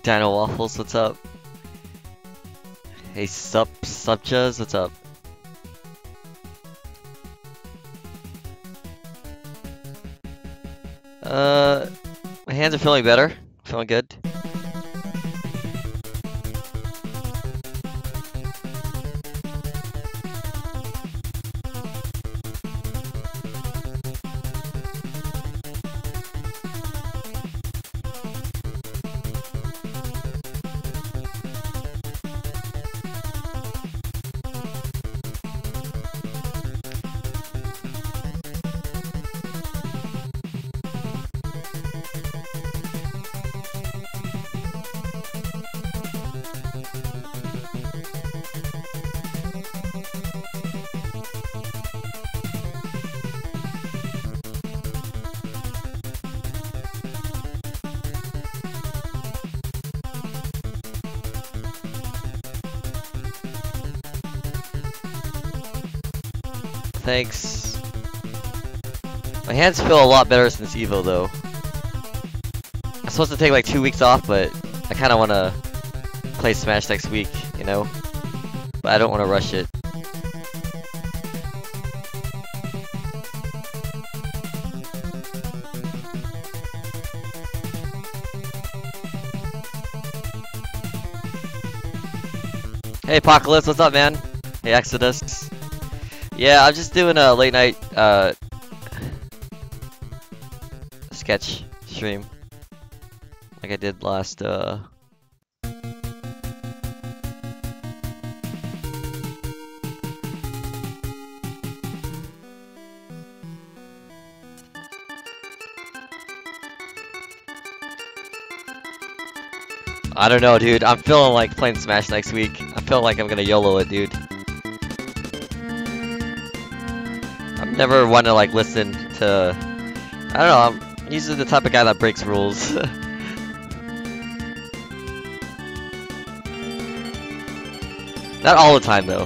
Dino Waffles, what's up? Hey, Supjas, what's up? My hands are feeling better. Feeling good. Thanks. My hands feel a lot better since Evo though. I'm supposed to take like 2 weeks off, but I kinda wanna play Smash next week, you know? But I don't wanna rush it. Hey Apocalypse, what's up man? Hey Exodus. Yeah, I'm just doing a late night sketch stream like I did last I don't know, dude. I'm feeling like playing Smash next week. I feel like I'm gonna YOLO it, dude. I've never want to like listen to. I don't know. I'm usually the type of guy that breaks rules. Not all the time though.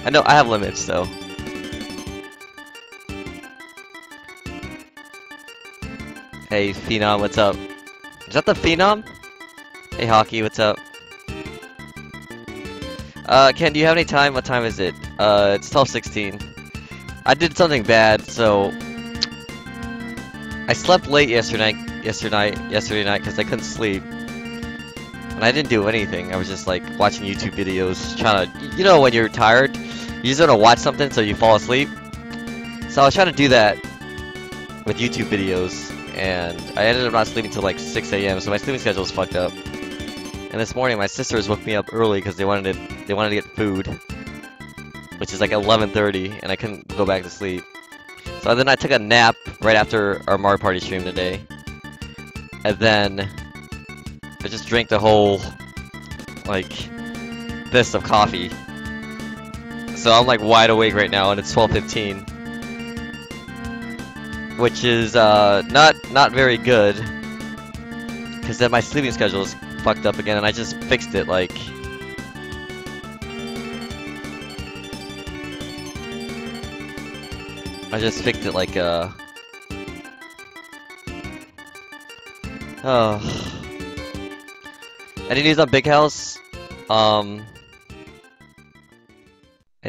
I know I have limits though. Hey Phenom, what's up? Is that the Phenom? Hey Hockey, what's up? Ken, do you have any time? What time is it? It's 12:16. I did something bad, so I slept late yesterday night because I couldn't sleep. And I didn't do anything. I was just like watching YouTube videos, trying to, you know, when you're tired, you just want to watch something so you fall asleep. So I was trying to do that with YouTube videos, and I ended up not sleeping till like 6 AM, so my sleeping schedule was fucked up. And this morning, my sisters woke me up early because they wanted to get food, which is like 11:30, and I couldn't go back to sleep. So then I took a nap right after our Mario Party stream today, and then I just drank the whole like fist of coffee. So I'm like wide awake right now, and it's 12:15, which is not very good, because then my sleeping schedule is fucked up again, and I just fixed it like oh. Any news on Big House? Any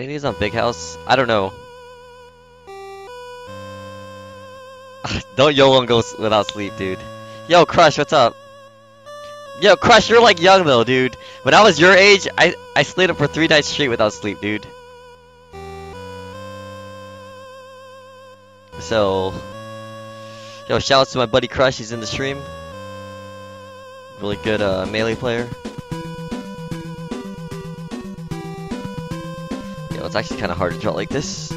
news on Big House? I don't know. Don't YOLO and go without sleep, dude. Yo, Crush, what's up? Yo, Crush, you're like young though, dude. When I was your age, I stayed up for 3 nights straight without sleep, dude. So, yo, shoutouts to my buddy Crush, he's in the stream. Really good melee player. Yo, it's actually kind of hard to draw like this.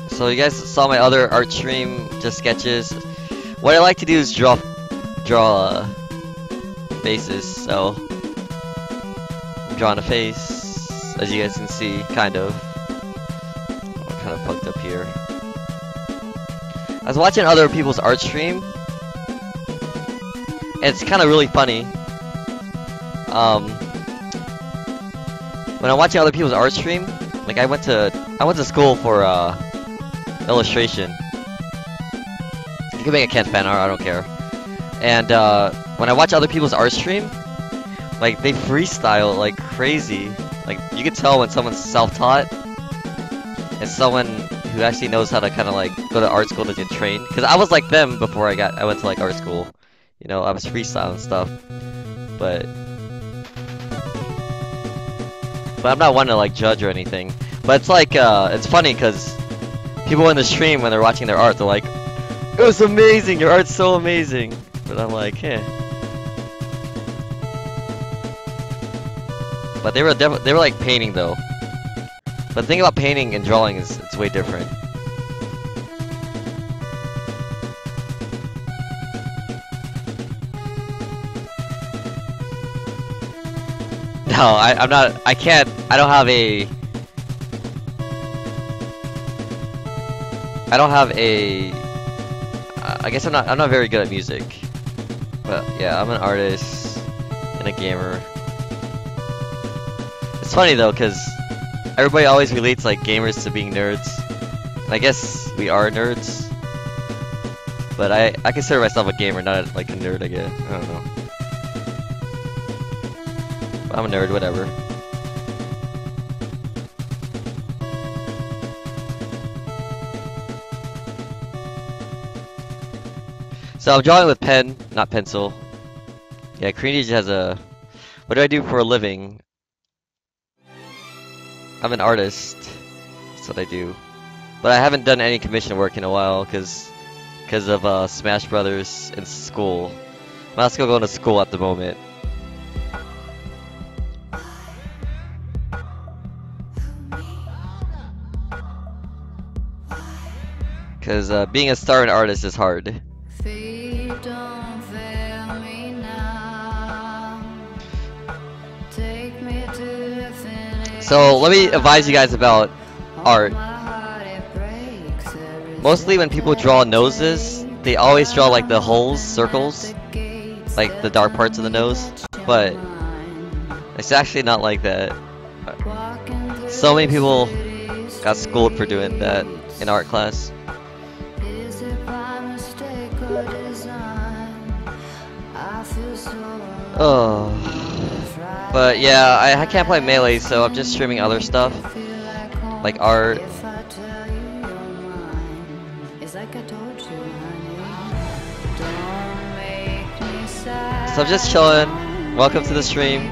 So you guys saw my other art stream, just sketches. What I like to do is draw faces. So I'm drawing a face, as you guys can see, kind of. I'm kind of fucked up here. I was watching other people's art stream, and it's kind of really funny. when I'm watching other people's art stream, like I went to school for illustration. You can make a cat fan art, I don't care. And when I watch other people's art stream, like they freestyle like crazy. Like you can tell when someone's self-taught and someone who actually knows how to kind of like go to art school to get trained. Because I was like them before I went to like art school. You know, I was freestyling stuff, but I'm not one to like judge or anything. But it's like it's funny because people in the stream when they're watching their art, they're like, "It was amazing! Your art's so amazing!" But I'm like, eh. But they were like painting though. But the thing about painting and drawing is it's way different. No, I'm not. I can't. I don't have a. I don't have a. I guess I'm not very good at music. But yeah, I'm an artist and a gamer. It's funny though, cause everybody always relates like gamers to being nerds. And I guess we are nerds. But I consider myself a gamer, not like a nerd. I guess I don't know. I'm a nerd, whatever. So I'm drawing with pen, not pencil. Yeah, Creative has a... What do I do for a living? I'm an artist. That's what I do. But I haven't done any commission work in a while because of Smash Brothers in school. I'm not still going to school at the moment. Because being a starving artist is hard. So let me advise you guys about art. Mostly when people draw noses, they always draw like the holes, circles, like the dark parts of the nose. But it's actually not like that. So many people got schooled for doing that in art class. Oh, but yeah, I can't play Melee, so I'm just streaming other stuff, like art. So I'm just chilling. Welcome to the stream.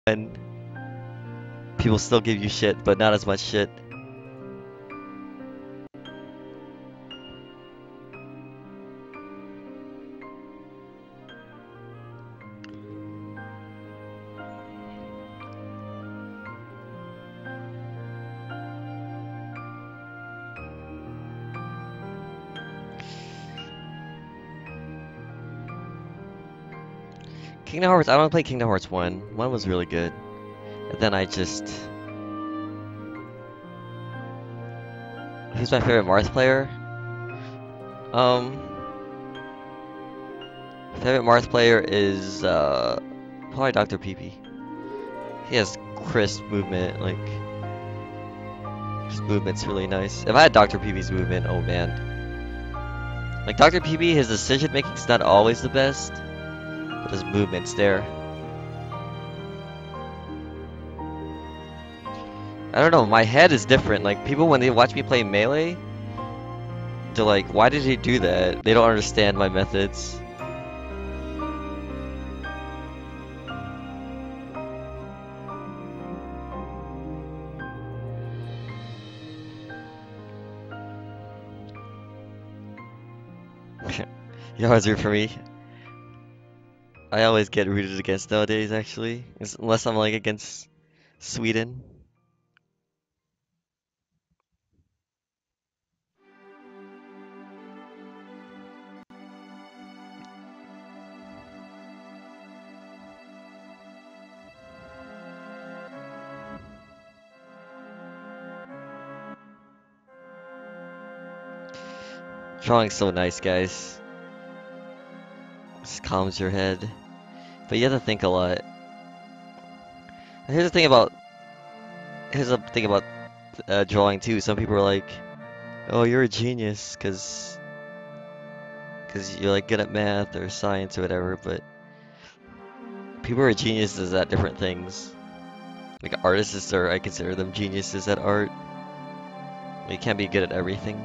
and people still give you shit, but not as much shit. Kingdom Hearts, I don't play Kingdom Hearts 1. 1 was really good. And then I just... Who's my favorite Marth player? Favorite Marth player is, probably Dr. Pee-Pee. He has crisp movement, like... His movement's really nice. If I had Dr. Pee-Pee's movement, oh man. Like, Dr. Pee-Pee, his decision-making's not always the best. But his movement's there. I don't know, my head is different. Like, people when they watch me play Melee, they're like, why did he do that? They don't understand my methods. You always root for me. I always get rooted against nowadays, actually. Unless I'm like against Sweden. Drawing's so nice, guys. Just calms your head. But you have to think a lot. Here's the thing about drawing too. Some people are like, "Oh, you're a genius," because you're like good at math or science or whatever. But people are geniuses at different things. Like artists are, I consider them geniuses at art. You can't be good at everything.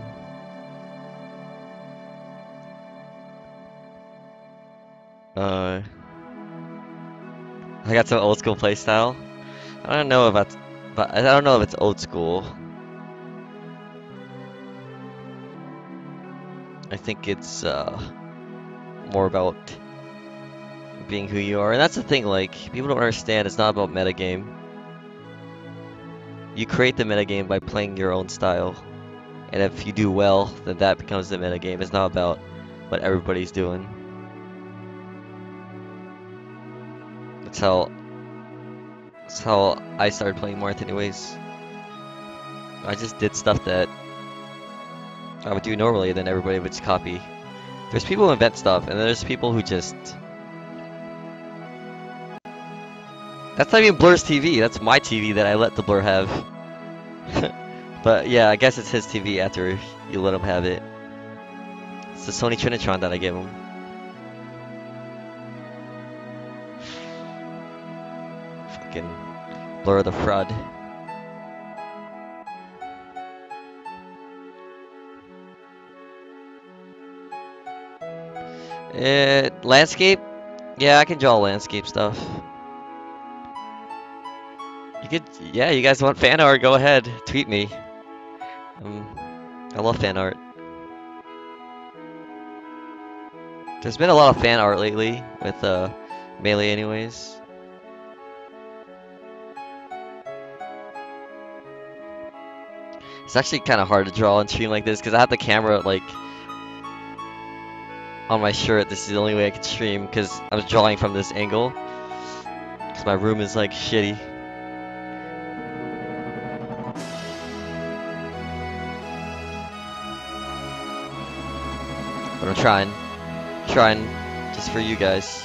I got some old school playstyle. I don't know about, but I don't know if it's old school. I think it's more about being who you are, and that's the thing. Like people don't understand. It's not about metagame. You create the metagame by playing your own style, and if you do well, then that becomes the metagame. It's not about what everybody's doing. That's how I started playing Marth anyways. I just did stuff that I would do normally, then everybody would just copy. There's people who invent stuff, and there's people who just... That's not even Blur's TV, that's my TV that I let the Blur have. But yeah, I guess it's his TV after you let him have it. It's the Sony Trinitron that I gave him. Fucking Blur the fraud. Landscape? Yeah, I can draw landscape stuff. You could, yeah, you guys want fan art, go ahead, tweet me. I love fan art. There's been a lot of fan art lately with Melee anyways. It's actually kind of hard to draw on stream like this because I have the camera like on my shirt. This is the only way I can stream because I was drawing from this angle because my room is like shitty. But I'm trying just for you guys.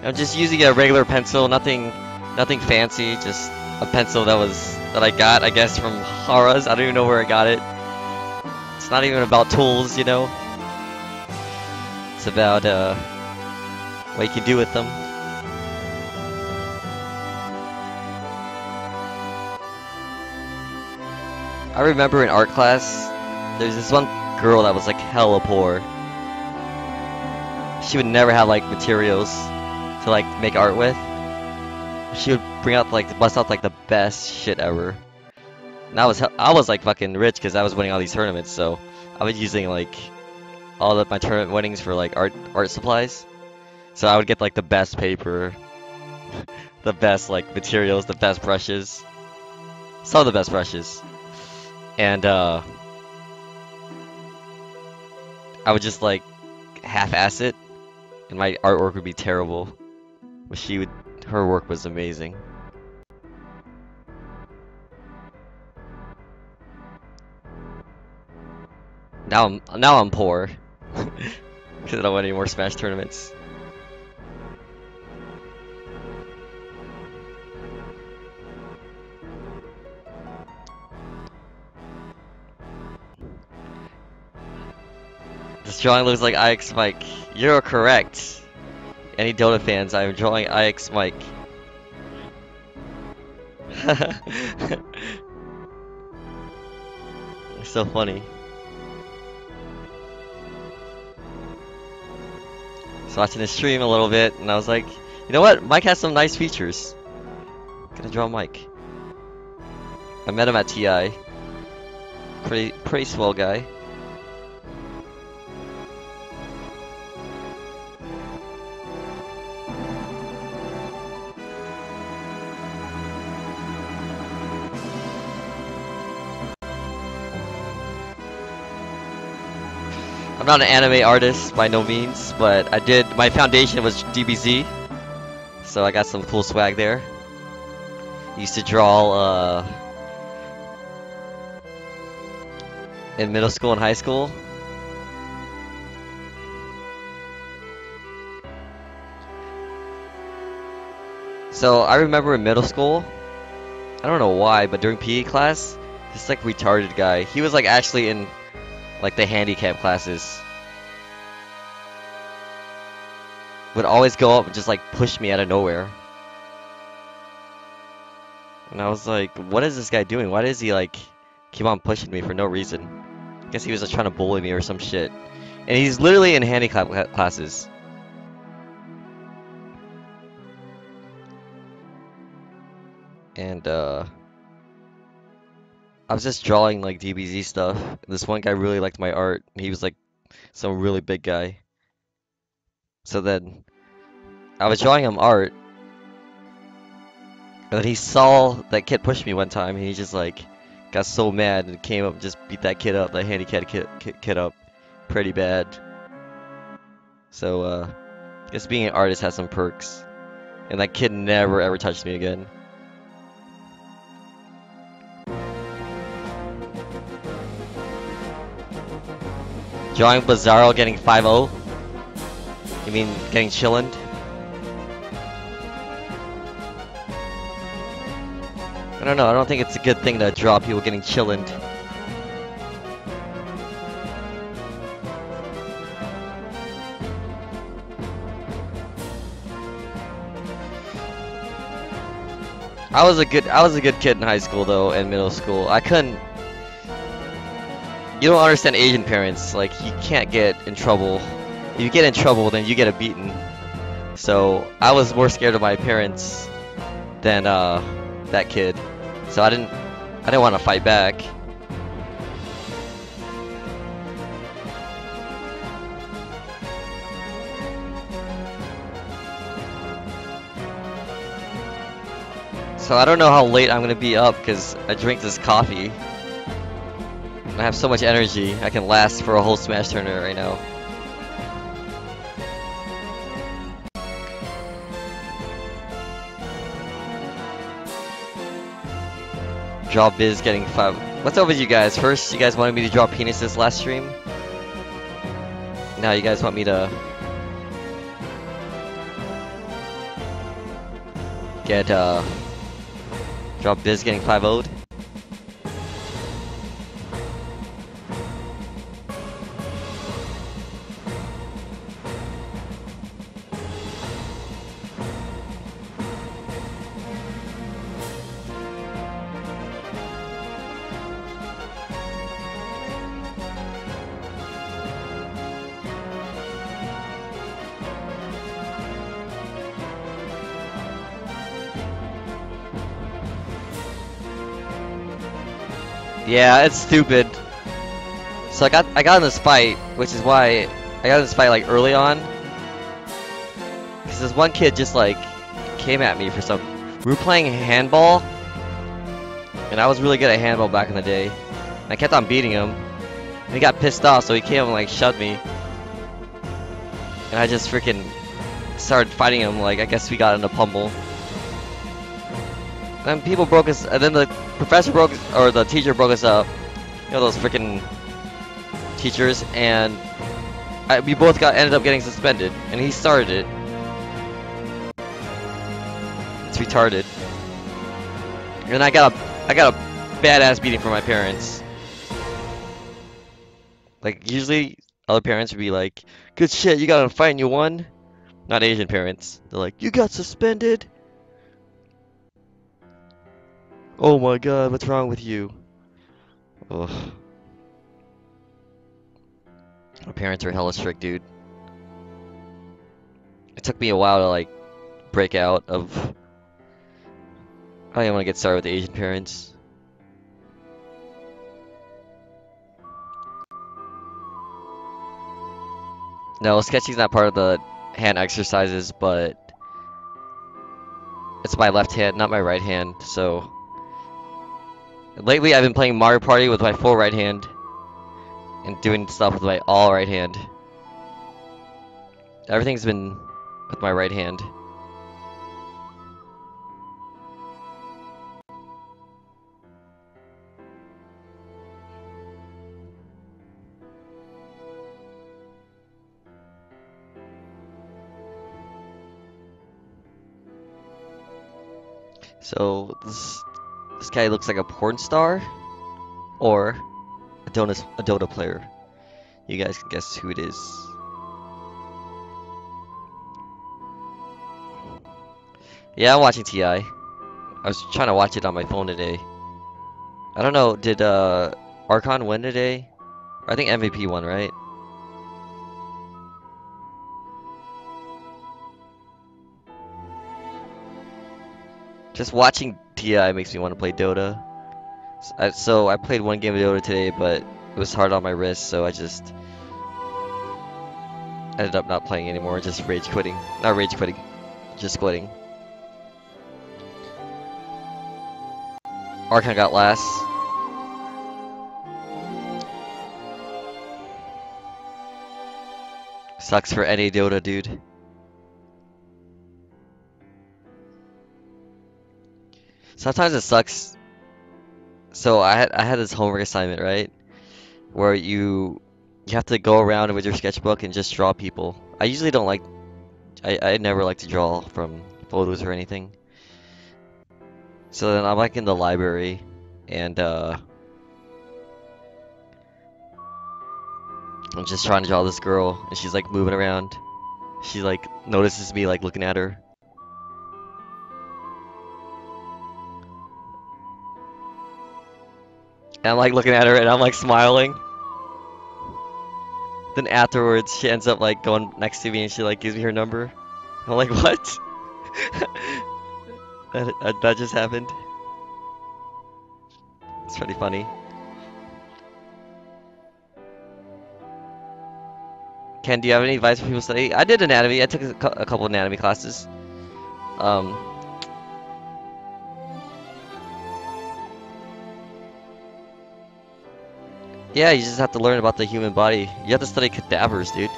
I'm just using a regular pencil, nothing fancy, just a pencil that I got, I guess, from Hara's. I don't even know where I got it. It's not even about tools, you know? It's about, what you can do with them. I remember in art class, there's this one girl that was like hella poor. She would never have like materials to like make art with. She would bust out like the best shit ever. And I was like fucking rich because I was winning all these tournaments, so I was using like all of my tournament winnings for like art supplies. So I would get like the best paper, the best like materials, the best brushes, some of the best brushes, and I would just like half-ass it, and my artwork would be terrible. But her work was amazing. Now I'm poor because I don't win any more Smash tournaments. This drawing looks like IX Mike. You're correct. Any Dota fans, I am drawing IX Mike. It's so funny. So watching the stream a little bit, and I was like, you know what? Mike has some nice features. I'm gonna draw Mike. I met him at TI. Pretty swell guy. I'm not an anime artist by no means, but my foundation was DBZ, so I got some cool swag there. Used to draw in middle school and high school. So I remember in middle school, I don't know why, but during PE class, this like retarded guy, he was like actually in like the handicap classes, would always go up and just like push me out of nowhere. And I was like, what is this guy doing? Why does he like keep on pushing me for no reason? I guess he was just trying to bully me or some shit. And he's literally in handicap classes. And I was just drawing like DBZ stuff. This one guy really liked my art. He was like some really big guy. So then I was drawing him art, and then he saw that kid push me one time, and he just like got so mad and came up and just beat that kid up, that handicapped kid up pretty bad. So I guess being an artist has some perks. And that kid never ever touched me again. Drawing Bizarro getting 5-0? You mean getting chillined? I don't know, I don't think it's a good thing to draw people getting chillined. I was a good kid in high school though, and middle school. I couldn't. You don't understand Asian parents. Like, you can't get in trouble. If you get in trouble, then you get a beating. So I was more scared of my parents than that kid. So I didn't want to fight back. So I don't know how late I'm gonna be up because I drink this coffee. I have so much energy, I can last for a whole Smash tournament right now. Draw Biz getting 5. What's up with you guys? First, you guys wanted me to draw penises last stream. Now you guys want me to get draw Biz getting 5-0'd. Yeah, it's stupid. So I got in this fight, which is why I got in this fight like early on, because this one kid just like came at me for some. We were playing handball, and I was really good at handball back in the day. And I kept on beating him, and he got pissed off, so he came and like shoved me, and I just freaking started fighting him. Like I guess we got in a pummel. And people broke us, and then the professor broke, or the teacher broke us up. You know those freaking teachers, and we both ended up getting suspended, and he started it. It's retarded. And I got a badass beating from my parents. Like usually other parents would be like, "Good shit, you got in a fight and you won." Not Asian parents. They're like, "You got suspended." Oh my god, what's wrong with you? Ugh. My parents are hella strict, dude. It took me a while to like break out of. I don't even want to get started with Asian parents. No, sketching's not part of the hand exercises, but it's my left hand, not my right hand. So lately I've been playing Mario Party with my full right hand and doing stuff with my all right hand. Everything's been with my right hand. So this guy looks like a porn star or a Dota player. You guys can guess who it is. Yeah, I'm watching TI. I was trying to watch it on my phone today. I don't know, did Archon win today? I think MVP won, right? Just watching TI makes me want to play Dota. So I played one game of Dota today, but it was hard on my wrist, so I just ended up not playing anymore, just rage quitting. Not rage quitting, just quitting. Archon got last. Sucks for any Dota dude. Sometimes it sucks. So I had this homework assignment, right? Where you have to go around with your sketchbook and just draw people. I usually don't like I never like to draw from photos or anything. So then I'm like in the library and I'm just trying to draw this girl and she's like moving around. She like notices me like looking at her. And I'm like looking at her and I'm like smiling. Then afterwards she ends up like going next to me and she like gives me her number. I'm like, what? That just happened. It's pretty funny. Ken, do you have any advice for people studying? I did anatomy. I took a couple anatomy classes. Um, yeah, you just have to learn about the human body. You have to study cadavers, dude.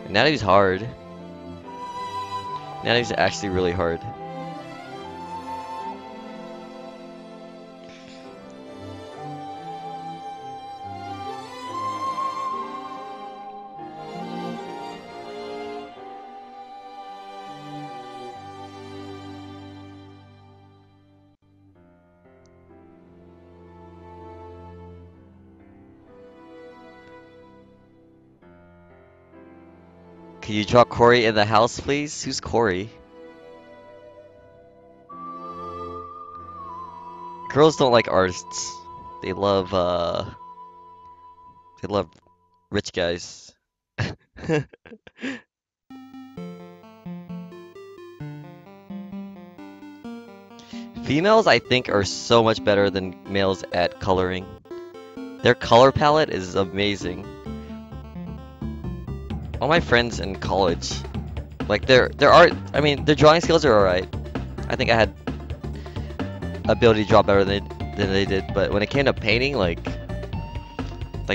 Anatomy's hard. Anatomy's actually really hard. Can you draw Corey in the house, please? Who's Corey? Girls don't like artists. They love they love rich guys. Females, I think, are so much better than males at coloring. Their color palette is amazing. All my friends in college, like their art, I mean, their drawing skills are alright. I think I had ability to draw better than they did, but when it came to painting, like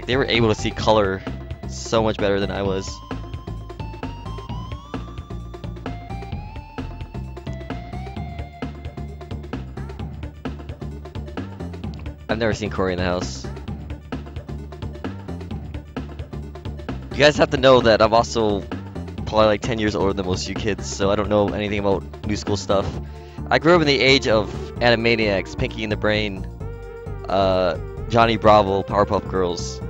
they were able to see color so much better than I was. I've never seen Corey in the house. You guys have to know that I'm also probably like 10 years older than most of you kids, so I don't know anything about new school stuff. I grew up in the age of Animaniacs, Pinky and the Brain, Johnny Bravo, Powerpuff Girls.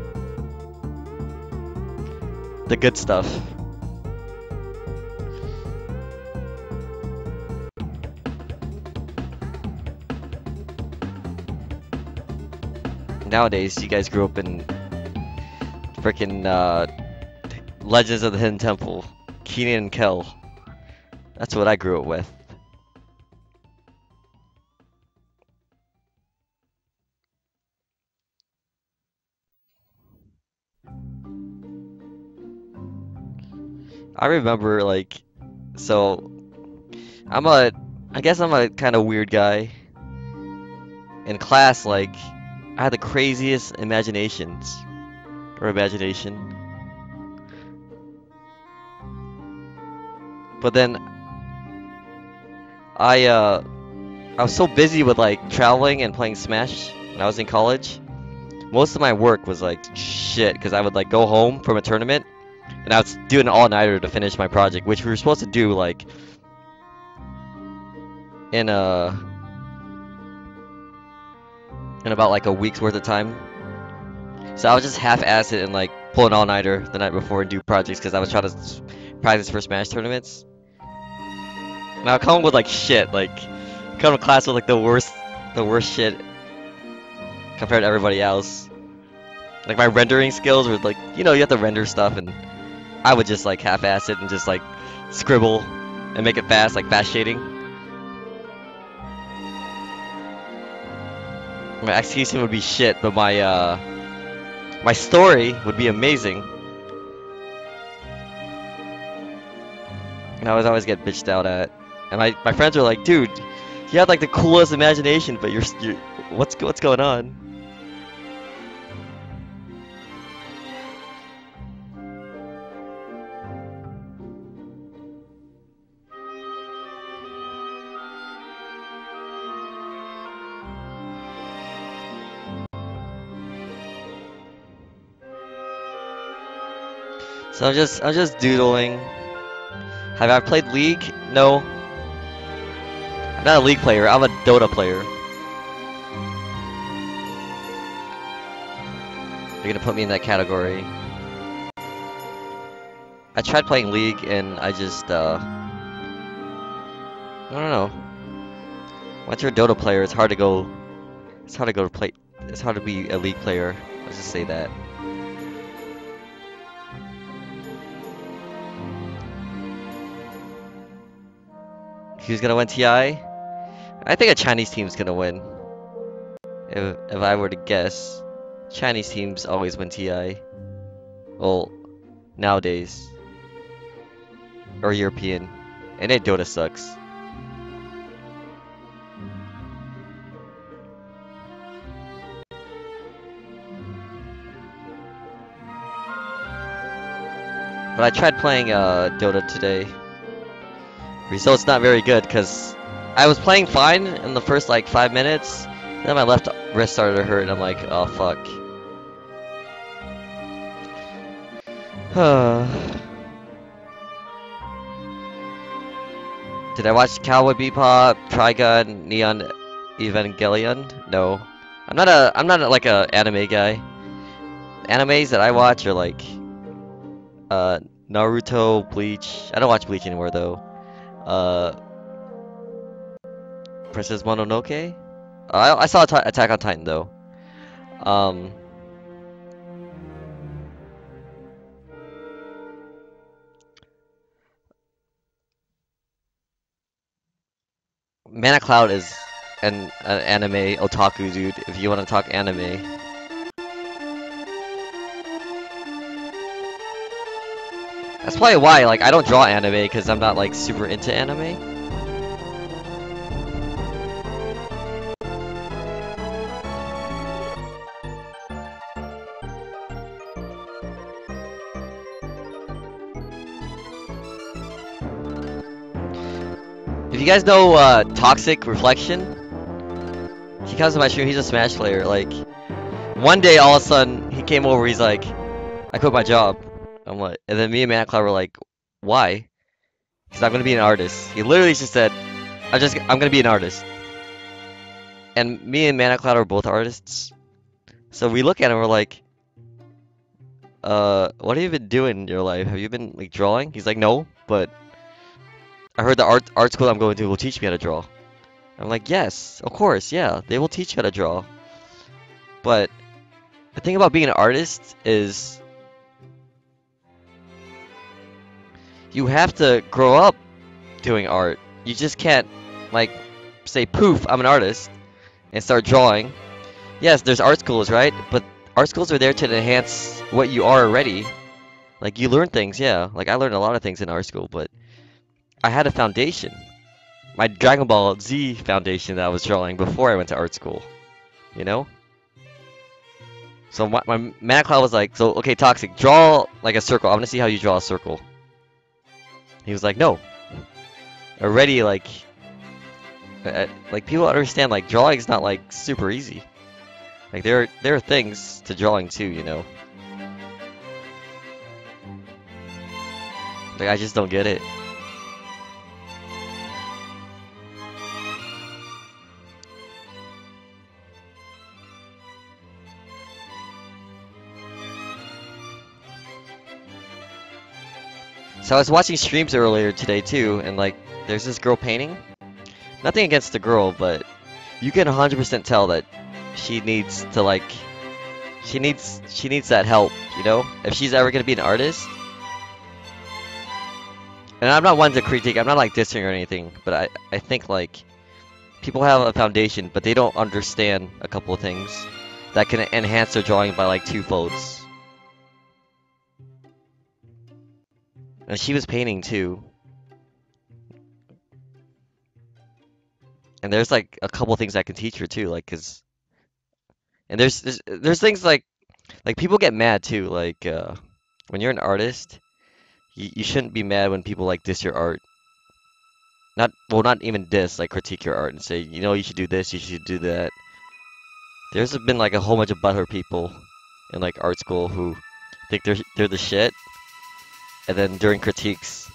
The good stuff. Nowadays, you guys grew up in frickin' Legends of the Hidden Temple, Kenan and Kel. That's what I grew up with. I remember so I guess I'm a kind of weird guy. In class, I had the craziest imagination. But then I was so busy with traveling and playing Smash when I was in college. Most of my work was shit because I would go home from a tournament and I was doing an all-nighter to finish my project, which we were supposed to do in about a week's worth of time. So I was just half-ass it and pull an all-nighter the night before and do projects because I was trying to practice for Smash tournaments. And I would come with shit, come to class with the worst shit compared to everybody else. My rendering skills were you have to render stuff, and I would just half-ass it and just scribble and make it fast, fast shading. My execution would be shit, but my story would be amazing. And I would always get bitched out at. And my friends were like, dude, you have the coolest imagination, but you're what's going on? So I'm just doodling. Have I played League? No. I'm not a League player, I'm a Dota player. You're gonna put me in that category. I tried playing League and I just I don't know. Once you're a Dota player, it's hard to be a League player. Let's just say that. Who's gonna win TI? I think a Chinese team's gonna win. If I were to guess, Chinese teams always win TI. Well, nowadays. Or European. And then Dota sucks. But I tried playing Dota today. Results not very good because I was playing fine in the first 5 minutes. Then my left wrist started to hurt and I'm like, oh fuck. Did I watch Cowboy Bebop, Trigun, Neon Evangelion? No. I'm not a anime guy. Animes that I watch are Naruto, Bleach. I don't watch Bleach anymore though. Princess Mononoke? I saw Attack on Titan though. Mana Cloud is an anime otaku dude, if you want to talk anime. That's probably why, like, I don't draw anime, because I'm not, like, super into anime. If you guys know, Toxic Reflection, he comes to my stream, he's a Smash player, like, one day, all of a sudden, he came over, he's like, I quit my job. I'm like, and then me and Manacloud were like, why? Because I'm gonna be an artist. He literally just said, I'm gonna be an artist. And me and Manacloud are both artists. So we look at him, we're like, what have you been doing in your life? Have you been, like, drawing? He's like, no, but I heard the art school I'm going to will teach me how to draw. I'm like, yes, of course, yeah, they will teach you how to draw. But the thing about being an artist is you have to grow up doing art. You just can't, like, say, poof, I'm an artist, and start drawing. Yes, there's art schools, right? But art schools are there to enhance what you are already. Like, you learn things, yeah. Like, I learned a lot of things in art school, but I had a foundation. My Dragon Ball Z foundation that I was drawing before I went to art school. You know? So my Manacloud was like, so, okay, Toxic, draw, like, a circle. I want to see how you draw a circle. He was like, no. Already, like, people understand, like, drawing's not, like, super easy. Like, there are things to drawing, too, you know? Like, I just don't get it. So I was watching streams earlier today, too, and, like, there's this girl painting. Nothing against the girl, but you can 100% tell that she needs to, like, she needs that help, you know? If she's ever gonna be an artist. And I'm not one to critique, I'm not, like, dissing or anything, but I think, like, people have a foundation, but they don't understand a couple of things that can enhance their drawing by, like, 2 folds. And she was painting, too. And there's, like, a couple things I can teach her, too, like, cause... And there's things like people get mad, too, like, when you're an artist, you shouldn't be mad when people, like, diss your art. Not even diss, like, critique your art and say, you know, you should do this, you should do that. There's been, like, a whole bunch of butthurt people in, like, art school who think they're the shit. And then during critiques,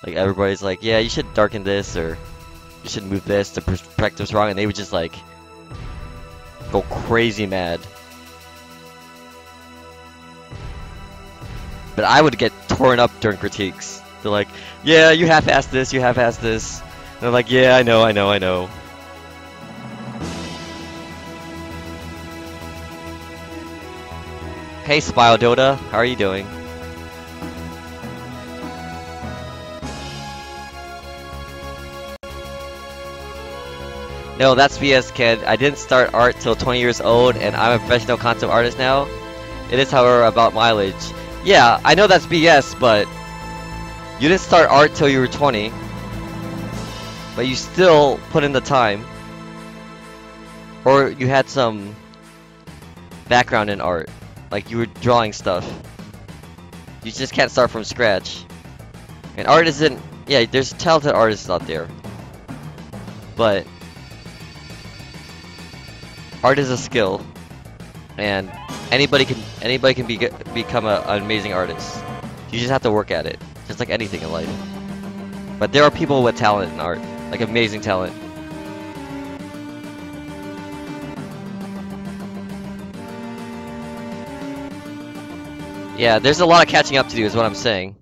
like, everybody's like, yeah, you should darken this, or you should move this, the perspective's wrong, and they would just, like, go crazy mad. But I would get torn up during critiques. They're like, yeah, you half-assed this, you half-assed this. And I'm like, yeah, I know. Hey, Spyodota, how are you doing? No, that's BS, kid. I didn't start art till 20 years old, and I'm a professional concept artist now. It is, however, about mileage. Yeah, I know that's BS, but you didn't start art till you were 20. But you still put in the time. Or you had some background in art. Like, you were drawing stuff. You just can't start from scratch. And art isn't... Yeah, there's talented artists out there. But... art is a skill, and anybody can become an amazing artist. You just have to work at it, just like anything in life. But there are people with talent in art, like amazing talent. Yeah, there's a lot of catching up to do, is what I'm saying.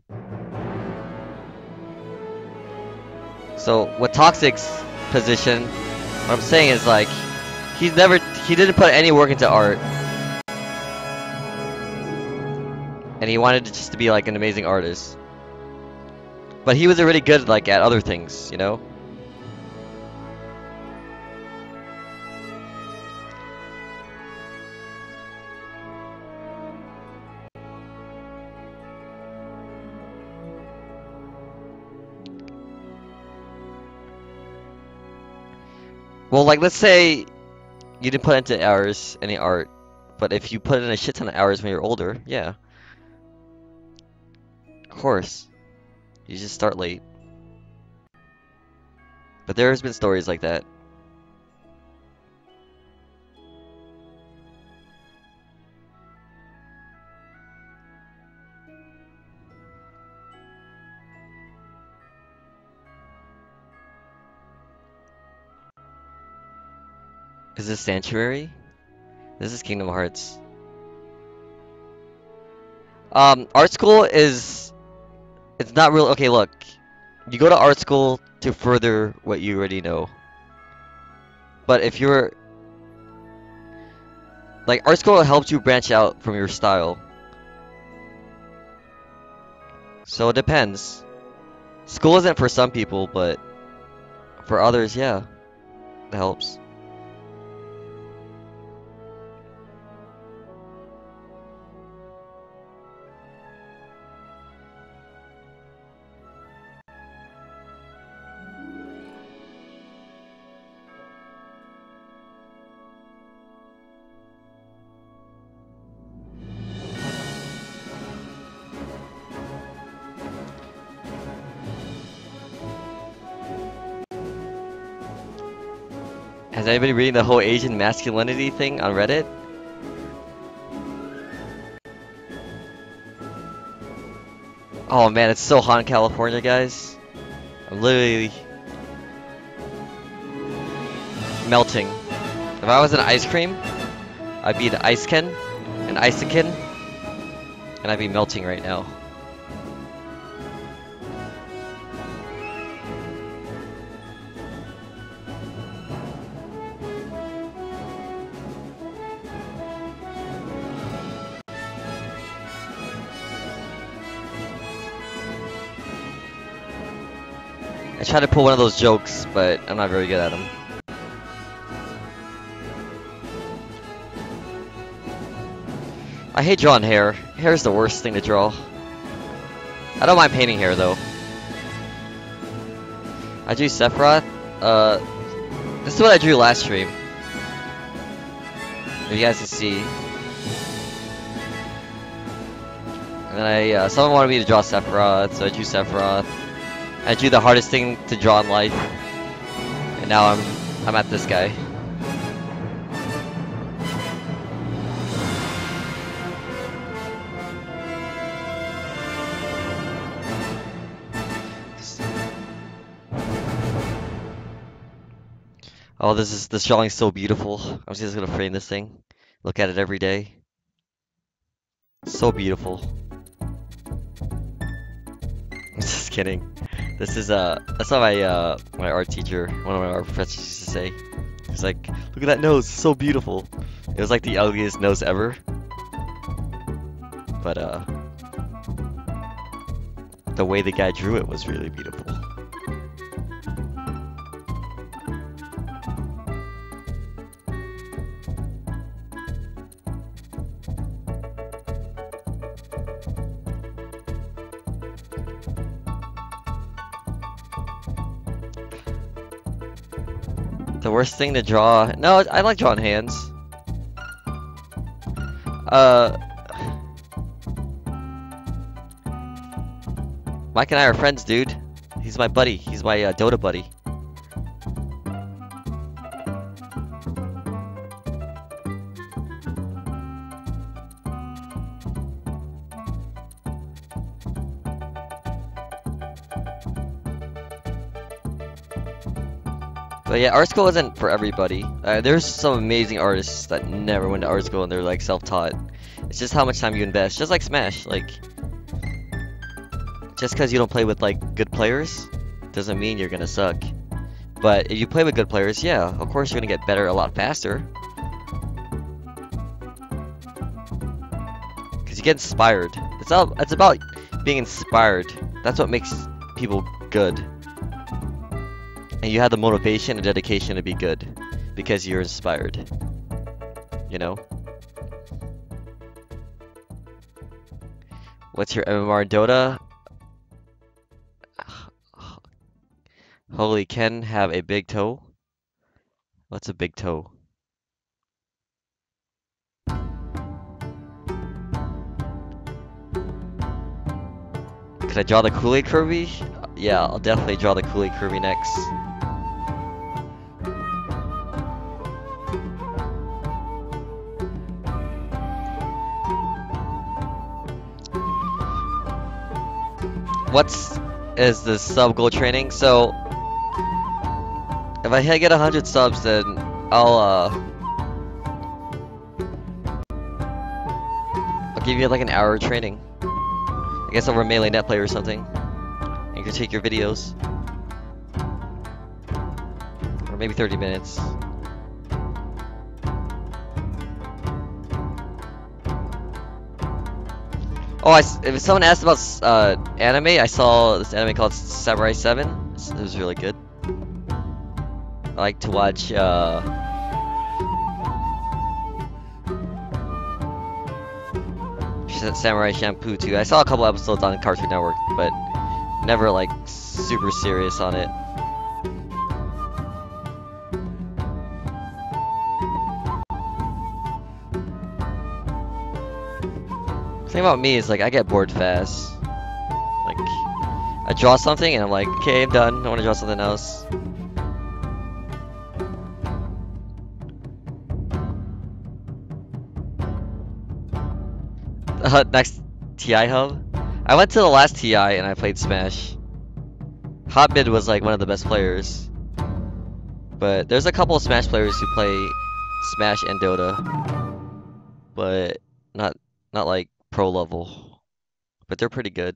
So with Toxic's position, what I'm saying is, like, he didn't put any work into art. And he wanted just to be, like, an amazing artist. But he was already good, like, at other things, you know? Well, like, let's say you didn't put into hours any art, but if you put in a shit ton of hours when you're older, yeah, of course, you just start late. But there's been stories like that. Is this Sanctuary? This is Kingdom Hearts. Art school is, it's not real. Okay, look, you go to art school to further what you already know. But if you're, like, art school helps you branch out from your style. So it depends. School isn't for some people, but for others, yeah, it helps. Has anybody reading the whole Asian masculinity thing on Reddit? Oh man, it's so hot in California, guys. I'm literally melting. If I was an ice cream, I'd be an icikin, and I'd be melting right now. I tried to pull one of those jokes, but I'm not very good at them. I hate drawing hair. Hair is the worst thing to draw. I don't mind painting hair though. I drew Sephiroth. This is what I drew last stream. If you guys can see. And then someone wanted me to draw Sephiroth, so I drew Sephiroth. I drew the hardest thing to draw in life, and now I'm at this guy. Oh, this drawing's so beautiful. I'm just gonna frame this thing, look at it every day. So beautiful. I'm just kidding. This is that's what my art teacher, one of my art professors used to say. He's like, look at that nose, it's so beautiful. It was like the ugliest nose ever. But the way the guy drew it was really beautiful. The worst thing to draw? No, I like drawing hands. Mike and I are friends, dude. He's my buddy. He's my Dota buddy. But yeah, art school isn't for everybody. There's some amazing artists that never went to art school and they're like self-taught. It's just how much time you invest. Just like Smash, like just because you don't play with like good players doesn't mean you're gonna suck. But if you play with good players, yeah, of course you're gonna get better a lot faster. Cause you get inspired. It's about being inspired. That's what makes people good. And you have the motivation and dedication to be good because you're inspired. You know? What's your MMR in Dota? Holy Ken have a big toe? What's a big toe? Could I draw the Kool-Aid Kirby? Yeah, I'll definitely draw the Kool-Aid Kirby next. What's is the sub goal training? So if I get 100 subs, then I'll give you like an hour of training. I guess over Melee Net Play or something. And you can take your videos. Or maybe 30 minutes. Oh, if someone asked about anime, I saw this anime called Samurai 7. It was really good. I like to watch Samurai Shampoo too. I saw a couple episodes on Cartoon Network, but never like super serious on it. The thing about me is like I get bored fast. Like I draw something and I'm like, okay, I'm done. I want to draw something else. Next TI hub. I went to the last TI and I played Smash. Hot Mid was like one of the best players. But there's a couple of Smash players who play Smash and Dota. But not like pro level. But they're pretty good.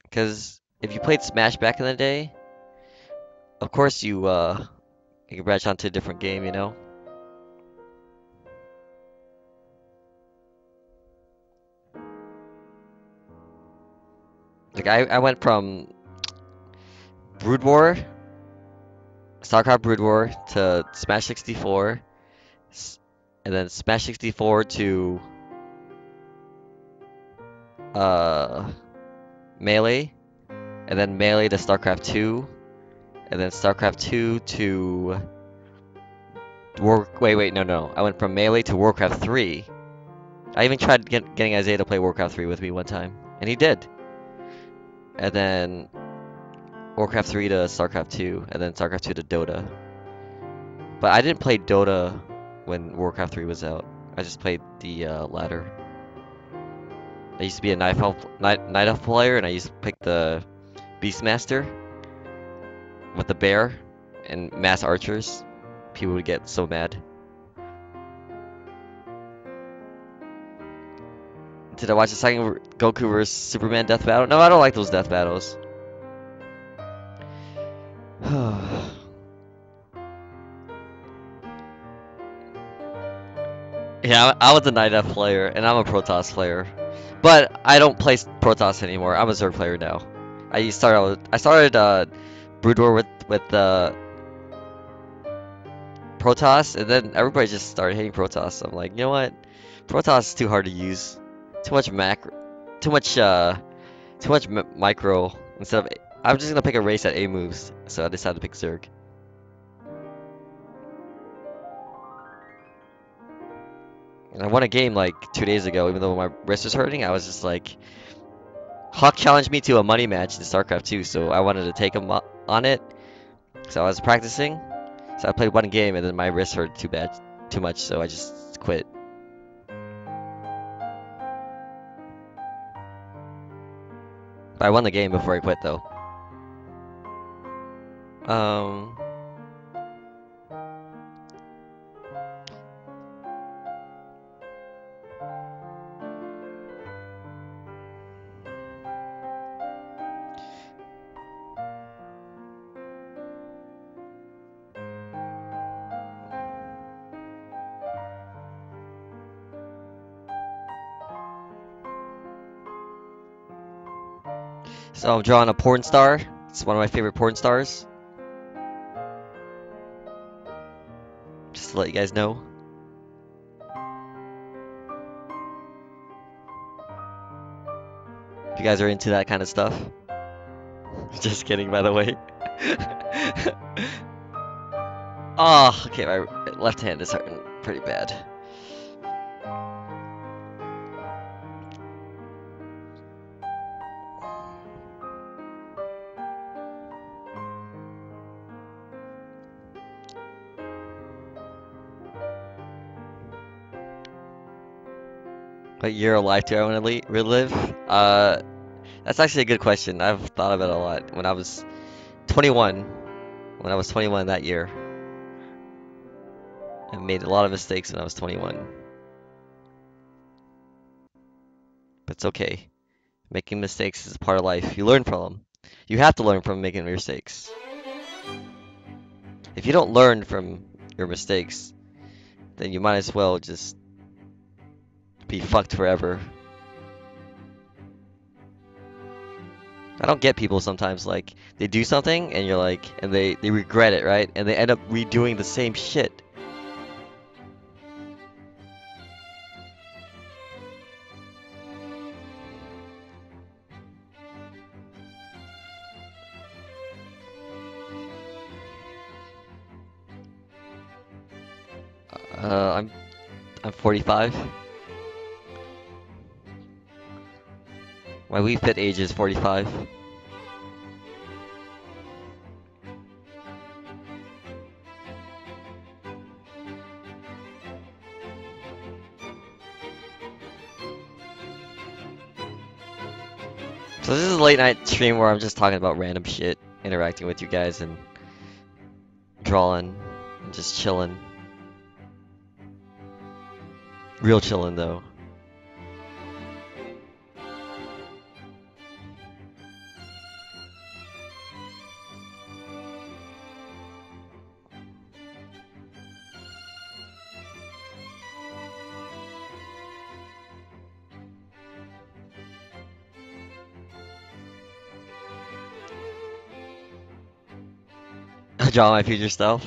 Because if you played Smash back in the day, of course you can branch onto a different game, you know? Like I went from Brood War, StarCraft Brood War to Smash 64, and then Smash 64 to Melee, and then Melee to StarCraft 2, and then StarCraft 2 to wait, no. I went from Melee to Warcraft 3. I even tried getting Isaiah to play Warcraft 3 with me one time, and he did. And then Warcraft 3 to StarCraft 2, and then StarCraft 2 to Dota. But I didn't play Dota when Warcraft 3 was out. I just played the ladder. I used to be a Night Elf player, and I used to pick the Beastmaster with the bear and mass archers. People would get so mad. Did I watch the second Goku vs Superman death battle? No, I don't like those death battles. Yeah, I was a Night Elf player, and I'm a Protoss player. But I don't play Protoss anymore. I'm a Zerg player now. I started Brood War with Protoss, and then everybody just started hating Protoss. I'm like, you know what? Protoss is too hard to use. Too much macro, too much micro. Instead of, I'm just gonna pick a race at A moves, so I decided to pick Zerg. And I won a game like 2 days ago, even though my wrist was hurting. I was just like, Hawk challenged me to a money match in StarCraft 2, so I wanted to take him on it. So I was practicing. So I played one game, and then my wrist hurt too much, so I just quit. But I won the game before I quit, though. So I'm drawing a porn star. It's one of my favorite porn stars. Just to let you guys know. If you guys are into that kind of stuff. Just kidding, by the way. Oh, okay, my left hand is hurting pretty bad. What year of life do I want to relive? That's actually a good question. I've thought of it a lot. When I was 21, when I was 21 that year, I made a lot of mistakes when I was 21. But it's okay. Making mistakes is part of life. You learn from them. You have to learn from making mistakes. If you don't learn from your mistakes, then you might as well just be fucked forever. I don't get people sometimes, like, they do something and you're like, and they regret it, right? And they end up redoing the same shit. I'm 45. My Wii Fit age is 45. So this is a late night stream where I'm just talking about random shit, interacting with you guys and drawing and just chilling. Real chilling though. Draw my future self.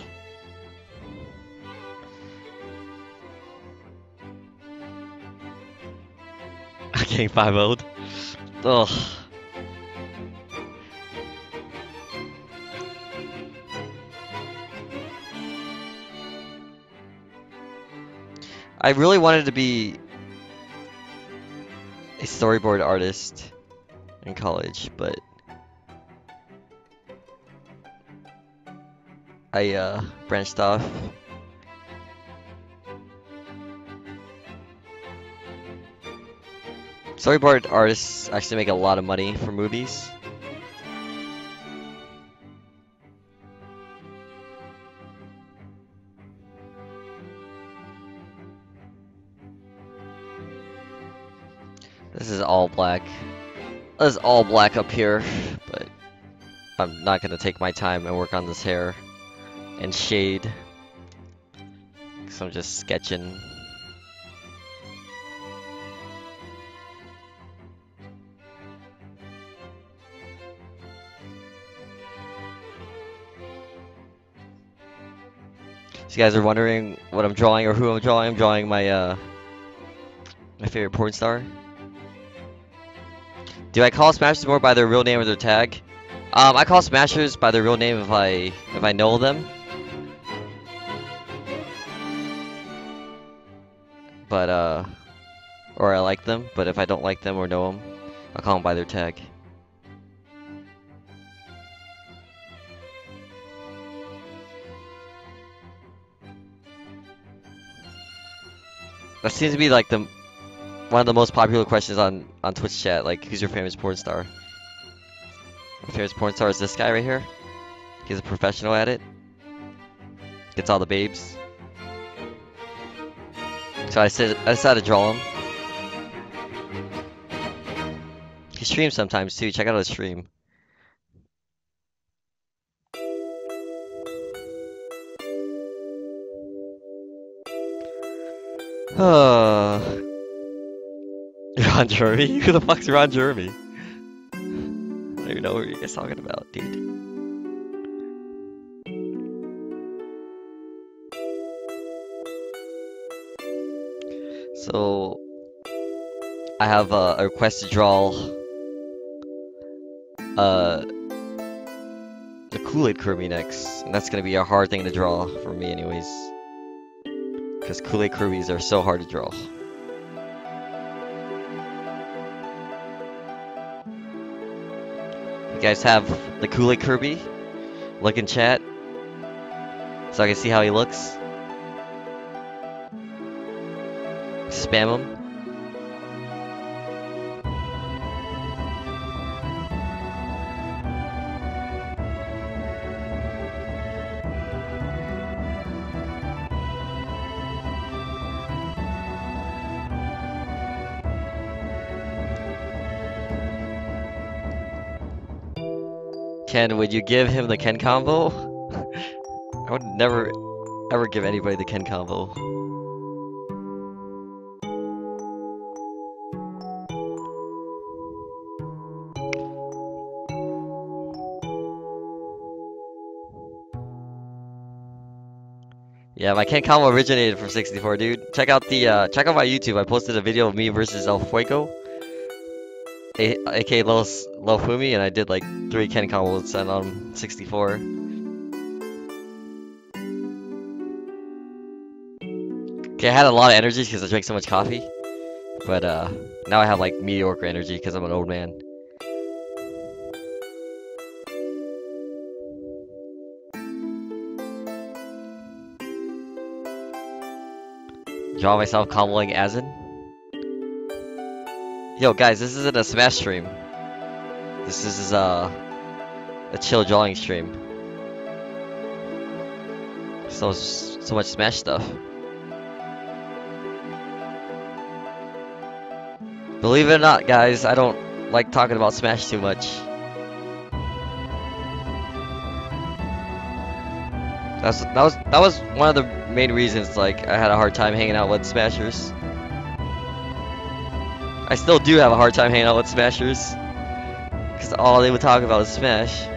Getting 5-0'd. Ugh. I really wanted to be a storyboard artist in college, but I branched off. Storyboard artists actually make a lot of money for movies. This is all black. This is all black up here, but I'm not gonna take my time and work on this hair and shade. So I'm just sketching. So you guys are wondering what I'm drawing or who I'm drawing my my favorite porn star. Do I call Smashers more by their real name or their tag? I call Smashers by their real name if I know them. But or I like them, but if I don't like them or know them, I'll call them by their tag. That seems to be like one of the most popular questions on Twitch chat. Like, who's your famous porn star? My famous porn star is this guy right here. He's a professional at it. Gets all the babes. So I decided to draw him. He streams sometimes too. Check out his stream. Ron Jeremy? Who the fuck's Ron Jeremy? I don't even know what you guys talking about, dude. So I have a request to draw the Kool-Aid Kirby next, and that's gonna be a hard thing to draw for me anyways. Because Kool-Aid Kirby's are so hard to draw. You guys have the Kool-Aid Kirby? Look in chat, so I can see how he looks. Spam him. Ken, would you give him the Ken combo? I would never ever give anybody the Ken combo. Yeah, my Ken combo originated from 64, dude. Check out my YouTube. I posted a video of me versus El Fuego, aka Lil Fumi, and I did like 3 Ken combos on 64. Okay, I had a lot of energy because I drank so much coffee, but now I have like mediocre energy because I'm an old man. Draw myself comboing Asin. Yo, guys, this isn't a Smash stream. This is a chill drawing stream. So much Smash stuff. Believe it or not, guys, I don't like talking about Smash too much. That was one of the main reasons like I had a hard time hanging out with Smashers. I still do have a hard time hanging out with Smashers, because all they would talk about is Smash.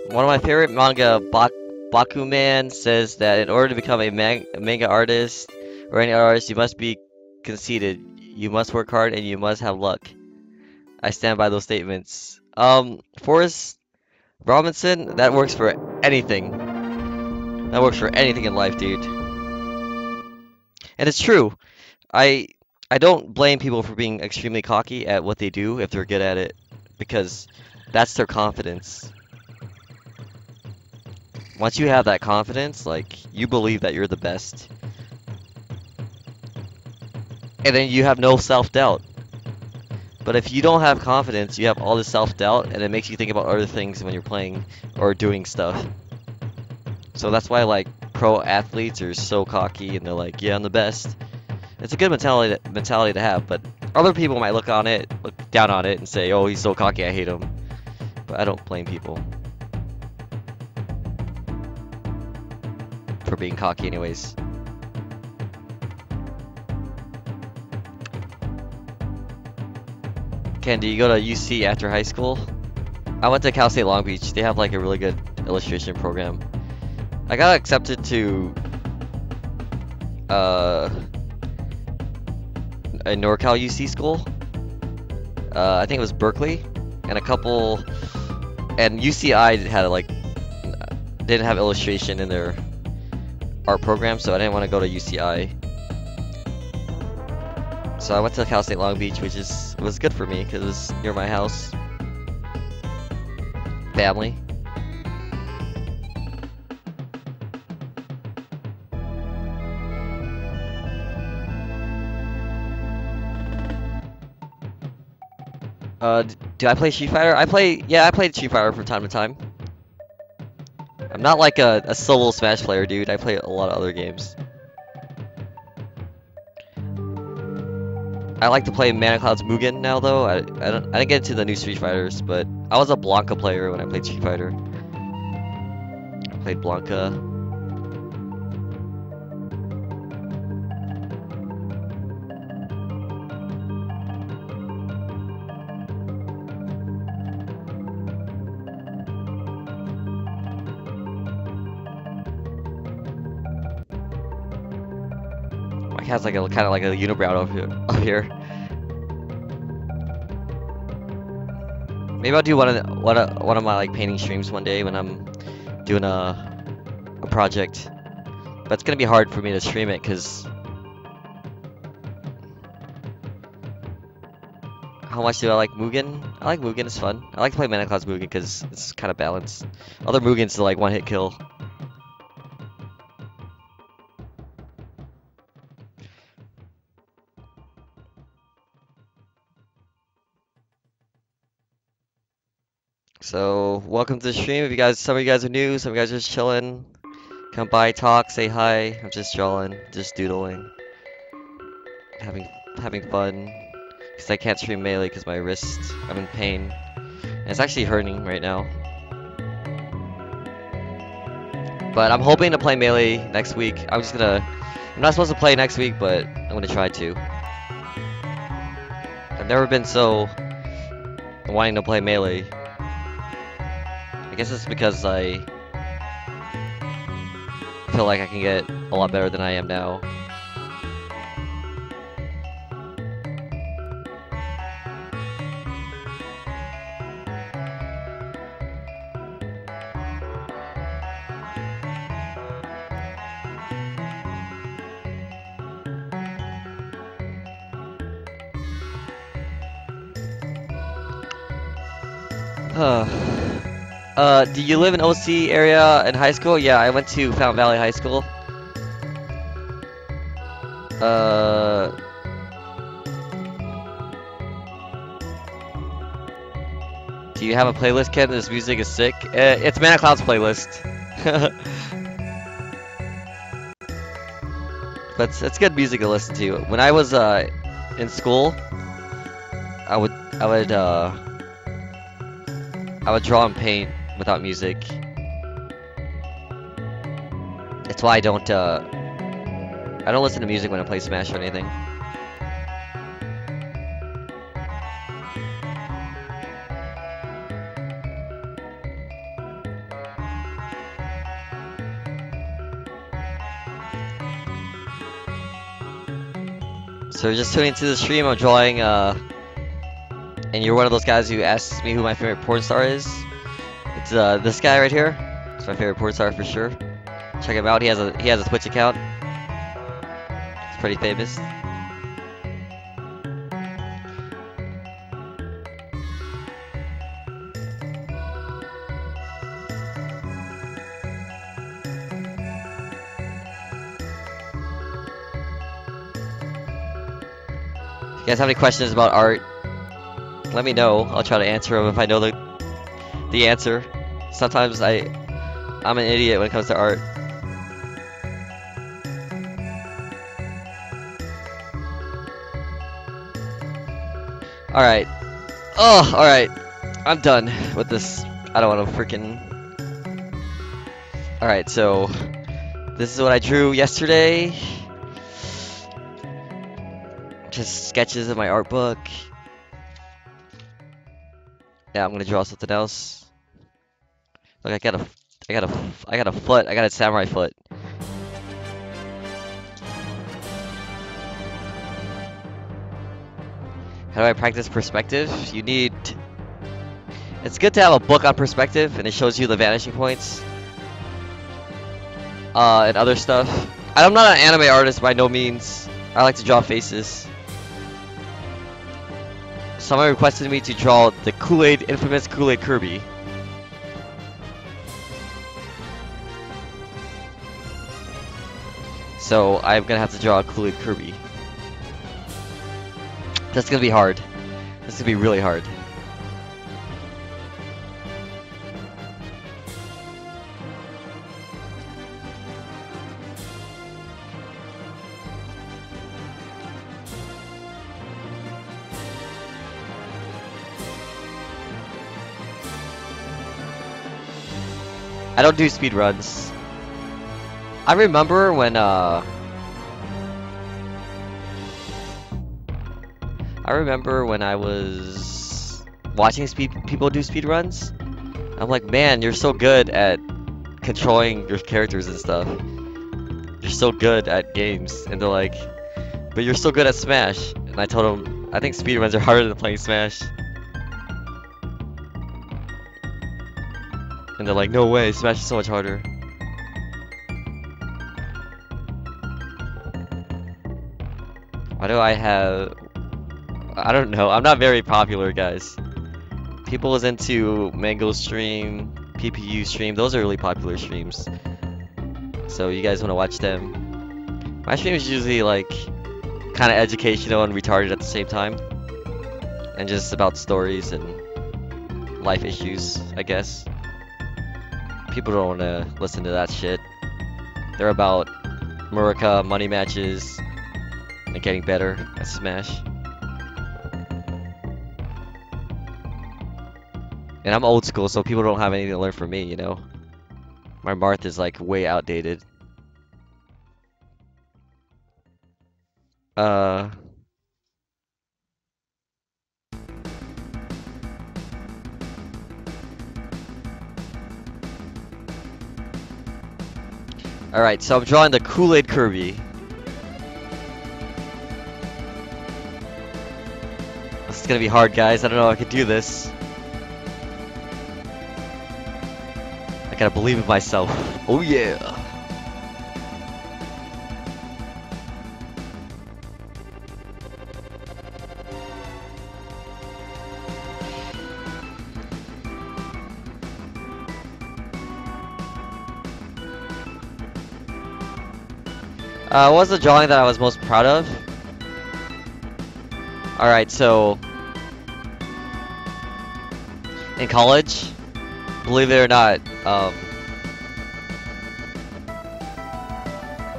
One of my favorite manga, Bakuman, says that in order to become a manga artist or any artist, you must be conceited, you must work hard, and you must have luck. I stand by those statements. Forrest Robinson, that works for anything. That works for anything in life, dude. And it's true. I don't blame people for being extremely cocky at what they do if they're good at it, because that's their confidence. Once you have that confidence, like, you believe that you're the best. And then you have no self-doubt. But if you don't have confidence, you have all this self-doubt, and it makes you think about other things when you're playing or doing stuff. So that's why, like, pro athletes are so cocky, and they're like, yeah, I'm the best. It's a good mentality to have, but other people might look down on it and say, oh, he's so cocky, I hate him. But I don't blame people for being cocky anyways. Ken, do you go to UC after high school? I went to Cal State Long Beach. They have like a really good illustration program. I got accepted to a NorCal UC school. I think it was Berkeley, and UCI didn't have illustration in their art program, so I didn't want to go to UCI. So I went to Cal State Long Beach, which was good for me because it was near my house. Family. Do I play Street Fighter? I played Street Fighter from time to time. I'm not like a solo Smash player, dude. I play a lot of other games. I like to play Man of Cloud's Mugen now, though. I didn't get into the new Street Fighters, but I was a Blanca player when I played Street Fighter. I played Blanca. has like a kind of like a unibrow over here. Up here. Maybe I'll do one of my like painting streams one day when I'm doing a project. But it's gonna be hard for me to stream it because how much do I like Mugen? I like Mugen, it's fun. I like to play Mana Cloud's Mugen because it's kind of balanced. Other Mugens are like one hit kill. So, welcome to the stream. If you guys, some of you guys are new, some of you guys are just chilling. Come by, talk, say hi. I'm just drawing, just doodling, having fun. Because I can't stream Melee because my wrist, I'm in pain. And it's actually hurting right now. But I'm hoping to play Melee next week. I'm not supposed to play next week, but I'm gonna try to. I've never been so wanting to play Melee. I guess it's because I feel like I can get a lot better than I am now. Do you live in OC area in high school? Yeah, I went to Fountain Valley High School. Do you have a playlist, Ken? This music is sick. It's Mana Cloud's playlist. But it's good music to listen to. When I was in school, I would draw and paint without music. That's why I don't listen to music when I play Smash or anything. So you're just tuning into the stream. I'm drawing and you're one of those guys who asks me who my favorite porn star is. It's this guy right here. It's my favorite porn star for sure. Check him out. He has a Twitch account. He's pretty famous. If you guys have any questions about art, let me know. I'll try to answer them if I know the answer. Sometimes I'm an idiot when it comes to art. Alright. Oh, alright. I'm done with this. I don't want to freaking... Alright, so... This is what I drew yesterday. Just sketches in my art book. Yeah, I'm gonna draw something else. Look, I got a foot. I got a samurai foot. How do I practice perspective? You need... It's good to have a book on perspective, and it shows you the vanishing points. And other stuff. I'm not an anime artist by no means. I like to draw faces. Someone requested me to draw the infamous Kool-Aid Kirby. So I'm gonna have to draw a Kool-Aid Kirby. That's gonna be hard. This is gonna be really hard. I don't do speed runs. I remember when I was watching people do speed runs. I'm like, man, you're so good at controlling your characters and stuff. You're so good at games. And they're like, but you're still good at Smash. And I told him, I think speedruns are harder than playing Smash. And they're like, no way, Smash is so much harder. Why do I have... I don't know, I'm not very popular, guys. People was into Mango stream, PPU stream, those are really popular streams. So you guys want to watch them. My stream is usually like kind of educational and retarded at the same time. And just about stories and life issues, I guess. People don't want to listen to that shit. They're about Murica, money matches, and getting better at Smash. And I'm old school, so people don't have anything to learn from me, you know? My Marth is like way outdated. Alright, so I'm drawing the Kool-Aid Kirby. This is gonna be hard, guys. I don't know if I can do this. I gotta believe in myself. Oh yeah! What was the drawing that I was most proud of? Alright, so... in college, believe it or not,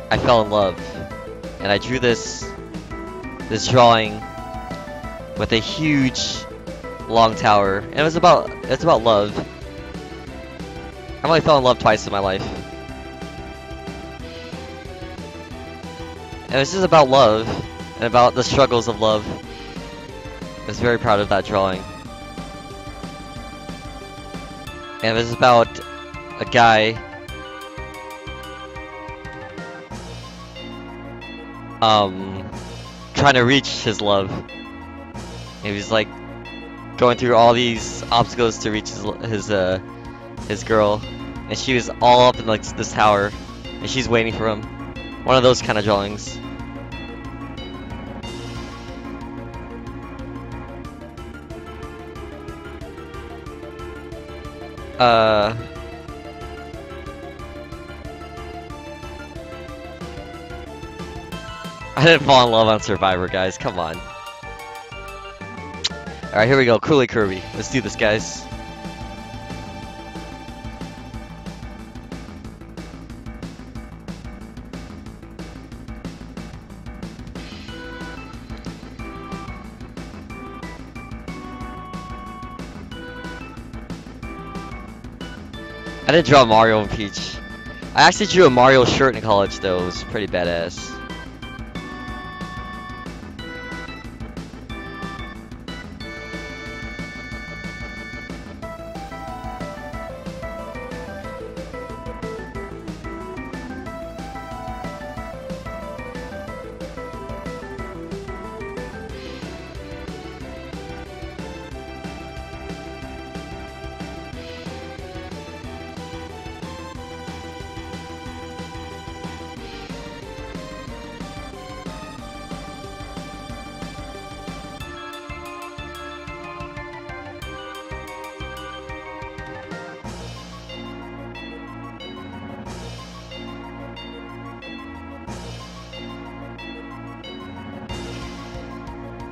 I fell in love. And I drew this drawing with a huge, long tower. And it's about love. I've only fell in love twice in my life. And it's just about love, and about the struggles of love. I was very proud of that drawing. And it was about a guy trying to reach his love. And he was like going through all these obstacles to reach his girl, and she was all up in like this tower, and she's waiting for him. One of those kind of drawings. I didn't fall in love on Survivor, guys. Come on. Alright, here we go. Kool-Aid Kirby. Let's do this, guys. I didn't draw Mario and Peach. I actually drew a Mario shirt in college, though. It was pretty badass.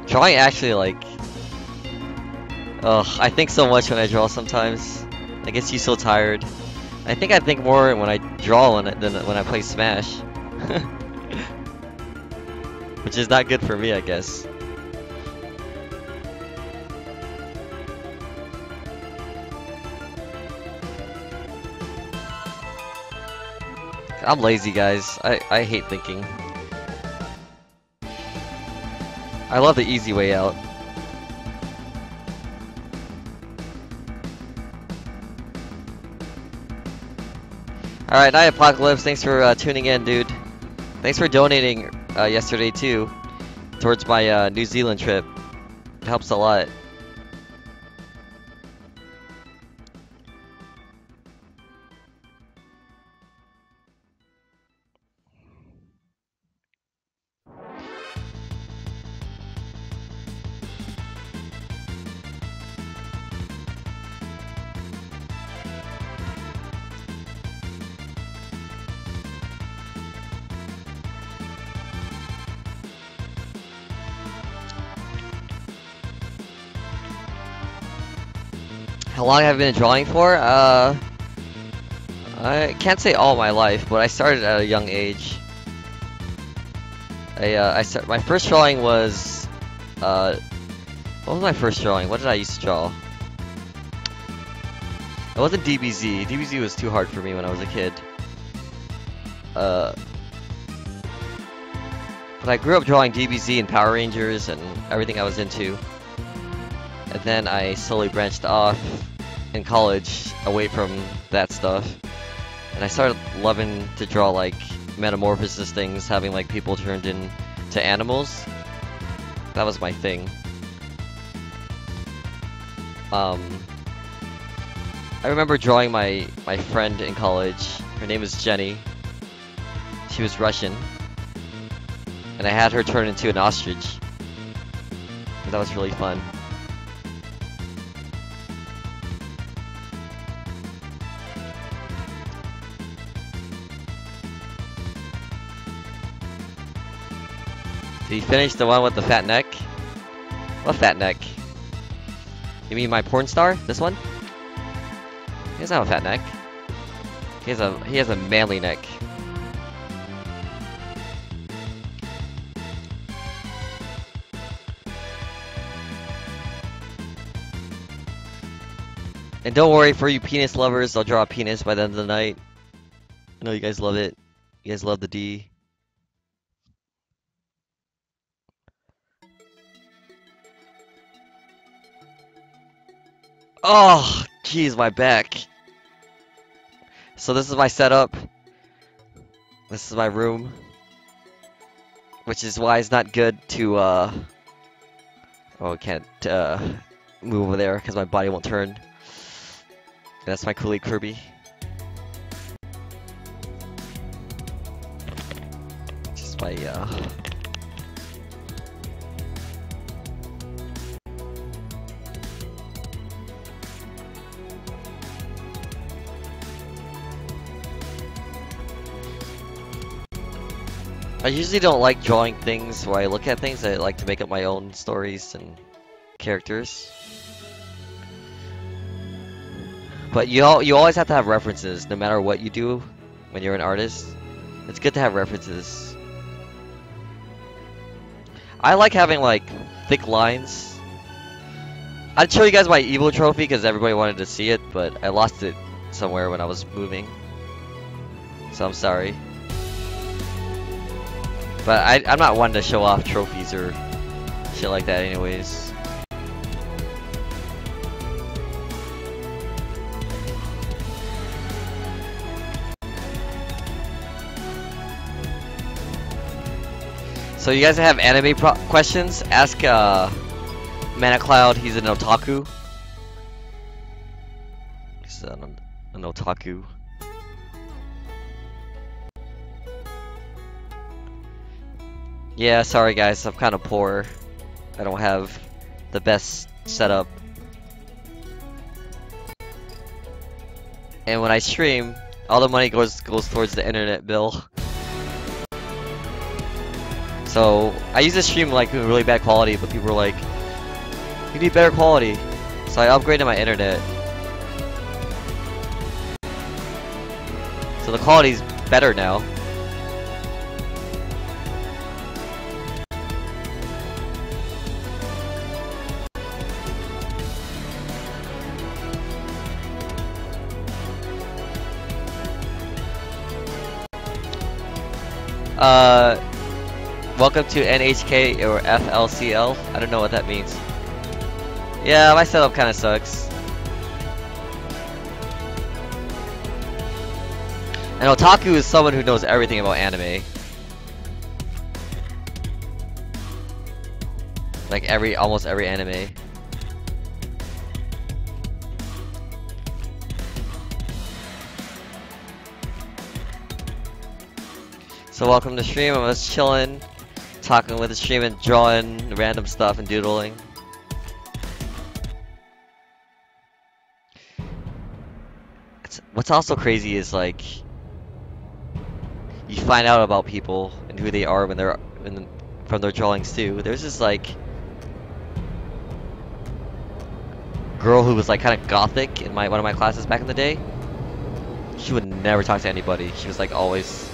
Drawing actually, like... Ugh, I think so much when I draw sometimes. It gets you so tired. I think I think more when I draw than when I play Smash. Which is not good for me, I guess. I'm lazy, guys. I hate thinking. I love the easy way out. Alright, Night Apocalypse, thanks for tuning in, dude. Thanks for donating yesterday, too. towards my New Zealand trip. It helps a lot. How long have I been drawing for? I can't say all my life, but I started at a young age. My first drawing was, what was my first drawing? What did I used to draw? It wasn't DBZ. DBZ was too hard for me when I was a kid. But I grew up drawing DBZ and Power Rangers and everything I was into. And then I slowly branched off in college away from that stuff. And I started loving to draw like metamorphosis things, having like people turned into animals. That was my thing. I remember drawing my friend in college. Her name was Jenny. She was Russian. And I had her turn into an ostrich. That was really fun. Did you finish the one with the fat neck? What fat neck? You mean my porn star? This one? He doesn't have a fat neck. He has a manly neck. And don't worry, for you penis lovers, I'll draw a penis by the end of the night. I know you guys love it. You guys love the D. Oh, jeez, my back. So this is my setup. This is my room. Which is why it's not good to, oh, I can't, move over there because my body won't turn. And that's my colleague Kirby. Just my, I usually don't like drawing things where I look at things. I like to make up my own stories and characters. But you always have to have references, no matter what you do when you're an artist. It's good to have references. I like having like thick lines. I'd show you guys my Evo trophy because everybody wanted to see it, but I lost it somewhere when I was moving. So I'm sorry. But I'm not one to show off trophies or shit like that anyways. So you guys have anime questions? Ask ManaCloud, he's an otaku. He's an otaku. Yeah, sorry guys, I'm kind of poor. I don't have the best setup. And when I stream, all the money goes towards the internet bill. So I used to stream like in really bad quality, but people were like, "You need better quality." So I upgraded my internet. So the quality's better now. Welcome to NHK or FLCL. I don't know what that means. Yeah, my setup kind of sucks. An otaku is someone who knows everything about anime. Like almost every anime. So welcome to stream. I'm just chilling, talking with the stream and drawing random stuff and doodling. What's also crazy is like you find out about people and who they are from their drawings too. There's this like girl who was like kind of gothic in one of my classes back in the day. She would never talk to anybody. She was like always.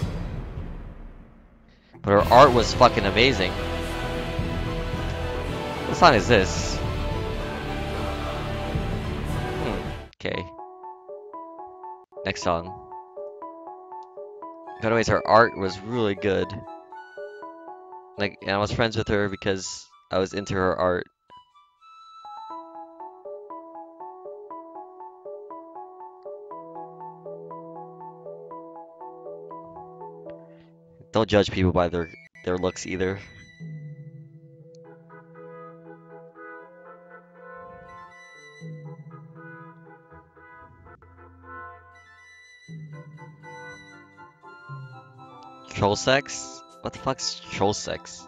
But her art was fucking amazing. What song is this? Okay. Next song. Anyways, her art was really good. Like, and I was friends with her because I was into her art. Don't judge people by their looks either. Troll sex? What the fuck's troll sex?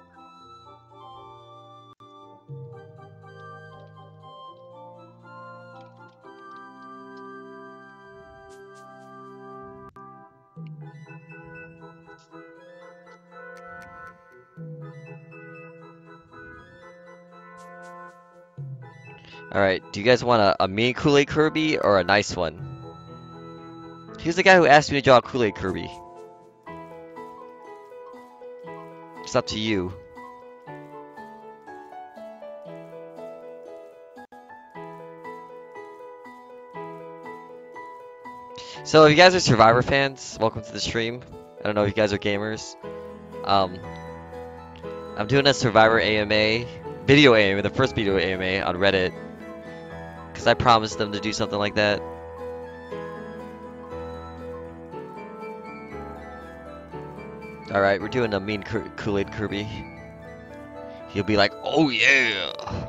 Alright, do you guys want a mean Kool-Aid Kirby or a nice one? He's the guy who asked me to draw a Kool-Aid Kirby. It's up to you. So if you guys are Survivor fans, welcome to the stream. I don't know if you guys are gamers. I'm doing a Survivor AMA, video AMA, the first video AMA on Reddit. Because I promised them to do something like that. Alright, we're doing a mean Kool-Aid Kirby. He'll be like, oh yeah!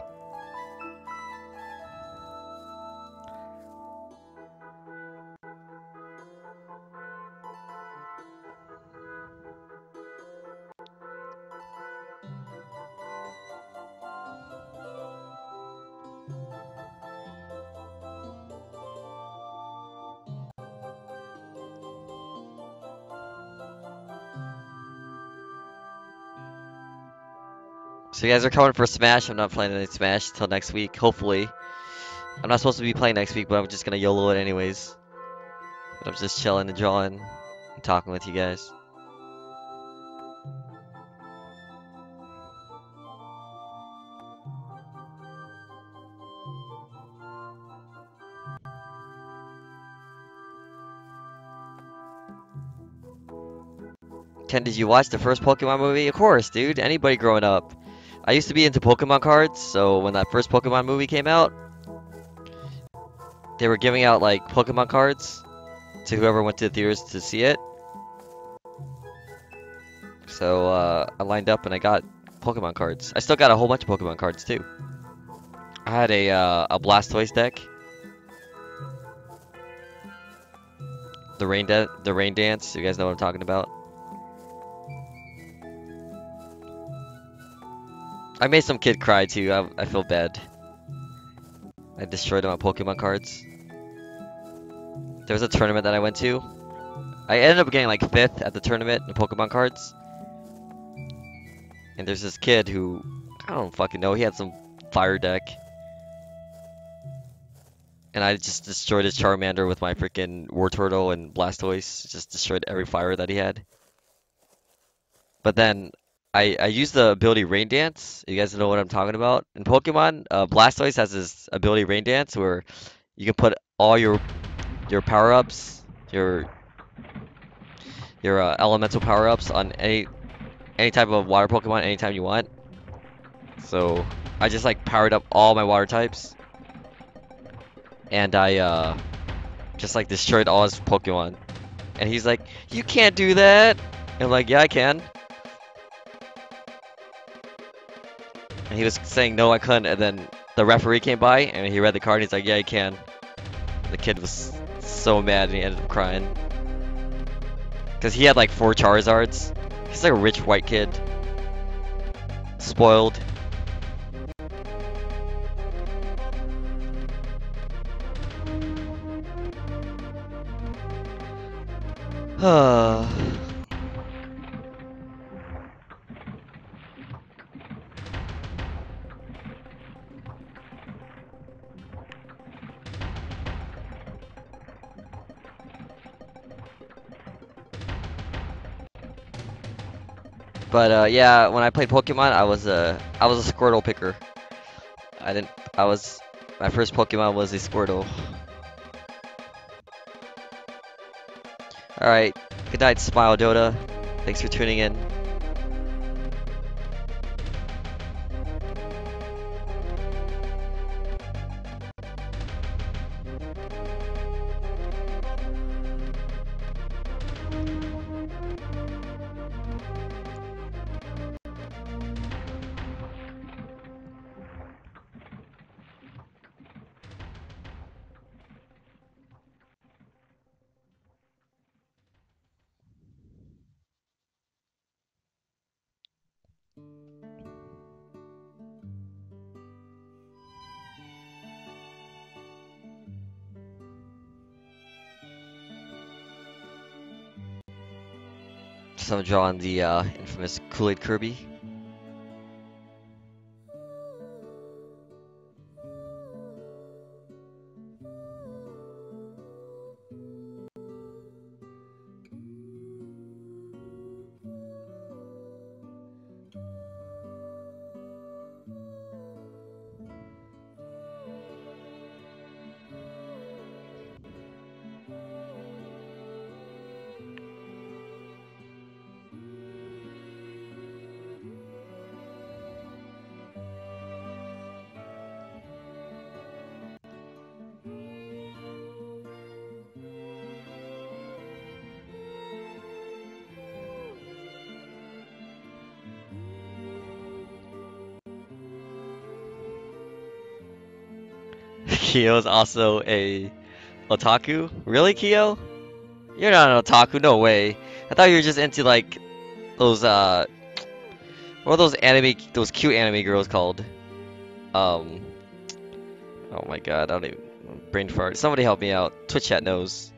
So you guys are coming for Smash. I'm not playing any Smash until next week, hopefully. I'm not supposed to be playing next week, but I'm just gonna YOLO it anyways. But I'm just chilling and drawing and talking with you guys. Ken, did you watch the first Pokemon movie? Of course, dude. Anybody growing up. I used to be into Pokemon cards, so when that first Pokemon movie came out, they were giving out like Pokemon cards to whoever went to the theaters to see it. So I lined up and I got Pokemon cards. I still got a whole bunch of Pokemon cards too. I had a Blastoise deck. The rain dance. You guys know what I'm talking about. I made some kid cry too. I feel bad. I destroyed my Pokemon cards. There was a tournament that I went to. I ended up getting like 5th at the tournament in Pokemon cards. And there's this kid who, I don't fucking know, he had some fire deck. And I just destroyed his Charmander with my freaking Wartortle and Blastoise. Just destroyed every fire that he had. But then I used the ability Rain Dance. You guys know what I'm talking about. In Pokemon, Blastoise has this ability Rain Dance where you can put all your power-ups, your elemental power-ups on any type of water Pokemon anytime you want. So I just like powered up all my water types, and I just like destroyed all his Pokemon. And he's like, "You can't do that." And I'm like, "Yeah, I can." And he was saying no, I couldn't, and then the referee came by and he read the card and he's like, yeah, you can. The kid was so mad and he ended up crying. Because he had like 4 Charizards. He's like a rich white kid. Spoiled. But yeah, when I played Pokemon, I was a Squirtle picker. I didn't. I was My first Pokemon was a Squirtle. All right. Good night, Smile Dota. Thanks for tuning in. So I'm drawing the infamous Kool-Aid Kirby. Kyo's also a otaku? Really, Kyo? You're not an otaku, no way. I thought you were just into like those what are those cute anime girls called? Um oh my god, I don't even brain fart. Somebody help me out. Twitch chat knows.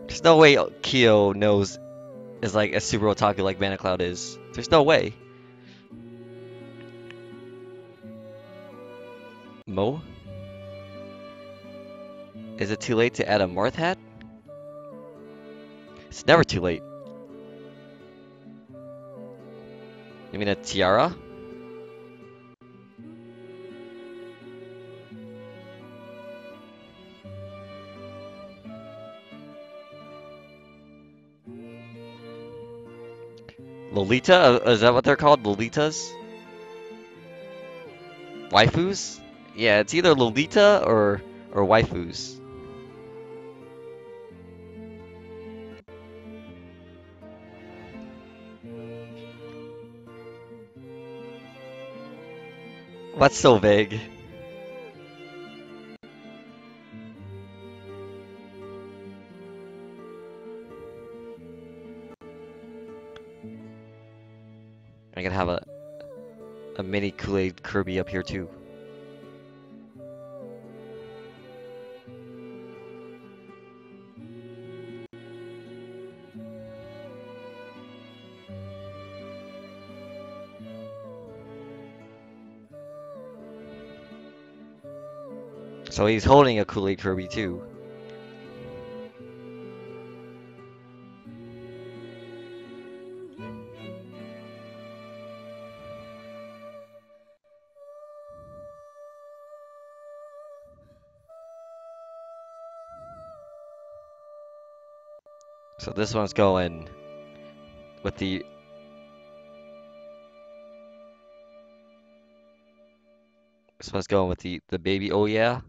There's no way Kyo knows is like a super otaku like Cloud is. There's no way. Mo? Is it too late to add a Marth hat? It's never too late. You mean a tiara? Lolita? Is that what they're called? Lolitas? Waifus? Yeah, it's either Lolita or waifus. What's so vague? I can have a mini Kool-Aid Kirby up here too. So he's holding a Kool-Aid Kirby too. So this one's going with the the baby. Oh yeah.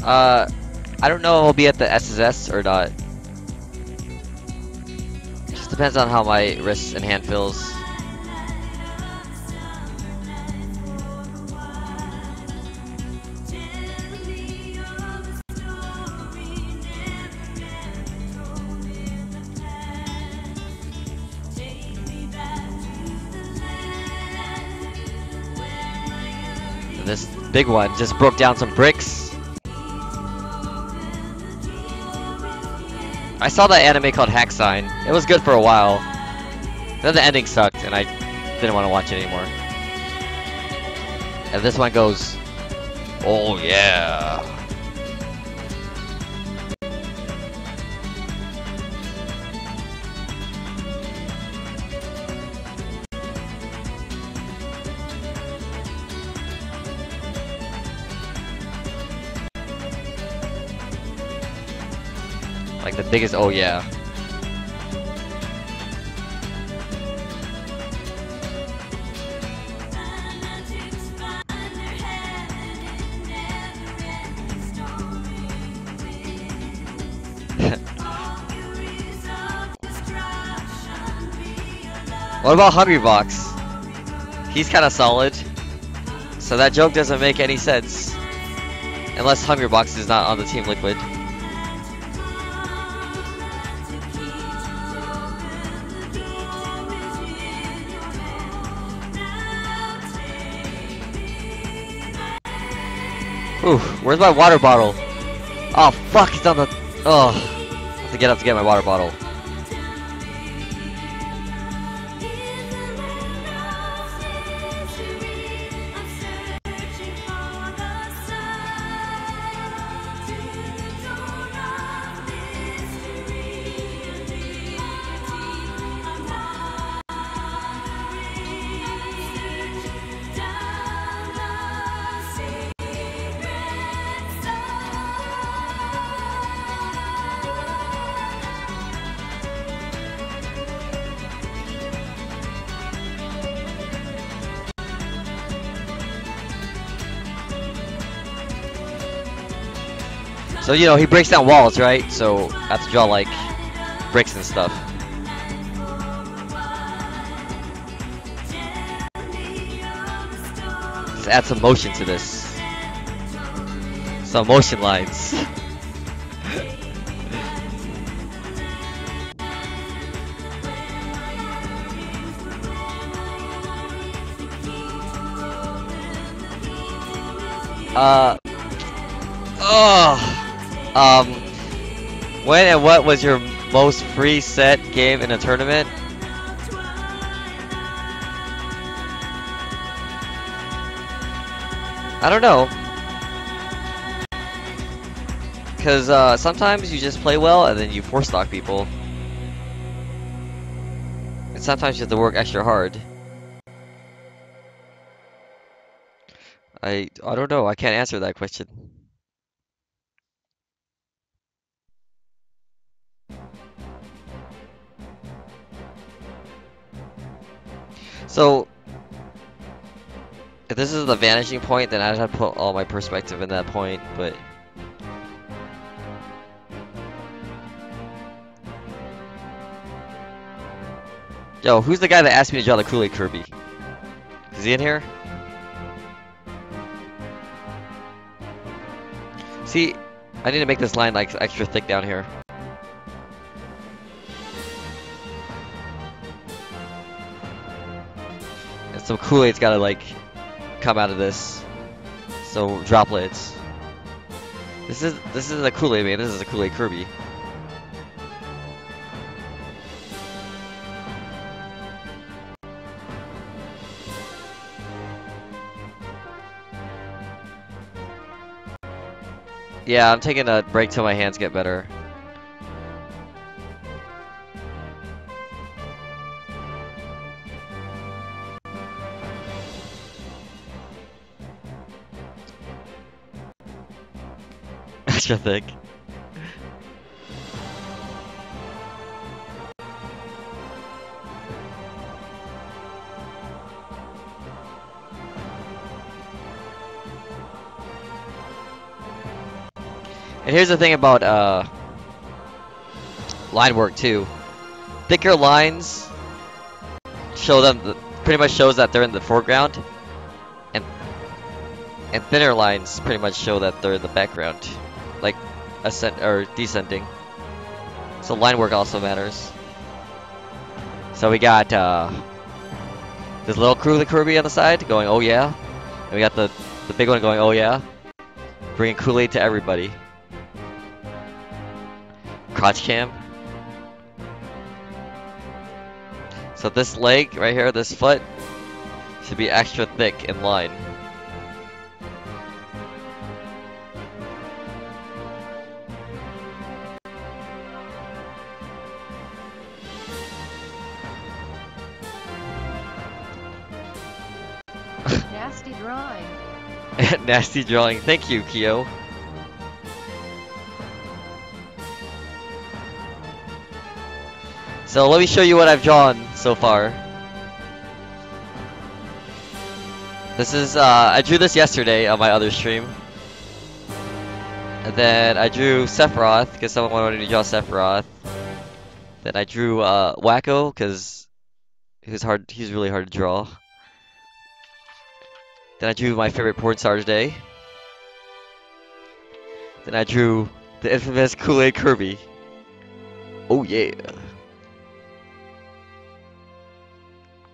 I don't know if I'll be at the SSS or not. Just depends on how my wrist and hand feels. This big one just broke down some bricks. I saw that anime called Hack Sign. It was good for a while. Then the ending sucked and I didn't want to watch it anymore. And this one goes, oh yeah. Like the biggest oh yeah. What about Hungrybox? He's kind of solid. So that joke doesn't make any sense. Unless Hungrybox is not on the Team Liquid. Ooh, where's my water bottle? Oh fuck, it's on the... Oh, I have to get up to get my water bottle. So, you know, he breaks down walls, right? So, I have to draw, like, bricks and stuff. Let's add some motion to this. Some motion lines. When and what was your most free set game in a tournament? I don't know. Cause sometimes you just play well and then you force stock people. And sometimes you have to work extra hard. I don't know, I can't answer that question. So, if this is the vanishing point, then I'd have to put all my perspective in that point, but... Yo, who's the guy that asked me to draw the Kool-Aid Kirby? Is he in here? See, I need to make this line like extra thick down here. And some Kool-Aid's gotta like come out of this. So droplets. This is a Kool-Aid man, this is a Kool-Aid Kirby. Yeah, I'm taking a break till my hands get better. Extra thick. And here's the thing about line work too. Thicker lines show them pretty much shows that they're in the foreground, and thinner lines pretty much show that they're in the background, like ascent or descending. So line work also matters. So we got this little Kirby on the side going, oh yeah, and we got the big one going, oh yeah, bringing Kool-Aid to everybody. Crotch cam. So this leg right here, this foot, should be extra thick in line. Nasty drawing. Nasty drawing. Thank you, Kyo. So let me show you what I've drawn so far. This is, I drew this yesterday on my other stream. And then I drew Sephiroth, because someone wanted me to draw Sephiroth. Then I drew, Wacko, because he's really hard to draw. Then I drew my favorite porn star today. Then I drew the infamous Kool-Aid Kirby. Oh yeah.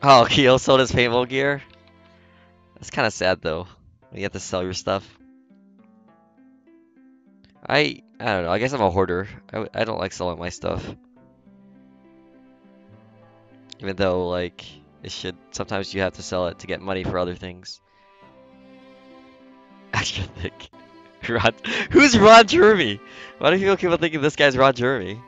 Oh, Kyo sold his paintball gear? That's kind of sad though, when you have to sell your stuff. I don't know, I guess I'm a hoarder. I don't like selling my stuff. Even though, like, sometimes you have to sell it to get money for other things. Extra thick. Who's Ron Jeremy? Why do people keep on thinking this guy's Ron Jeremy?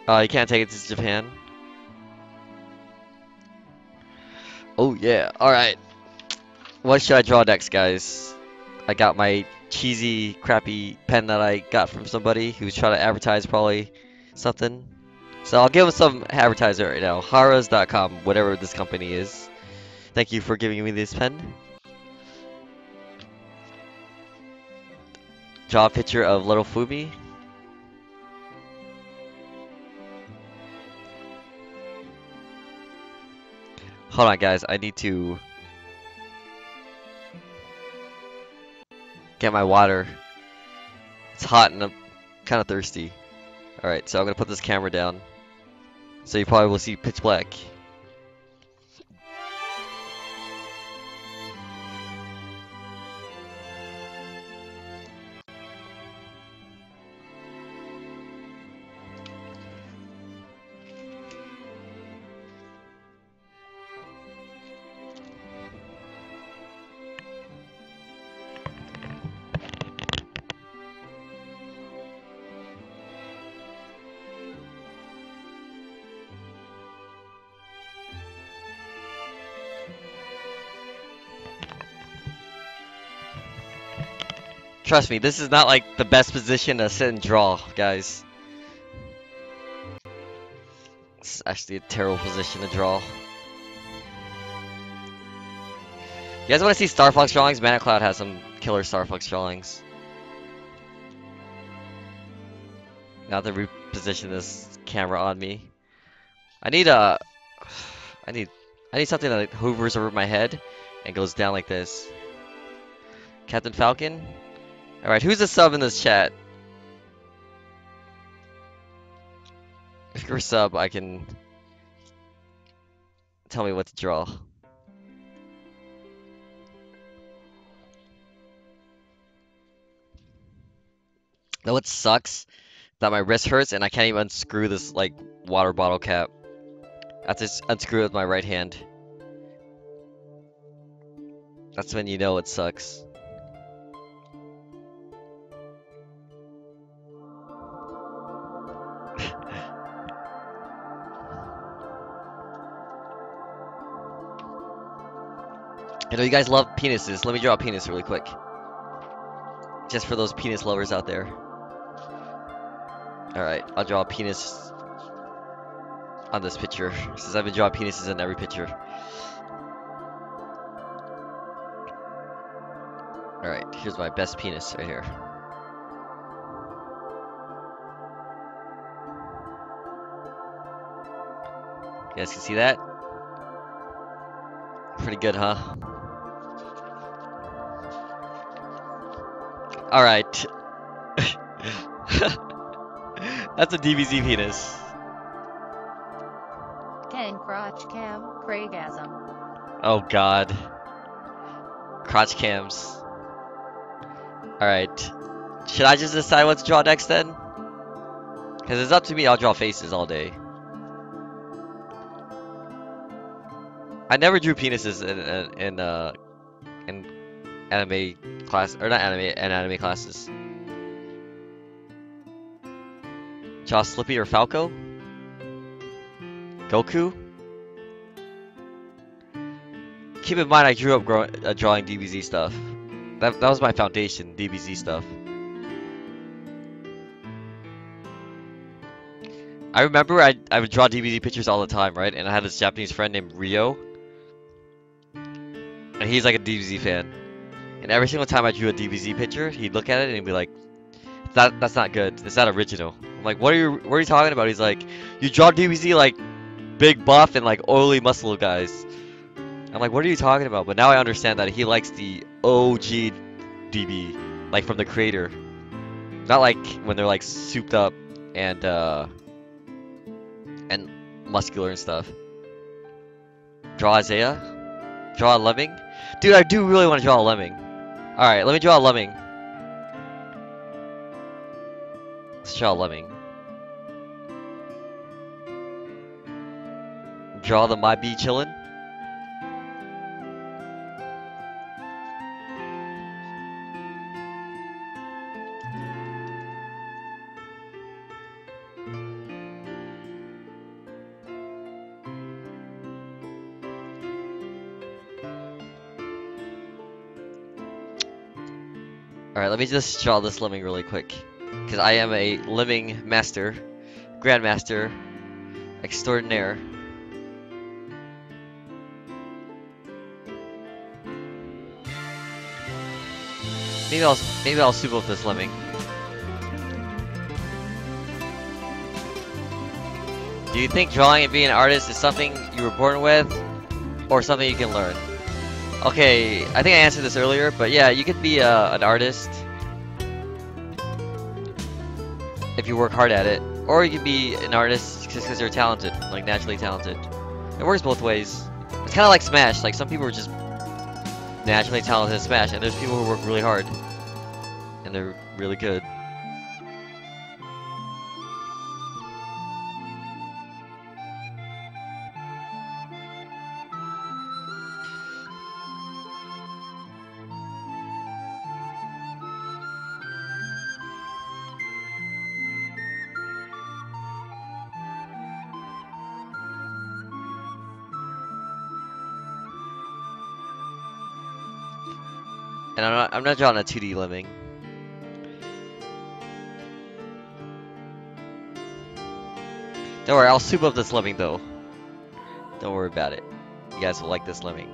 You can't take it to Japan. Oh yeah, alright. What should I draw next, guys? I got my cheesy, crappy pen that I got from somebody who's trying to advertise probably something. So I'll give him some advertiser right now. Haras.com, whatever this company is. Thank you for giving me this pen. Draw a picture of little Fumi. Hold on, guys. I need to get my water. It's hot and I'm kind of thirsty. Alright, so I'm going to put this camera down. So you probably will see pitch black. Trust me, this is not like the best position to sit and draw, guys. This is actually a terrible position to draw. You guys want to see Star Fox drawings? ManaCloud has some killer Star Fox drawings. Now to reposition this camera on me. I need something that hovers over my head and goes down like this. Captain Falcon? Alright, who's a sub in this chat? If you're a sub, I can tell me what to draw. Now what sucks that my wrist hurts and I can't even unscrew this like water bottle cap. I have to unscrew it with my right hand. That's when you know it sucks. I know you guys love penises. Let me draw a penis really quick. Just for those penis lovers out there. Alright, I'll draw a penis. on this picture, since I've been drawing penises in every picture. Alright, here's my best penis right here. You guys can see that? Pretty good, huh? Alright. That's a DBZ penis. 10 crotch cam, Craigasm. Oh god. Crotch cams. Alright. Should I just decide what to draw next then? Because it's up to me, I'll draw faces all day. I never drew penises in anime class, or not anime, in anime classes. Draw Slippy or Falco? Goku? Keep in mind I grew up drawing DBZ stuff. That was my foundation, DBZ stuff. I remember I would draw DBZ pictures all the time, right? And I had this Japanese friend named Rio. And he's like a DBZ fan. And every single time I drew a DBZ picture, he'd look at it and he'd be like, that's not good. It's not original. I'm like, what are you talking about? He's like, you draw DBZ like big buff and like oily muscle guys. I'm like, what are you talking about? But now I understand that he likes the OG DB, like from the creator. Not like when they're like souped up and muscular and stuff. Draw Isaiah? Draw a lemming? Dude, I do really want to draw a lemming. Alright, let me draw a lemming. Let's draw a lemming. Draw the My Bee chillin'. Alright, let me just draw this lemming really quick. Because I am a lemming master, grandmaster, extraordinaire. Maybe I'll soup up this lemming. Do you think drawing and being an artist is something you were born with, or something you can learn? Okay, I think I answered this earlier, but yeah, you could be an artist if you work hard at it, or you can be an artist just because you're talented, like naturally talented. It works both ways. It's kind of like Smash. Like some people are just naturally talented at Smash, and there's people who work really hard and they're really good. And I'm not drawing a 2D lemming. Don't worry, I'll soup up this lemming though. Don't worry about it. You guys will like this lemming.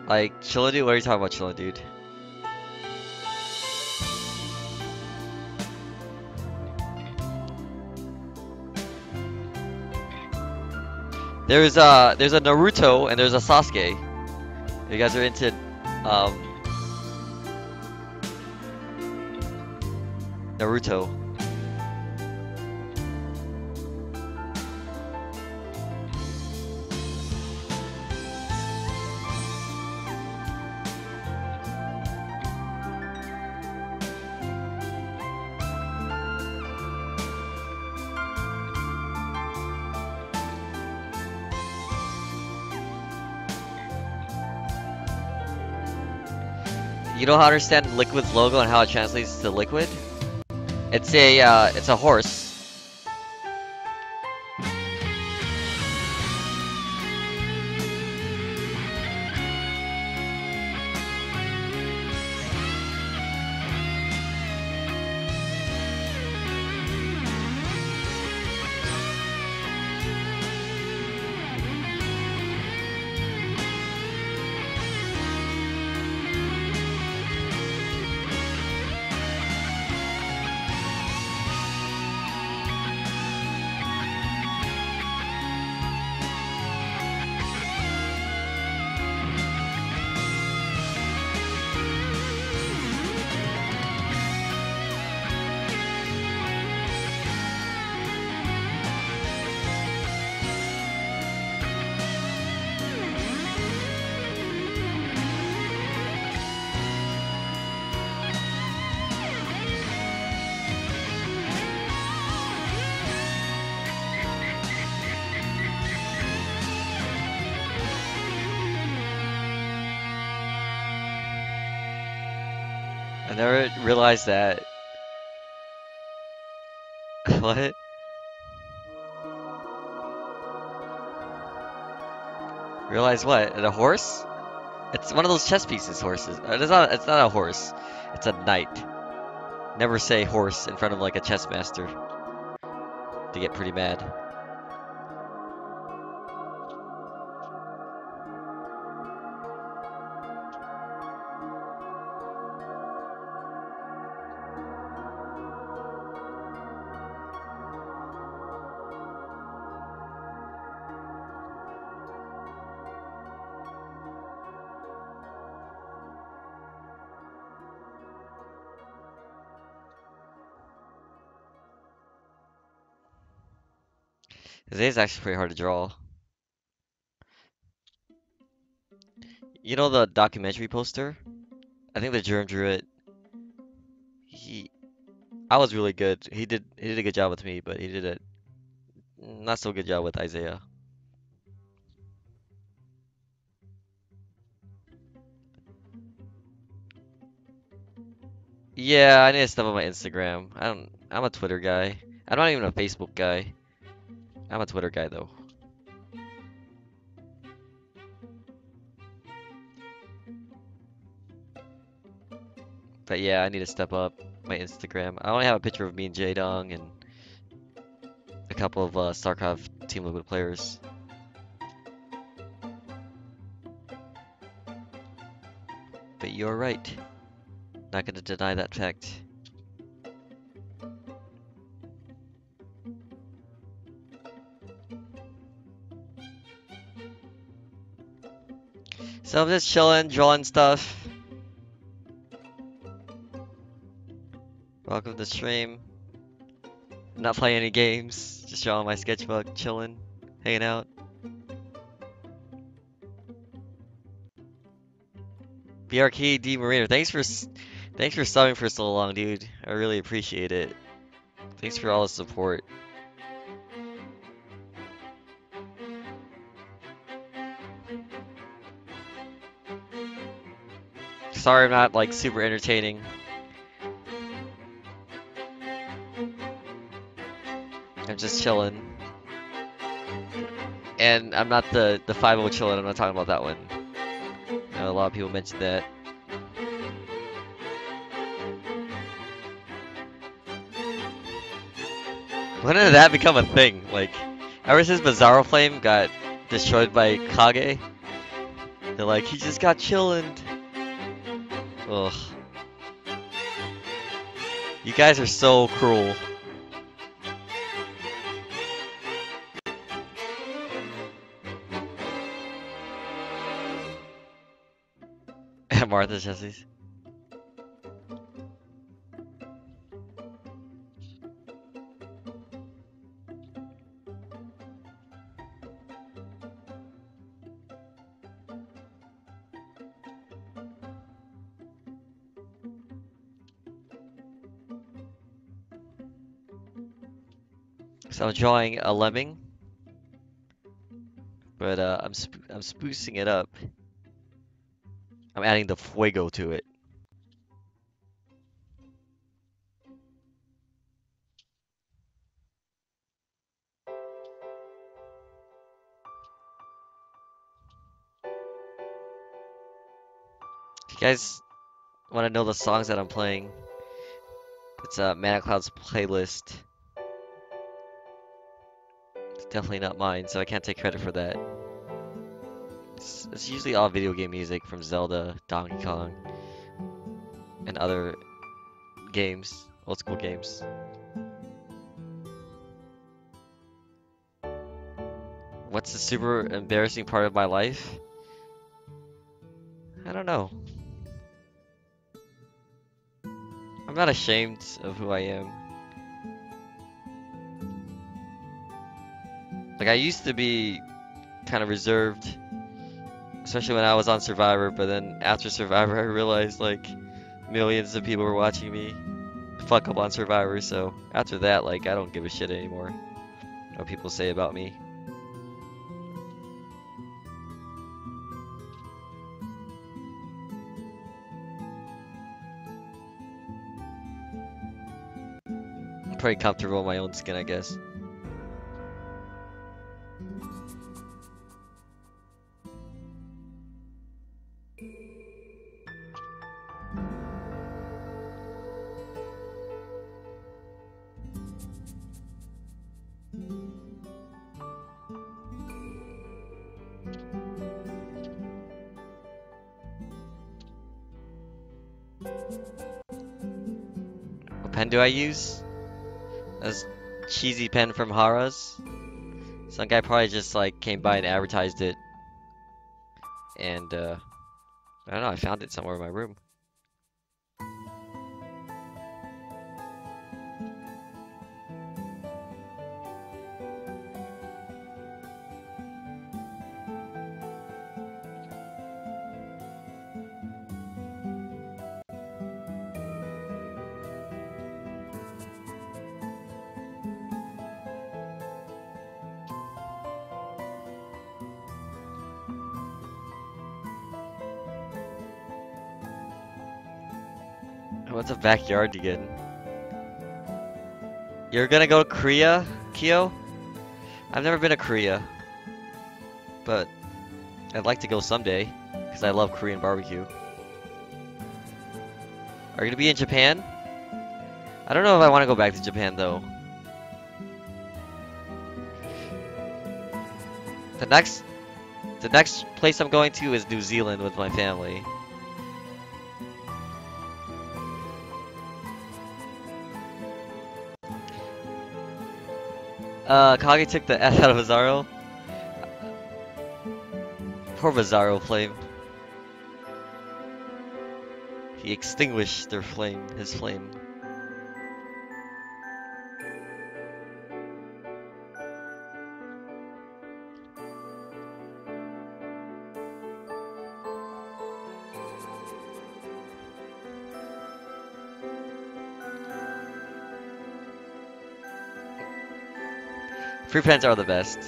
Like, chillin' dude? What are you talking about, chillin' dude? There's a Naruto and there's a Sasuke. You guys are into Naruto. You don't understand Liquid's logo and how it translates to liquid? It's a horse. I never realized that. What? Realize what? A horse? It's one of those chess pieces, horses. It's not a horse. It's a knight. Never say horse in front of like a chess master. They get pretty mad. This is actually pretty hard to draw. You know the documentary poster? I think the germ drew it. He, I was really good. He did a good job with me, but he did a not so good job with Isaiah. Yeah, I need to step on my Instagram. I'm a Twitter guy. I'm not even a Facebook guy. I'm a Twitter guy though. But yeah, I need to step up my Instagram. I only have a picture of me and Jaedong and a couple of StarCraft Team Liquid players. But you're right. Not gonna deny that fact. So I'm just chilling, drawing stuff. Welcome to the stream. I'm not playing any games. Just drawing my sketchbook, chilling, hanging out. BRK D Mariner, thanks for subbing for so long, dude. I really appreciate it. Thanks for all the support. Sorry I'm not like super entertaining. I'm just chilling. And I'm not the 5-0 chillin', I'm not talking about that one. I know a lot of people mentioned that. When did that become a thing? Like, ever since Bizarro Flame got destroyed by Kage, they're like, he just got chillin'. Ugh. You guys are so cruel. Martha Jesse's. So I'm drawing a lemming, but I'm sprucing it up. I'm adding the fuego to it. If you guys want to know the songs that I'm playing, it's Mana Cloud's playlist. It's definitely not mine, so I can't take credit for that. It's usually all video game music from Zelda, Donkey Kong, and other games, old school games. What's the super embarrassing part of my life? I don't know. I'm not ashamed of who I am. Like, I used to be kind of reserved, especially when I was on Survivor, but then after Survivor, I realized, like, millions of people were watching me fuck up on Survivor, so after that, like, I don't give a shit anymore what people say about me. pretty comfortable in my own skin, I guess. What pen do I use? This cheesy pen from Hara's. Some guy probably just like came by and advertised it. And I don't know, I found it somewhere in my room. What's a backyard again? You're gonna go to Korea, Kyo? I've never been to Korea, but I'd like to go someday because I love Korean barbecue. Are you gonna be in Japan? I don't know if I want to go back to Japan though. The next place I'm going to is New Zealand with my family. Kage took the F out of Bizarro. Poor Bizarro flame. He extinguished their flame, his flame. Free pens are the best.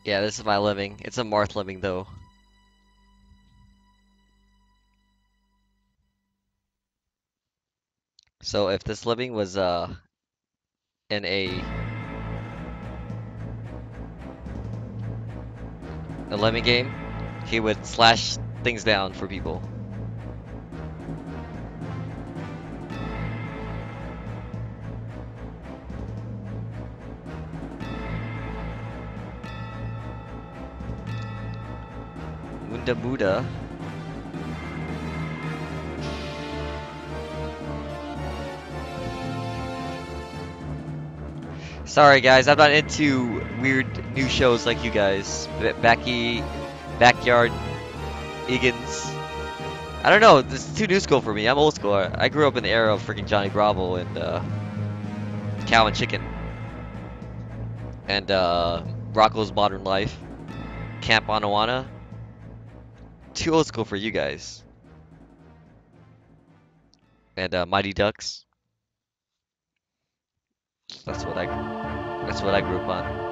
Yeah, this is my living. It's a Marth living though. So if this living was in a living game, he would slash things down for people. Munda Muda. Sorry guys, I'm not into weird new shows like you guys. Backyard Egan's. I don't know, this is too new school for me. I'm old school. I grew up in the era of freaking Johnny Bravo and Cow and Chicken. And Rocco's Modern Life. Camp Anawana. Too old school for you guys. And Mighty Ducks. That's what I grew up on.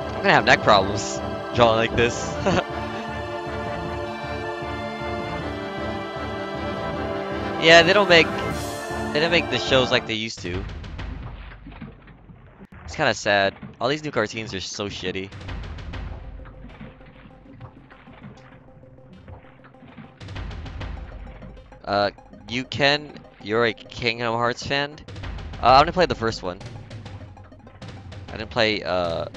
I'm gonna have neck problems drawing like this. Yeah, they don't make the shows like they used to. It's kind of sad. All these new cartoons are so shitty. You're a Kingdom Hearts fan? I'm gonna play the first one. I didn't play the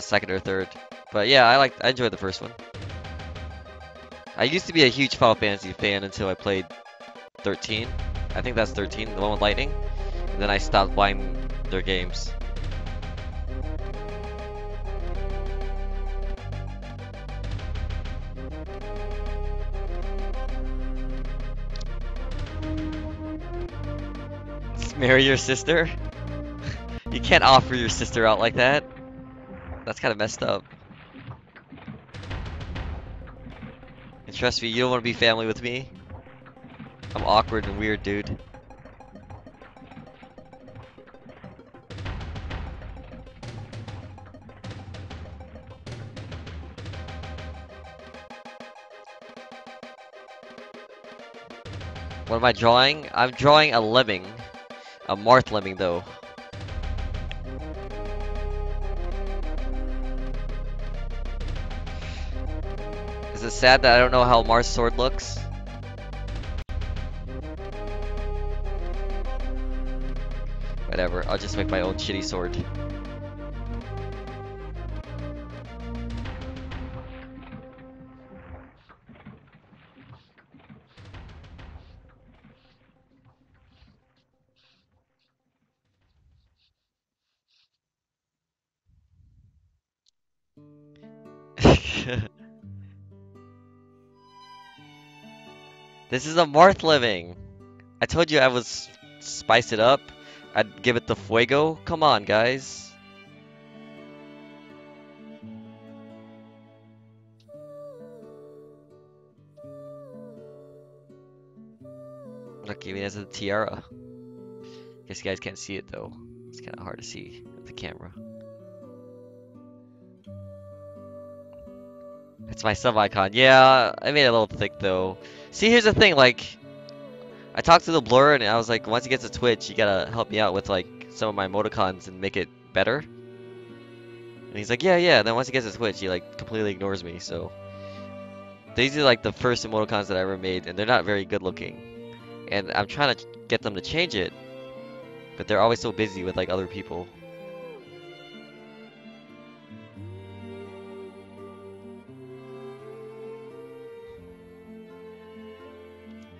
second or third. But yeah, I enjoyed the first one. I used to be a huge Final Fantasy fan until I played 13. I think that's 13, the one with lightning. And then I stopped buying their games. Marry your sister? You can't offer your sister out like that. That's kind of messed up. And trust me, you don't want to be family with me. I'm awkward and weird, dude. What am I drawing? I'm drawing a lemming. A Marth lemming, though. Is it sad that I don't know how Marth's sword looks? Whatever, I'll just make my own shitty sword. This is a Marth living. I told you I would spice it up. I'd give it the fuego. Come on, guys. Look, even as a tiara. Guess you guys can't see it though. It's kind of hard to see with the camera. It's my sub icon. Yeah, I made it a little thick though. See, here's the thing, like, I talked to the Blur and I was like, once he gets to Twitch, you gotta help me out with like some of my emoticons and make it better. And he's like, yeah, yeah. And then once he gets to Twitch, he like completely ignores me. So these are like the first emoticons that I ever made, and they're not very good looking. And I'm trying to get them to change it, but they're always so busy with like other people.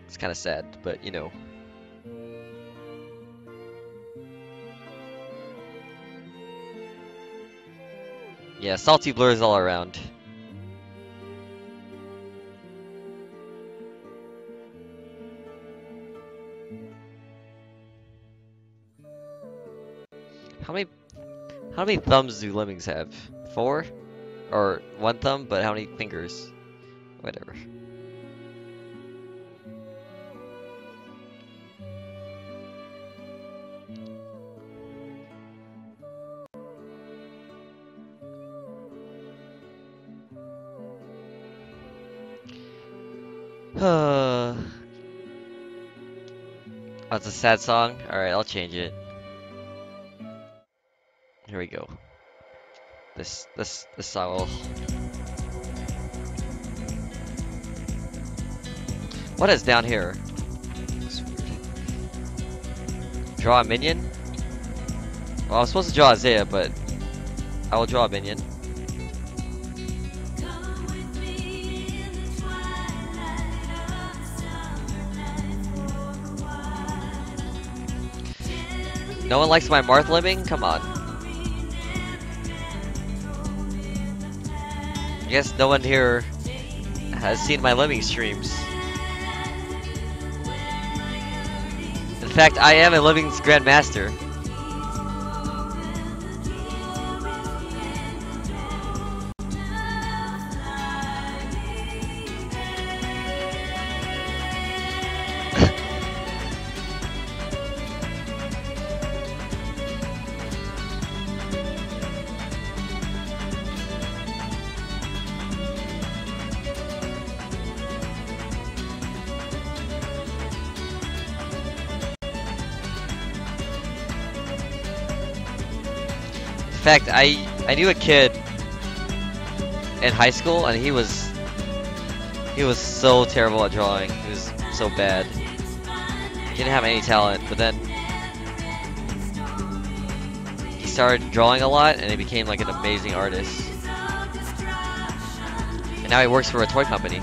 It's kind of sad, but you know. Yeah, salty blurs all around. How many thumbs do lemmings have? 4? Or 1 thumb, but how many fingers? Whatever. That's a sad song? Alright, I'll change it. Here we go. This song will... What is down here? Draw a minion? Well, I was supposed to draw Isaiah, but I will draw a minion. No one likes my Marth lemming? Come on. I guess no one here has seen my lemming streams. In fact, I am a lemmings grandmaster. In fact, I knew a kid in high school, and he was so terrible at drawing. He was so bad. He didn't have any talent, but then he started drawing a lot, and he became like an amazing artist. And now he works for a toy company.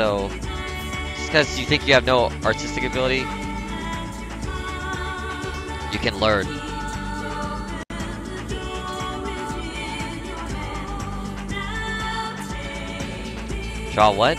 So, just because you think you have no artistic ability, you can learn. Draw what?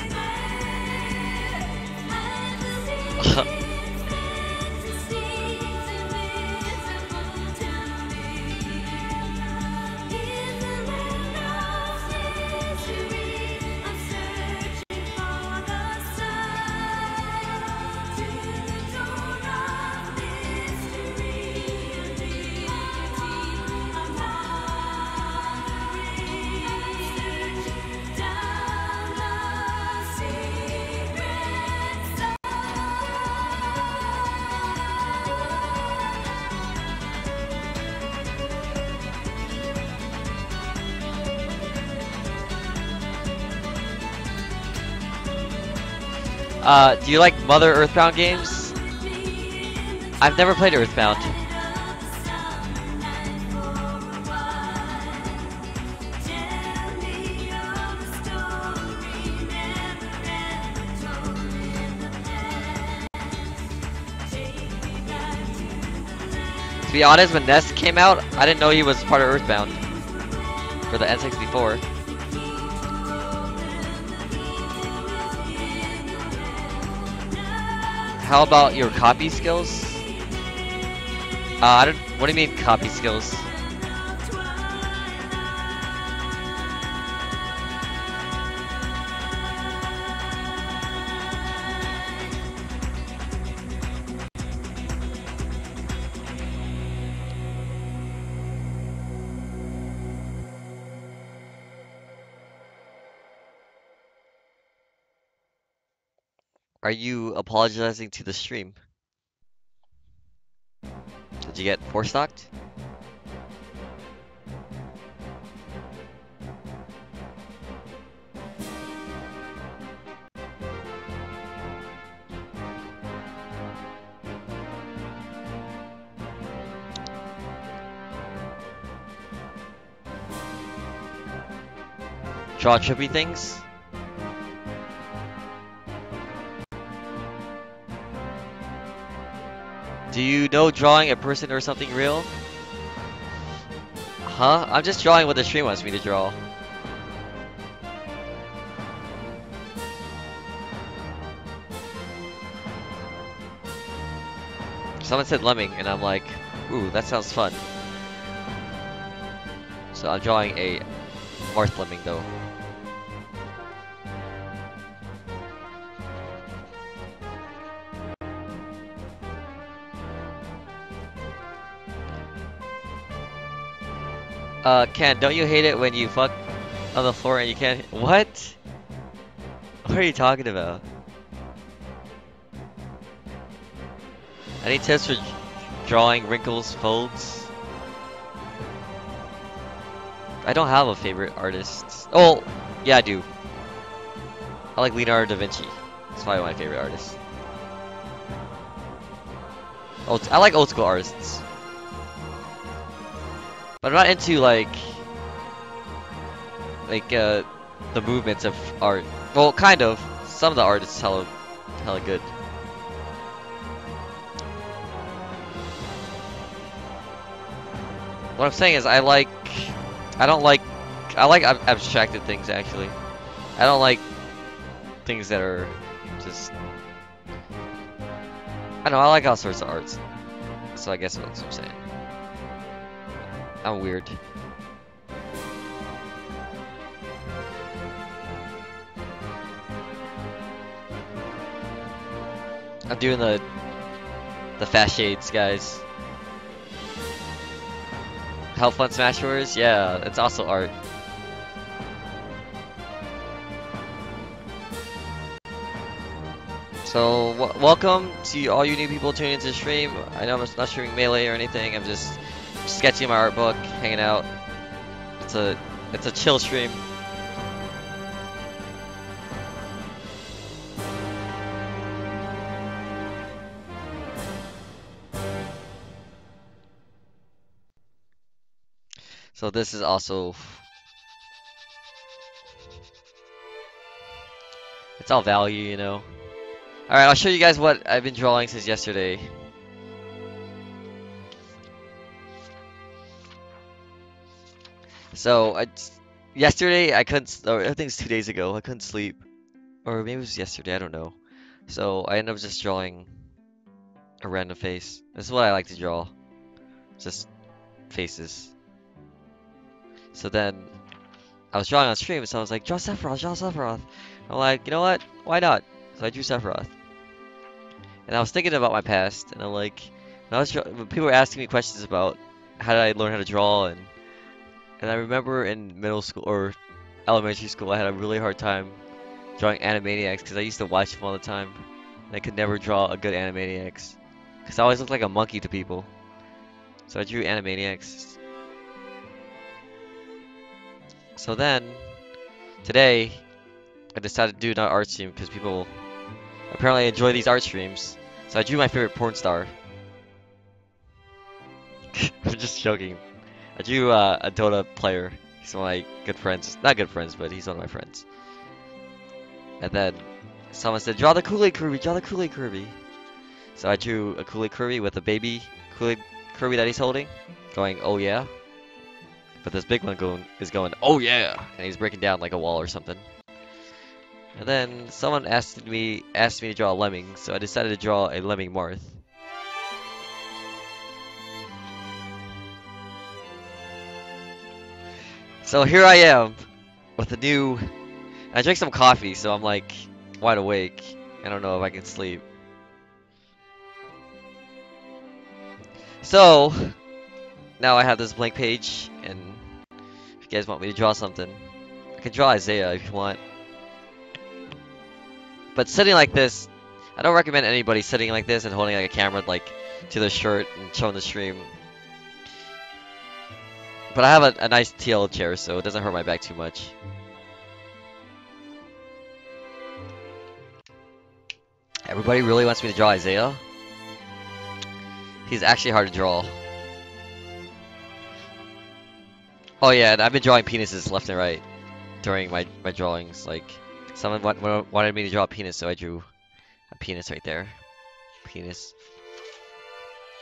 Do you like Mother Earthbound games? I've never played Earthbound. To be honest, when Ness came out, I didn't know he was part of Earthbound for the N64. How about your copy skills? I don't. What do you mean copy skills? Are you apologizing to the stream? Did you get four stocked? Draw trippy things? Do you know drawing a person or something real? Huh? I'm just drawing what the stream wants me to draw. Someone said lemming, and I'm like, ooh, that sounds fun. So I'm drawing a Marth lemming though. Ken, don't you hate it when you fuck on the floor and you can't? What? What are you talking about? Any tips for drawing wrinkles, folds? I don't have a favorite artist. Oh, yeah, I do. I like Leonardo da Vinci. That's probably my favorite artist. I like old school artists. But I'm not into the movements of art. Well, kind of. Some of the art is hella good. What I'm saying is I like abstracted things actually. I don't like things that are just, I don't know, I like all sorts of arts. So I guess that's what I'm saying. I'm weird. I'm doing the fast shades, guys. Help Fun Smash Wars? Yeah, it's also art. So, welcome to all you new people tuning into the stream. I know I'm not streaming Melee or anything. I'm just sketching my art book, hanging out. It's a chill stream. So this is also It's all value, you know. Alright, I'll show you guys what I've been drawing since yesterday. So, yesterday I couldn't, or I think it's 2 days ago, I couldn't sleep. Or maybe it was yesterday, I don't know. So, I ended up just drawing a random face. This is what I like to draw. Just faces. So then, I was drawing on stream, so I was like, draw Sephiroth, draw Sephiroth. I'm like, you know what? Why not? So I drew Sephiroth. And I was thinking about my past, and I'm like, when people were asking me questions about how did I learn how to draw, and I remember in middle school or elementary school, I had a really hard time drawing Animaniacs because I used to watch them all the time, and I could never draw a good Animaniacs because I always looked like a monkey to people. So I drew Animaniacs. So then, today, I decided to do another art stream because people apparently enjoy these art streams. So I drew my favorite porn star. I'm just joking. I drew a Dota player. He's one of my good friends. Not good friends, but he's one of my friends. And then someone said, draw the Kool-Aid Kirby, draw the Kool-Aid Kirby. So I drew a Kool-Aid Kirby with a baby Kool-Aid Kirby that he's holding, going, oh yeah. But this big one is going, oh yeah, and he's breaking down like a wall or something. And then someone asked me to draw a lemming, so I decided to draw a lemming Marth. So here I am with a new. I drank some coffee, so I'm like wide awake. I don't know if I can sleep. So now I have this blank page, and if you guys want me to draw something, I can draw Isaiah if you want. But sitting like this, I don't recommend anybody sitting like this and holding like a camera like to their shirt and showing the stream. But I have a nice TL chair, so it doesn't hurt my back too much. Everybody really wants me to draw Isaiah. He's actually hard to draw. Oh yeah, and I've been drawing penises left and right during my drawings. Like, someone wanted me to draw a penis, so I drew a penis right there. Penis.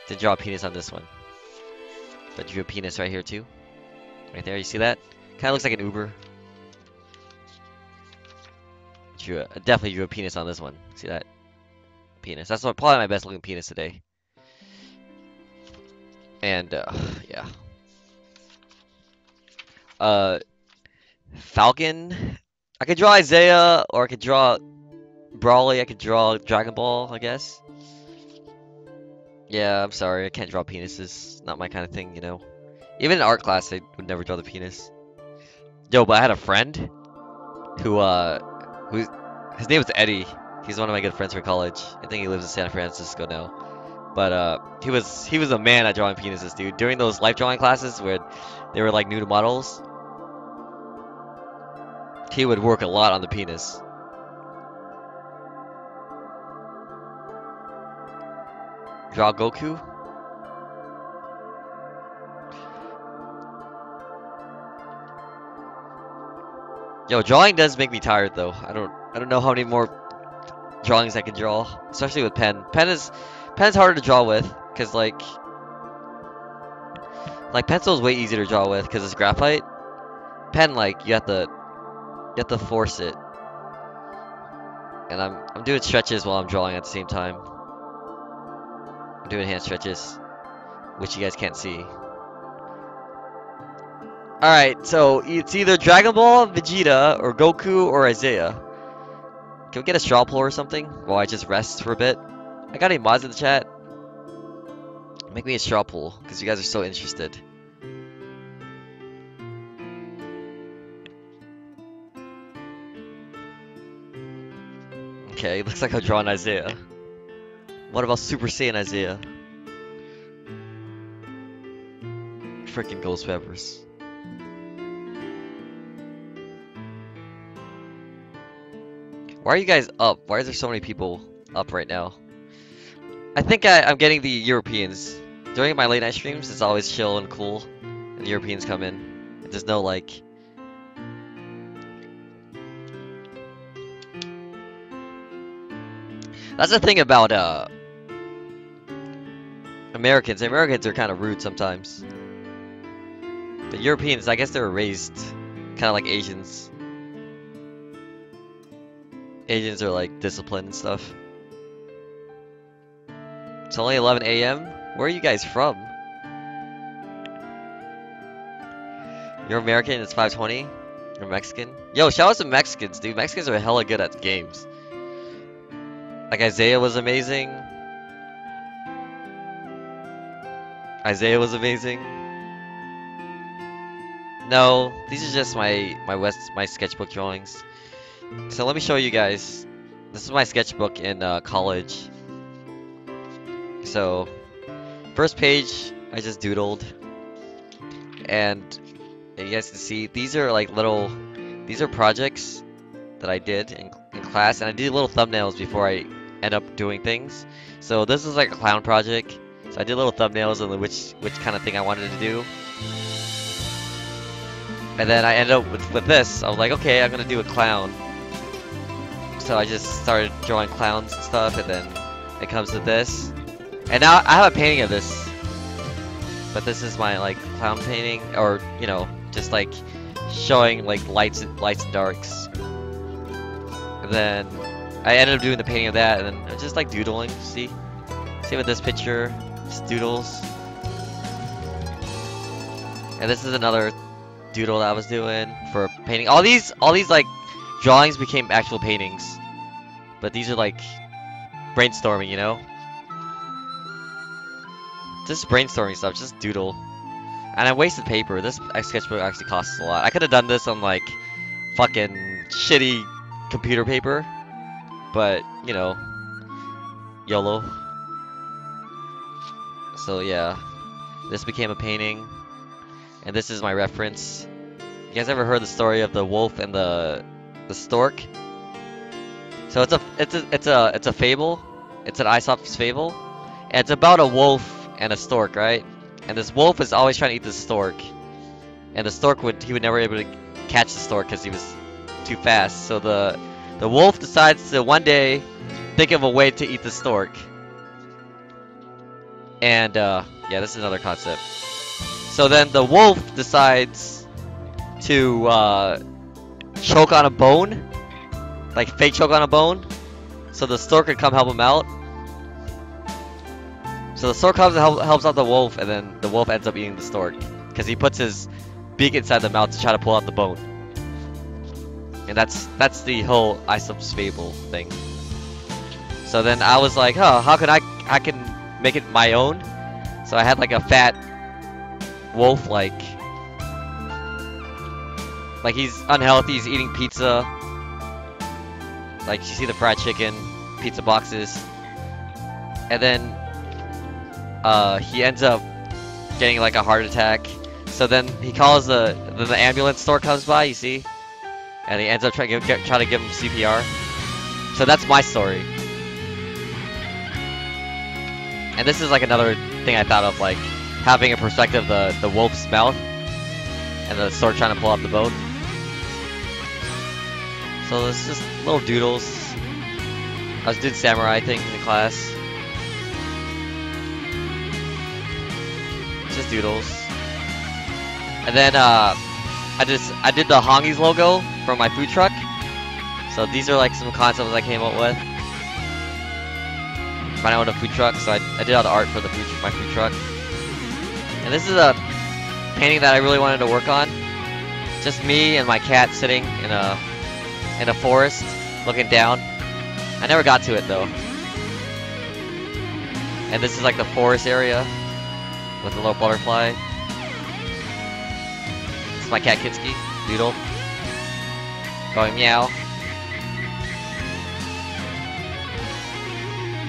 Didn't draw a penis on this one, but drew a penis right here too. Right there, you see that? Kind of looks like an Uber. Definitely drew a penis on this one. See that? Penis. That's probably my best looking penis today. And yeah. Falcon. I could draw Isaiah, or I could draw Brawly. I could draw Dragon Ball, I guess. Yeah, I'm sorry, I can't draw penises. Not my kind of thing, you know. Even in art class, I would never draw the penis. Yo, but I had a friend who his name was Eddie. He's one of my good friends from college. I think he lives in San Francisco now. But he was a man at drawing penises, dude. During those life drawing classes where they were like nude models, he would work a lot on the penis. Draw Goku? Yo, drawing does make me tired though. I don't know how many more drawings I can draw, especially with pen. Pen's harder to draw with, cause like pencil is way easier to draw with, cause it's graphite. Pen, like you have to force it. And I'm doing stretches while I'm drawing at the same time. I'm doing hand stretches, which you guys can't see. Alright, so it's either Dragon Ball, Vegeta, or Goku, or Isaiah. Can we get a straw pull or something while I just rest for a bit? I got any mods in the chat? Make me a straw pull, because you guys are so interested. Okay, looks like I'm drawing Isaiah. What about Super Saiyan Isaiah? Freaking Ghost Peppers. Why are you guys up? Why is there so many people up right now? I think I'm getting the Europeans. During my late night streams, it's always chill and cool, and the Europeans come in. There's no like... That's the thing about Americans. Americans are kind of rude sometimes. But Europeans, I guess they were raised kind of like Asians. Asians are like disciplined and stuff. It's only 11 a.m. Where are you guys from? You're American, it's 5:20. You're Mexican. Yo, shout out to Mexicans, dude. Mexicans are hella good at games. Like Isaiah was amazing. Isaiah was amazing. No, these are just my sketchbook drawings. So let me show you guys. This is my sketchbook in college. So, first page, I just doodled. And you guys can see, these are like these are projects that I did in class. And I did little thumbnails before I end up doing things. So this is like a clown project. So I did little thumbnails on which kind of thing I wanted to do. And then I ended up with this. I was like, okay, I'm gonna do a clown. So I just started drawing clowns and stuff, and then it comes to this. And now I have a painting of this. But this is my like clown painting, or you know, just like showing like lights and darks. And then I ended up doing the painting of that, and then just like doodling. See with this picture, just doodles. And this is another doodle that I was doing for painting. All these like drawings became actual paintings, but these are like brainstorming, you know. Just brainstorming stuff, just doodle. And I wasted paper. This sketchbook actually costs a lot. I could have done this on like fucking shitty computer paper, but you know, YOLO. So yeah, this became a painting, and this is my reference. You guys ever heard the story of the wolf and the stork? So it's a fable. It's an Aesop's fable, and it's about a wolf and a stork, right? And this wolf is always trying to eat the stork, and the stork would never be able to catch the stork because he was too fast. So the wolf decides to one day think of a way to eat the stork. And yeah, this is another concept. So then the wolf decides to choke on a bone, like fake choke on a bone, so the stork could come help him out. So the stork comes and helps out the wolf, and then the wolf ends up eating the stork because he puts his beak inside the mouth to try to pull out the bone. And that's the whole Aesop's fable thing. So then I was like, oh, how can I can make it my own? So I had like a fat wolf, like he's unhealthy, he's eating pizza. Like you see the fried chicken, pizza boxes. And then he ends up getting like a heart attack. So then he calls the ambulance store comes by, you see? And he ends up trying to give him CPR. So that's my story. And this is like another thing I thought of, like having a perspective of the wolf's mouth and the stork trying to pull out the bone. So it's just little doodles. I was doing samurai things in class. Just doodles. And then I did the Hongies logo for my food truck. So these are like some concepts I came up with. When I owned a food truck, so I did all the art for my food truck. And this is a painting that I really wanted to work on. Just me and my cat sitting in a forest, looking down. I never got to it though. And this is like the forest area with the little butterfly. This is my cat Kitsuki, Doodle, going meow.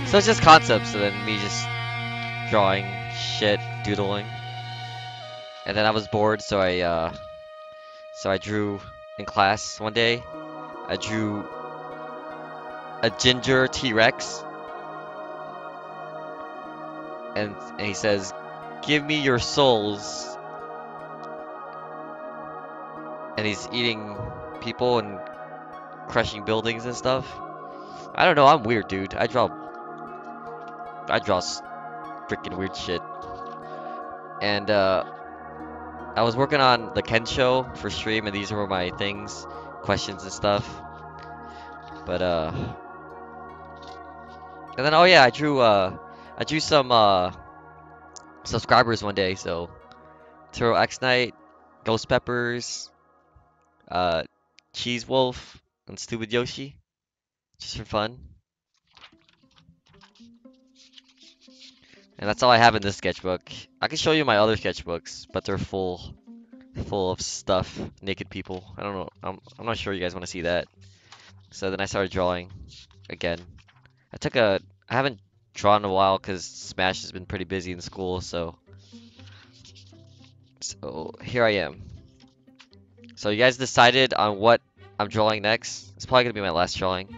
So it's just concepts, and then me just drawing shit, doodling. And then I was bored, so I drew in class one day. I drew a ginger T-Rex, and he says, "Give me your souls." And he's eating people and crushing buildings and stuff. I don't know, I'm weird, dude. I draw I draw freaking weird shit. And I was working on the Ken show for stream, and these were my things, questions and stuff. But and then oh yeah, I drew some subscribers one day. So Turo X Knight, Ghost Peppers, uh, Cheese Wolf, and Stupid Yoshi, just for fun. And that's all I have in this sketchbook. I can show you my other sketchbooks, but they're full of stuff, naked people. I don't know. I'm not sure you guys want to see that. So then I started drawing again. I haven't drawn in a while because Smash has been pretty busy in school, so here I am. So you guys decided on what I'm drawing next. It's probably gonna be my last drawing.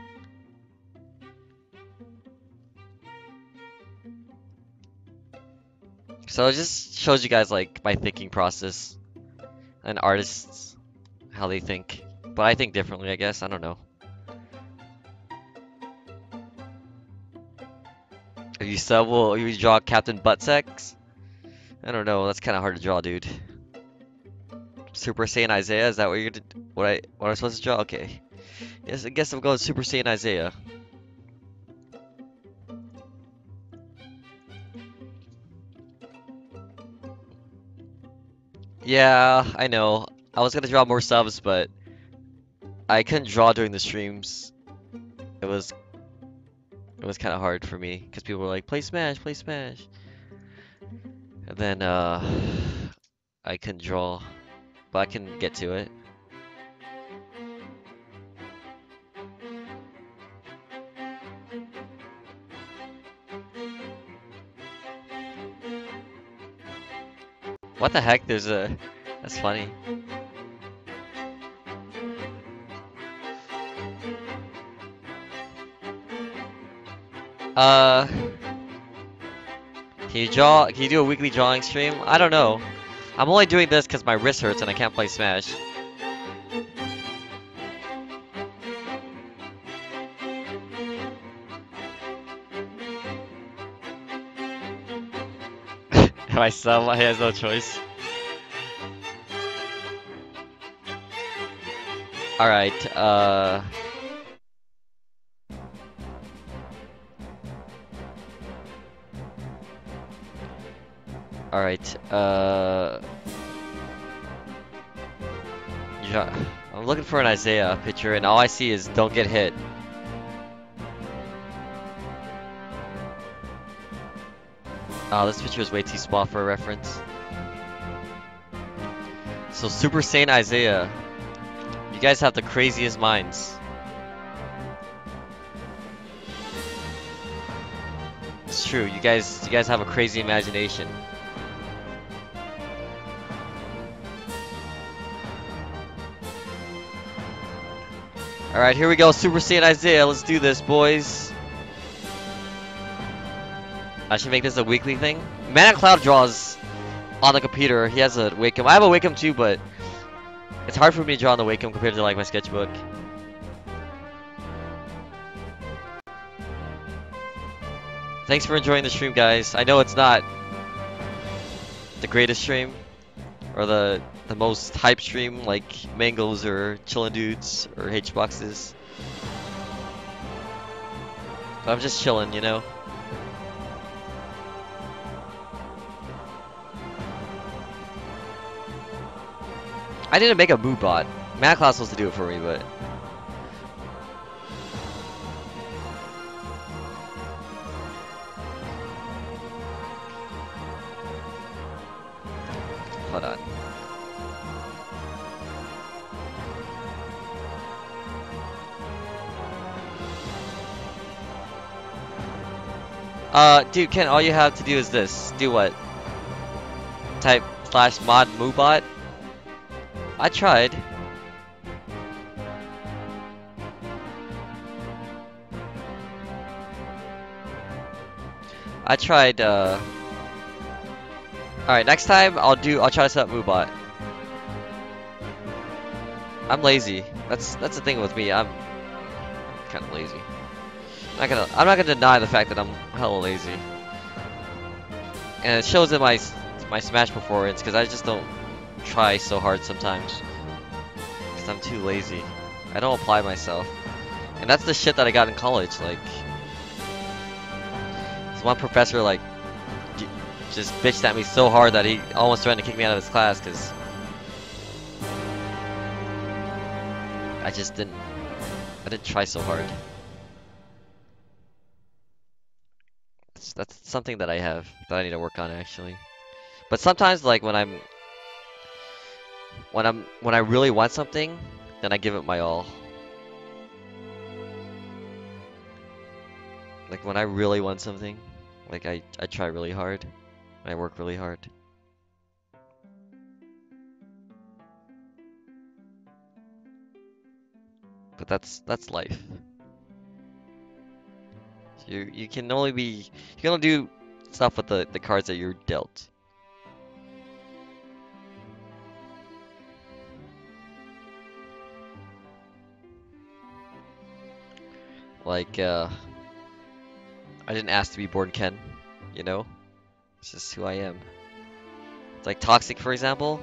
So it just shows you guys like my thinking process and artists how they think. But I think differently, I guess. I don't know. If you sub, will you draw Captain Buttsex? I don't know. That's kind of hard to draw, dude. Super Saiyan Isaiah? Is that what you're what I'm supposed to draw? Okay. Yes, I guess I'm going Super Saiyan Isaiah. Yeah, I know. I was gonna draw more subs, but I couldn't draw during the streams. It was kind of hard for me because people were like, "Play Smash, play Smash," and then I couldn't draw, but I can get to it. What the heck? That's funny. Can you do a weekly drawing stream? I don't know. I'm only doing this because my wrist hurts and I can't play Smash. Myself, I has no choice. Alright, Alright, yeah, I'm looking for an Isaiah picture and all I see is "don't get hit." Oh, this picture is way too small for a reference. So Super Saiyan Isaiah, you guys have the craziest minds. It's true, you guys have a crazy imagination. Alright, here we go, Super Saiyan Isaiah, let's do this, boys. I should make this a weekly thing. Man Cloud draws on the computer. He has a Wacom. I have a Wacom too, but it's hard for me to draw on the Wacom compared to like my sketchbook. Thanks for enjoying the stream, guys. I know it's not the greatest stream or the most hype stream like Mangles or Chillin' Dudes or H-Boxes. But I'm just chilling, you know? I didn't make a mood bot. Matt Claus was supposed to do it for me, but hold on. Dude, Ken, all you have to do is this. Do what? Type /mod moobot. I tried. Alright, next time I'll try to set up moobot. I'm lazy. That's the thing with me. I'm kind of lazy. I'm not gonna deny the fact that I'm hella lazy. And it shows in my Smash performance because I just don't try so hard sometimes. Because I'm too lazy. I don't apply myself. And that's the shit that I got in college. Like, this one professor, like, just bitched at me so hard that he almost threatened to kick me out of his class because I just didn't try so hard. That's something that I have that I need to work on actually. But sometimes like when I really want something, then I give it my all. Like when I really want something, like I try really hard. I work really hard. But that's life. You can only be you can only do stuff with the cards that you're dealt. Like I didn't ask to be born Ken, you know? It's just who I am. It's like Toxic for example.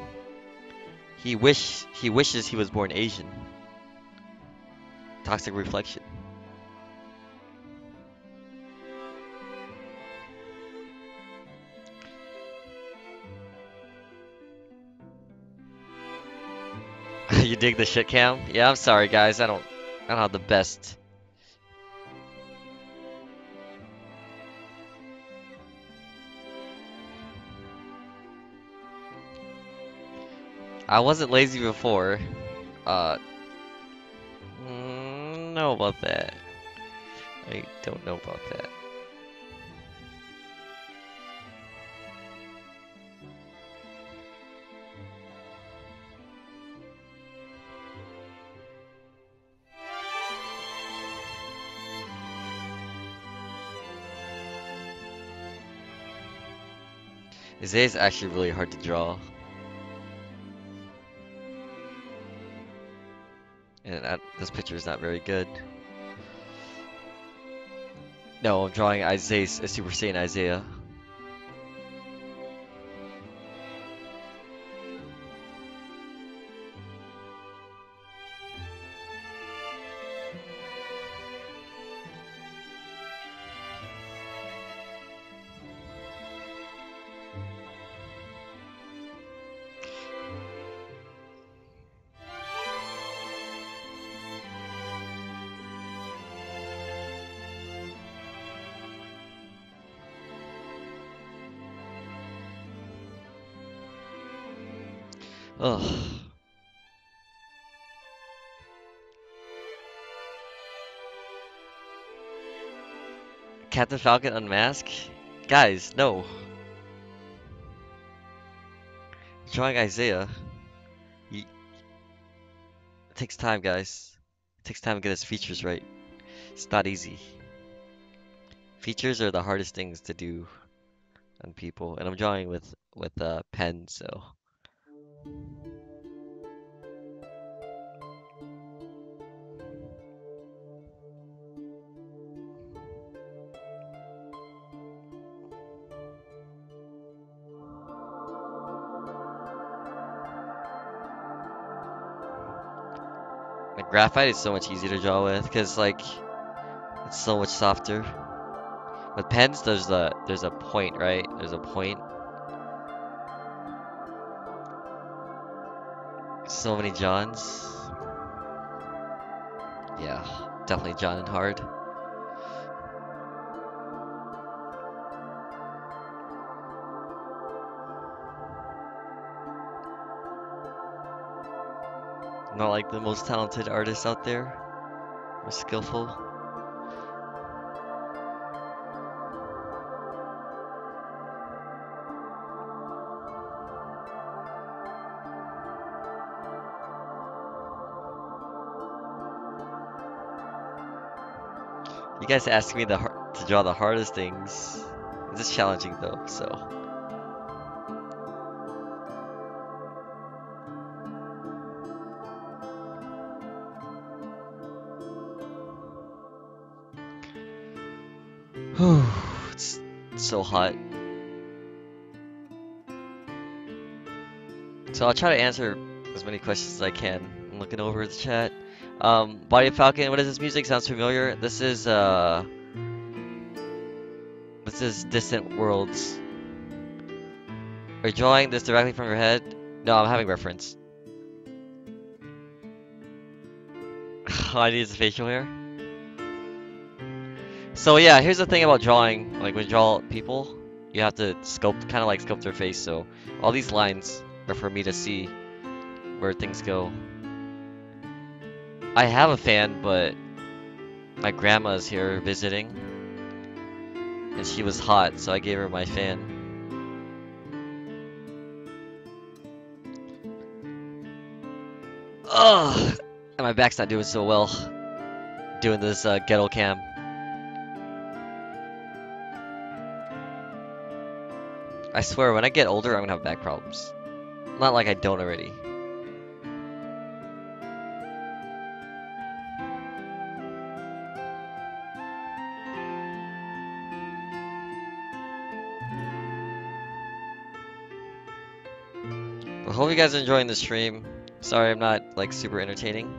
He wishes he was born Asian. Toxic reflection. You dig the shit cam? Yeah, I'm sorry guys. I don't have the best. I wasn't lazy before. Uh know about that. I don't know about that. Isaiah's actually really hard to draw. And this picture is not very good. No, I'm drawing Isaiah, a Super Saiyan Isaiah. Ugh. Captain Falcon unmask? Guys, no. Drawing Isaiah. It takes time, guys. It takes time to get his features right. It's not easy. Features are the hardest things to do on people, and I'm drawing with a pen, so. Like graphite is so much easier to draw with, cause like it's so much softer. With pens, there's a point, right? There's a point. So many Johns. Yeah, definitely John and hard. Not like the most talented artists out there or skillful. You guys asked me to draw the hardest things. This is challenging though, so. Whew, it's so hot. So I'll try to answer as many questions as I can. I'm looking over the chat. Body of Falcon, what is this music? Sounds familiar. This is Distant Worlds. Are you drawing this directly from your head? No, I'm having reference. All I need is facial hair. So yeah, here's the thing about drawing. Like when you draw people, you have to sculpt, kind of like sculpt their face. So all these lines are for me to see where things go. I have a fan, but my grandma's here visiting, and she was hot, so I gave her my fan. Ugh, and my back's not doing so well doing this ghetto cam. I swear, when I get older, I'm gonna have back problems. Not like I don't already. I hope you guys are enjoying the stream. Sorry I'm not like super entertaining.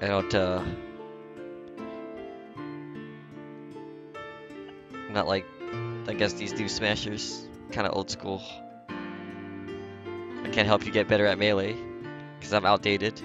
I don't I'm not like, I guess these new smashers. Kinda old school. I can't help you get better at melee, because I'm outdated.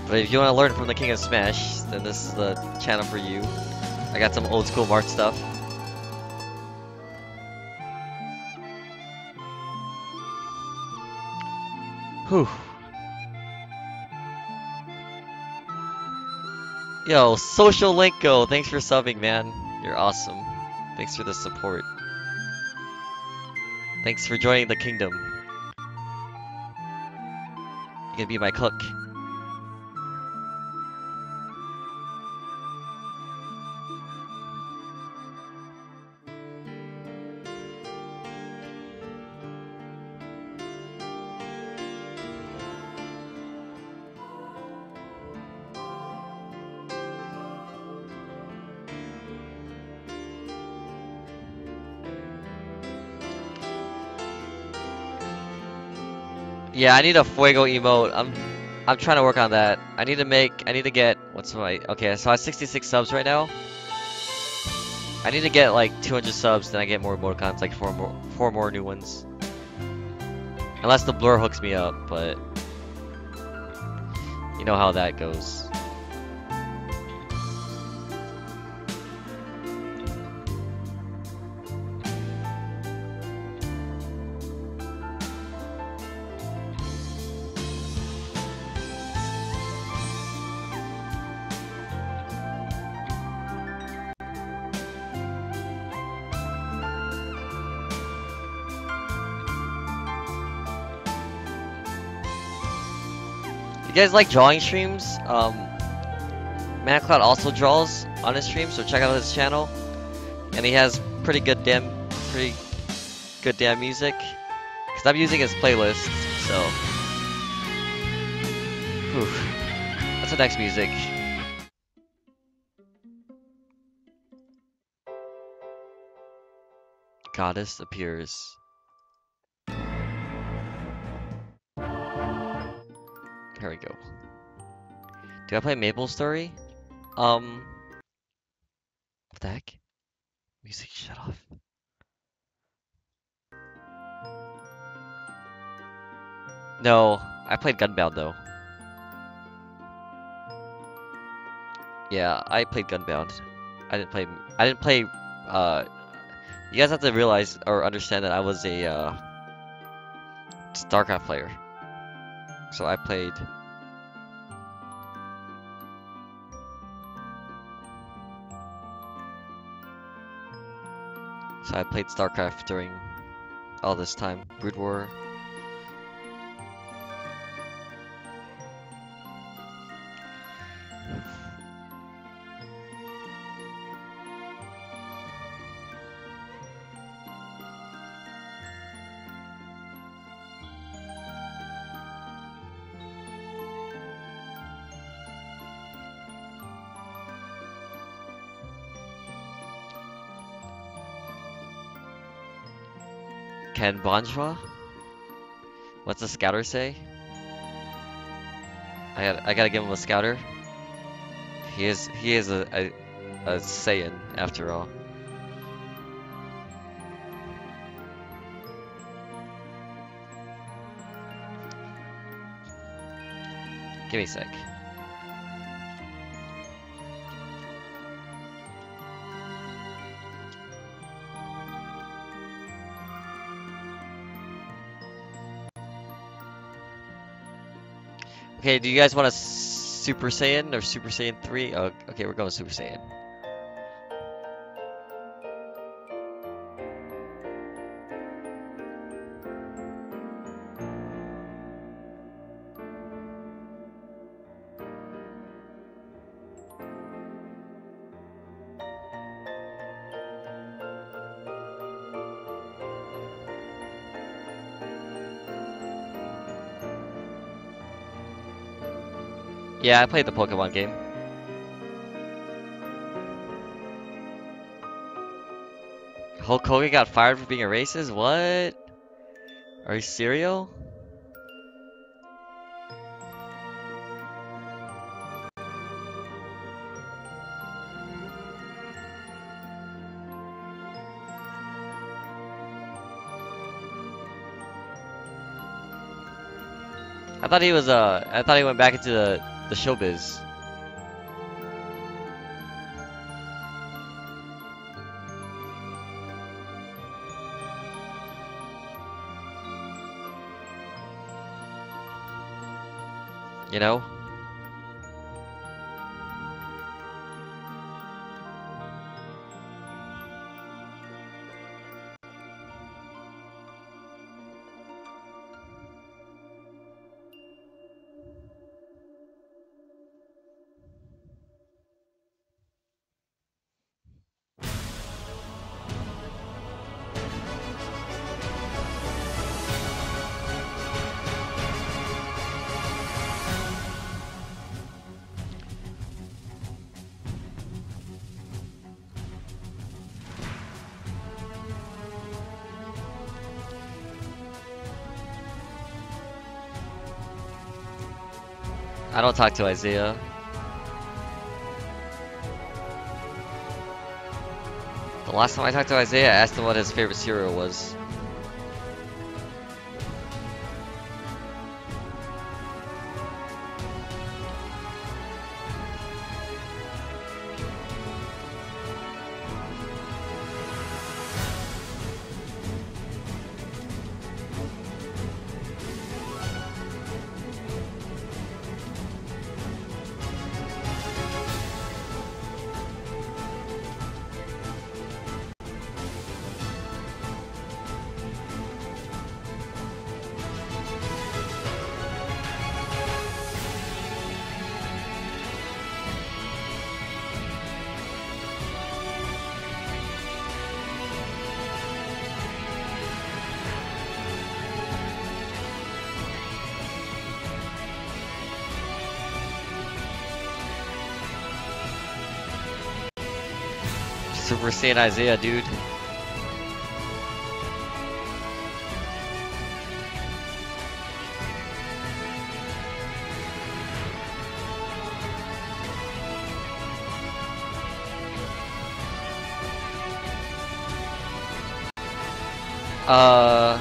But if you want to learn from the King of Smash, then this is the channel for you. I got some old school Mart stuff. Whew. Yo, Social Linko, thanks for subbing, man. You're awesome. Thanks for the support. Thanks for joining the kingdom. You can be my cook. Yeah, I need a Fuego emote. I'm trying to work on that. I need to get, what's my, okay, so I have 66 subs right now. I need to get like 200 subs, then I get more emoticons, like four more new ones. Unless the blur hooks me up, but you know how that goes. You guys like drawing streams? ManaCloud also draws on his stream, so check out his channel. And he has pretty good damn music. Cause I'm using his playlist, so. Whew. What's the next music? Goddess appears. Here we go. Do I play Maple Story? What the heck? Music shut off. No, I played Gunbound though. Yeah, I played Gunbound. I didn't play, you guys have to realize or understand that I was a, StarCraft player. So I played. So I played StarCraft during all this time. Brood War. Ken Bonjour? What's the scouter say? I gotta give him a scouter. He is a Saiyan after all. Give me a sec. Okay, do you guys want a Super Saiyan or Super Saiyan 3? Oh, okay, we're going Super Saiyan. Yeah, I played the Pokemon game. Hulk Hogan got fired for being a racist? What? Are you serial? I thought he was I thought he went back into the showbiz. You know? I don't talk to Isaiah. The last time I talked to Isaiah, I asked him what his favorite cereal was. Super Saiyan Isaiah, dude. Uh...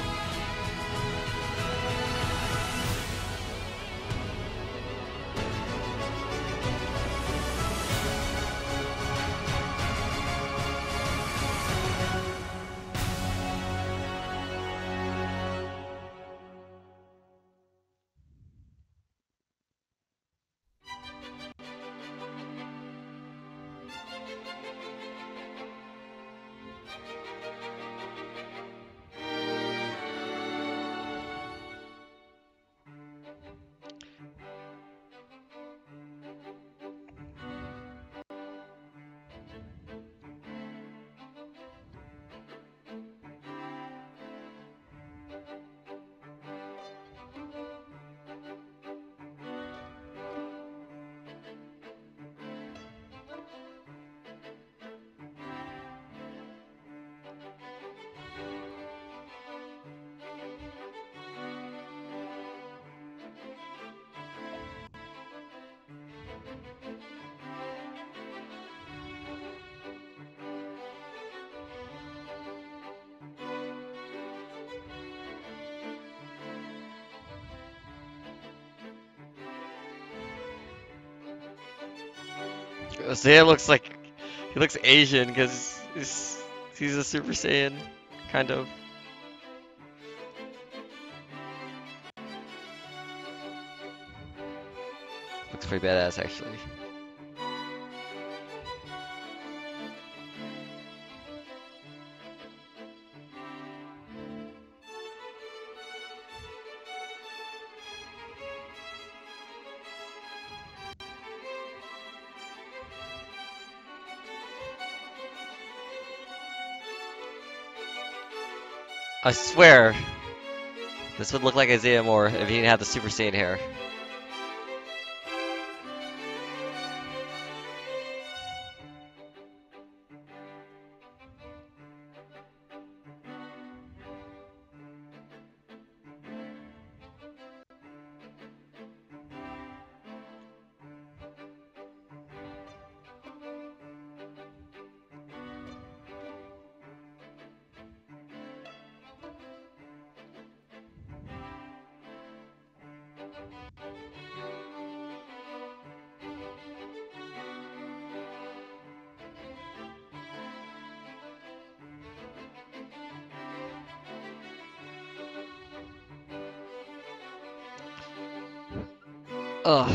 Isaiah looks like he looks Asian because he's a Super Saiyan, kind of. Looks pretty badass actually. I swear, this would look like Isaiah more if he didn't have the Super Saiyan hair. Ugh.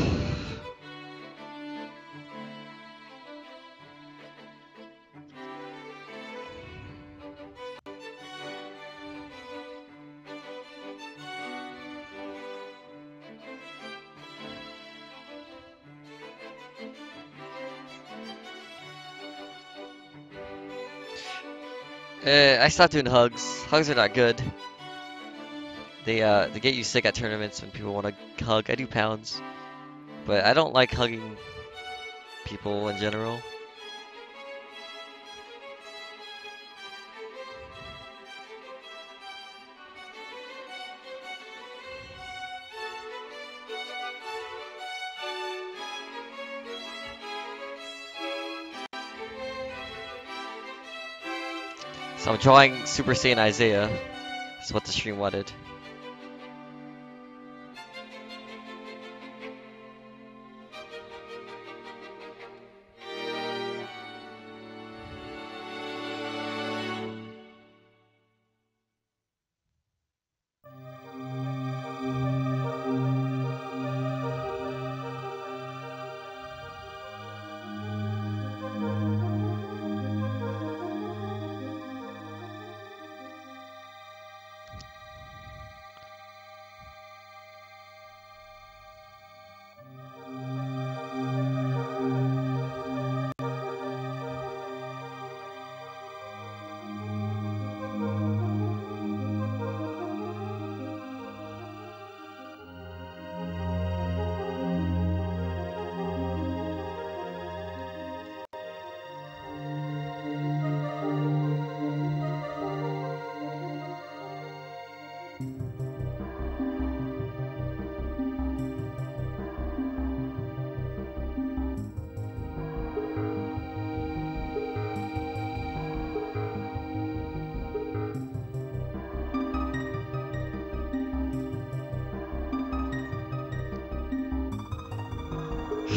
I stopped doing hugs. Hugs are not good. They get you sick at tournaments when people want to hug. I do pounds, but I don't like hugging people in general. So I'm drawing Super Saiyan Isaiah. That's what the stream wanted.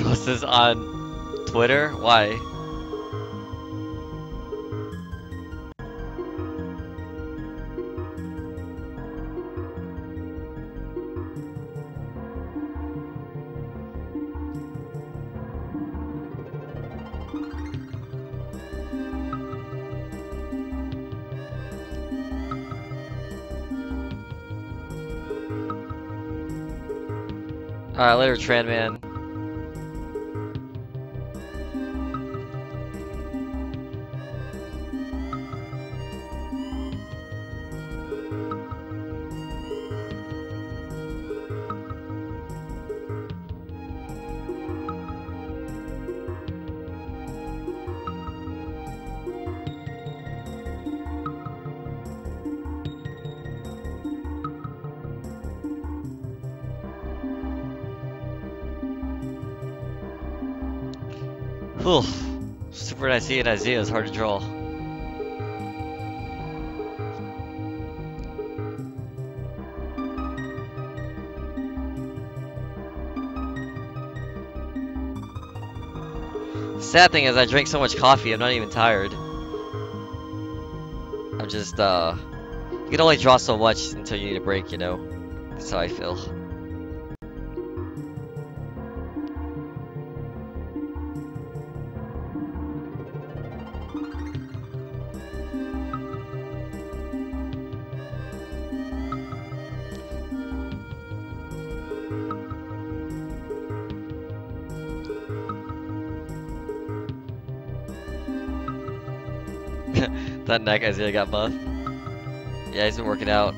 Post this on Twitter? Why? Alright, later, Tran Man. Whew. Super Isaiah and Isaiah is hard to draw. Sad thing is I drank so much coffee, I'm not even tired. I'm just, you can only draw so much until you need a break, you know? That's how I feel. That neck Isaiah got buff. Yeah, he's been working out.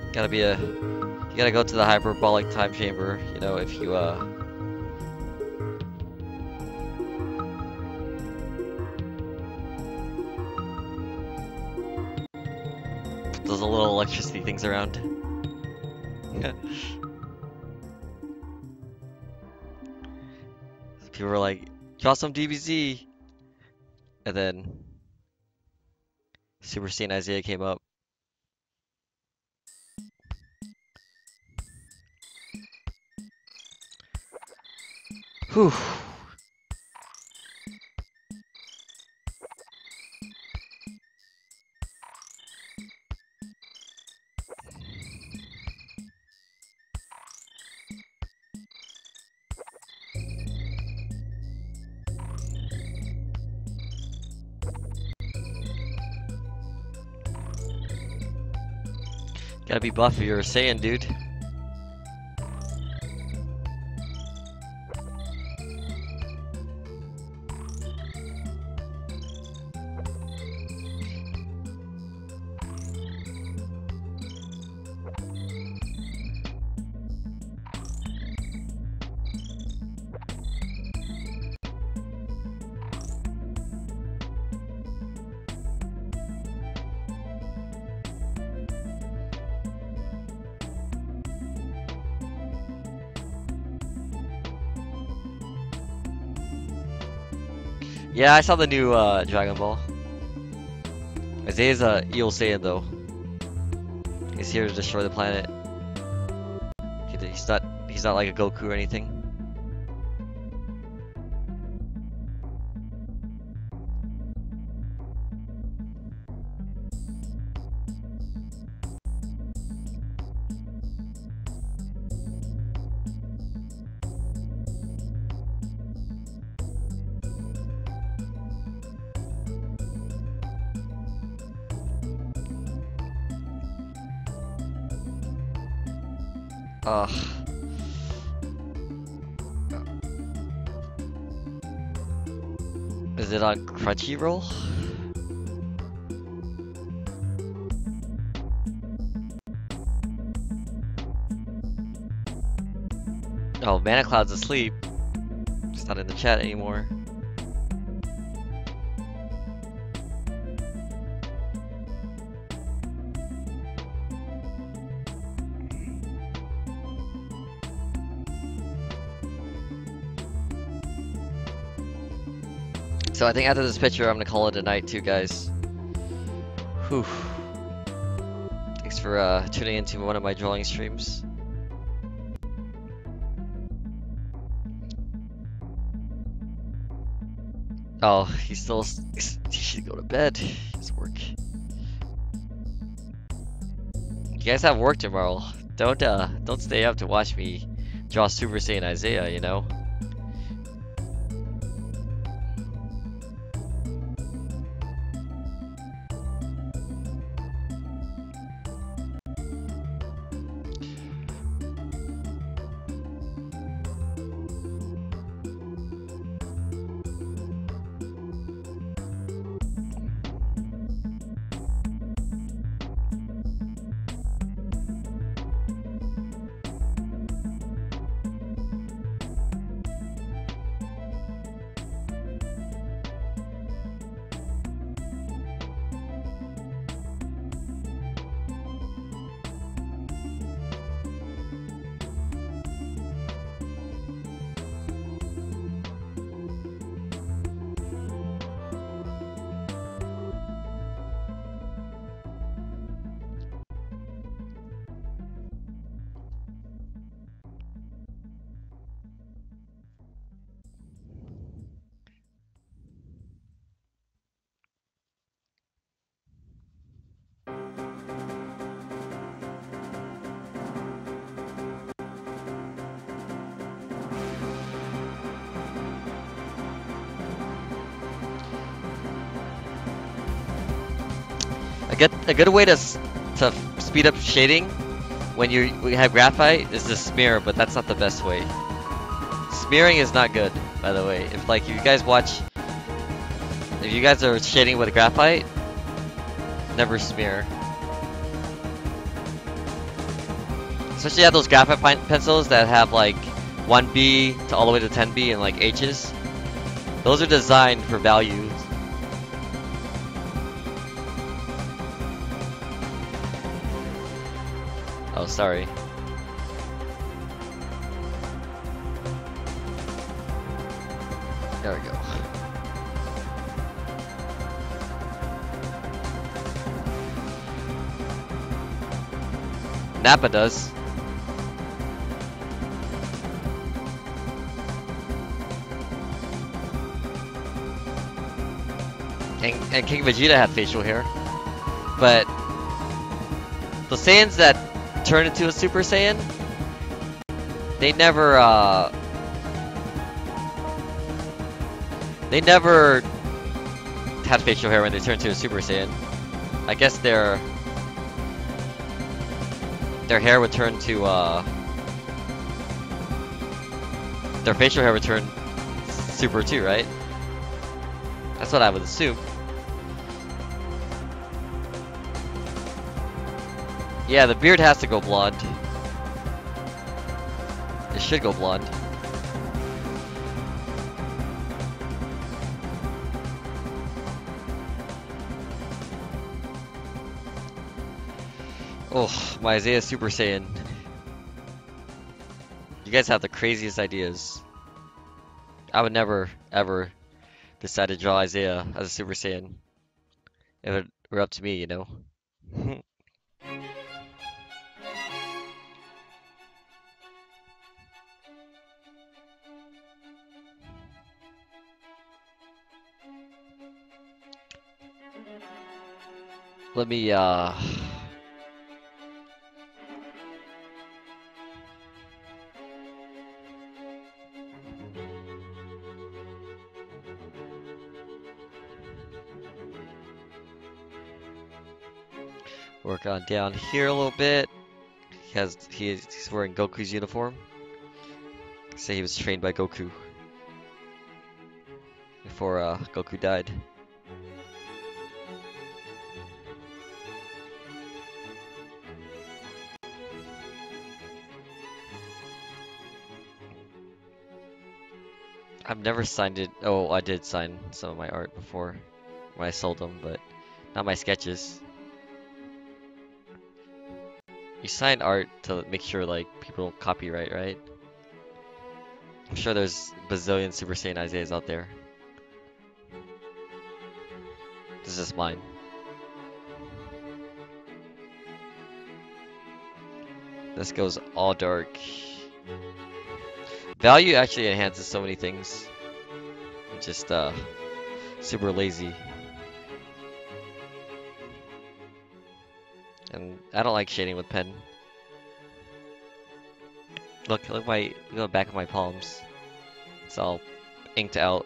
You gotta go to the hyperbolic time chamber, you know, if you put those little electricity things around. People were like, draw some DBZ, and then Super Saiyan Isaiah came up. Whew. Gotta be buff if you're a Saiyan, dude. Yeah, I saw the new Dragon Ball. Isaiah's a Eel Saiyan though. He's here to destroy the planet. He's not like a Goku or anything. Ugh. Is it on Crunchyroll? Oh, Mana Cloud's asleep. He's not in the chat anymore. So I think after this picture, I'm gonna call it a night too, guys. Whew. Thanks for tuning into one of my drawing streams. Oh, he should go to bed. His work. You guys have work tomorrow. Don't stay up to watch me draw Super Saiyan Isaiah, you know? a good way to speed up shading when you have graphite is to smear, but that's not the best way. Smearing is not good, by the way. If like you guys are shading with graphite, never smear. Especially have those graphite pencils that have like 1B to all the way to 10B and like H's. Those are designed for values. Oh, sorry. There we go. Nappa does. And King Vegeta had facial hair. But the Saiyans that turn into a Super Saiyan, they never had facial hair when they turned to a Super Saiyan. I guess their hair would turn to their facial hair would turn super too, right? That's what I would assume. Yeah, the beard has to go blonde. It should go blonde. Oh, my Isaiah Super Saiyan. You guys have the craziest ideas. I would never, ever decide to draw Isaiah as a Super Saiyan. If it were up to me, you know? Let me, work on down here a little bit. He's wearing Goku's uniform. Say he was trained by Goku before Goku died. I've never signed it. Oh, I did sign some of my art before when I sold them, but not my sketches. You sign art to make sure like people don't copyright, right? I'm sure there's bazillion Super Saiyan Isaiahs out there. This is mine. This goes all dark. Value actually enhances so many things. I'm just super lazy. And I don't like shading with pen. Look at the back of my palms. It's all inked out.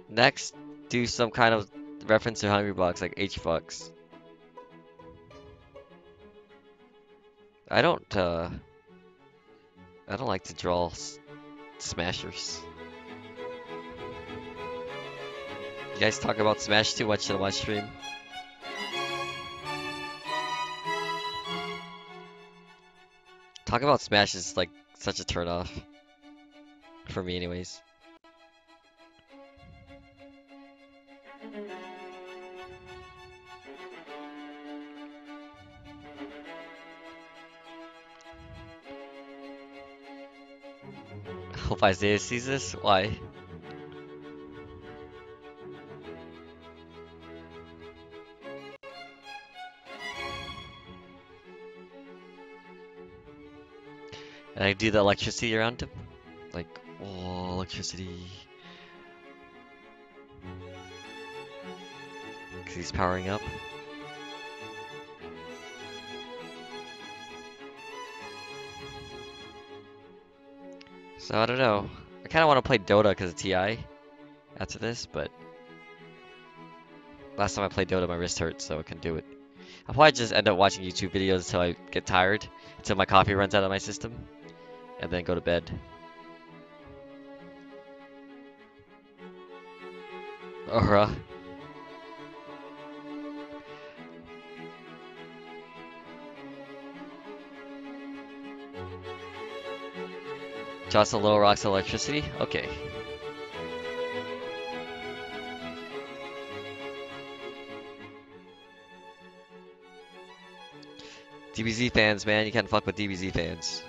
Next, do some kind of reference to Hungry Box, like H-Box. I don't like to draw smashers. You guys talk about Smash too much in my stream. Talk about Smash is like such a turnoff. For me anyways. Hope Isaiah sees this. Why? And I do the electricity around him. Like, oh, electricity. Because he's powering up. So I don't know. I kind of want to play Dota because of TI after this, but last time I played Dota, my wrist hurt, so I couldn't do it. I'll probably just end up watching YouTube videos until I get tired, until my coffee runs out of my system, and then go to bed. Alright. Jocelyn Little Rock's electricity? Okay. DBZ fans, man, you can't fuck with DBZ fans.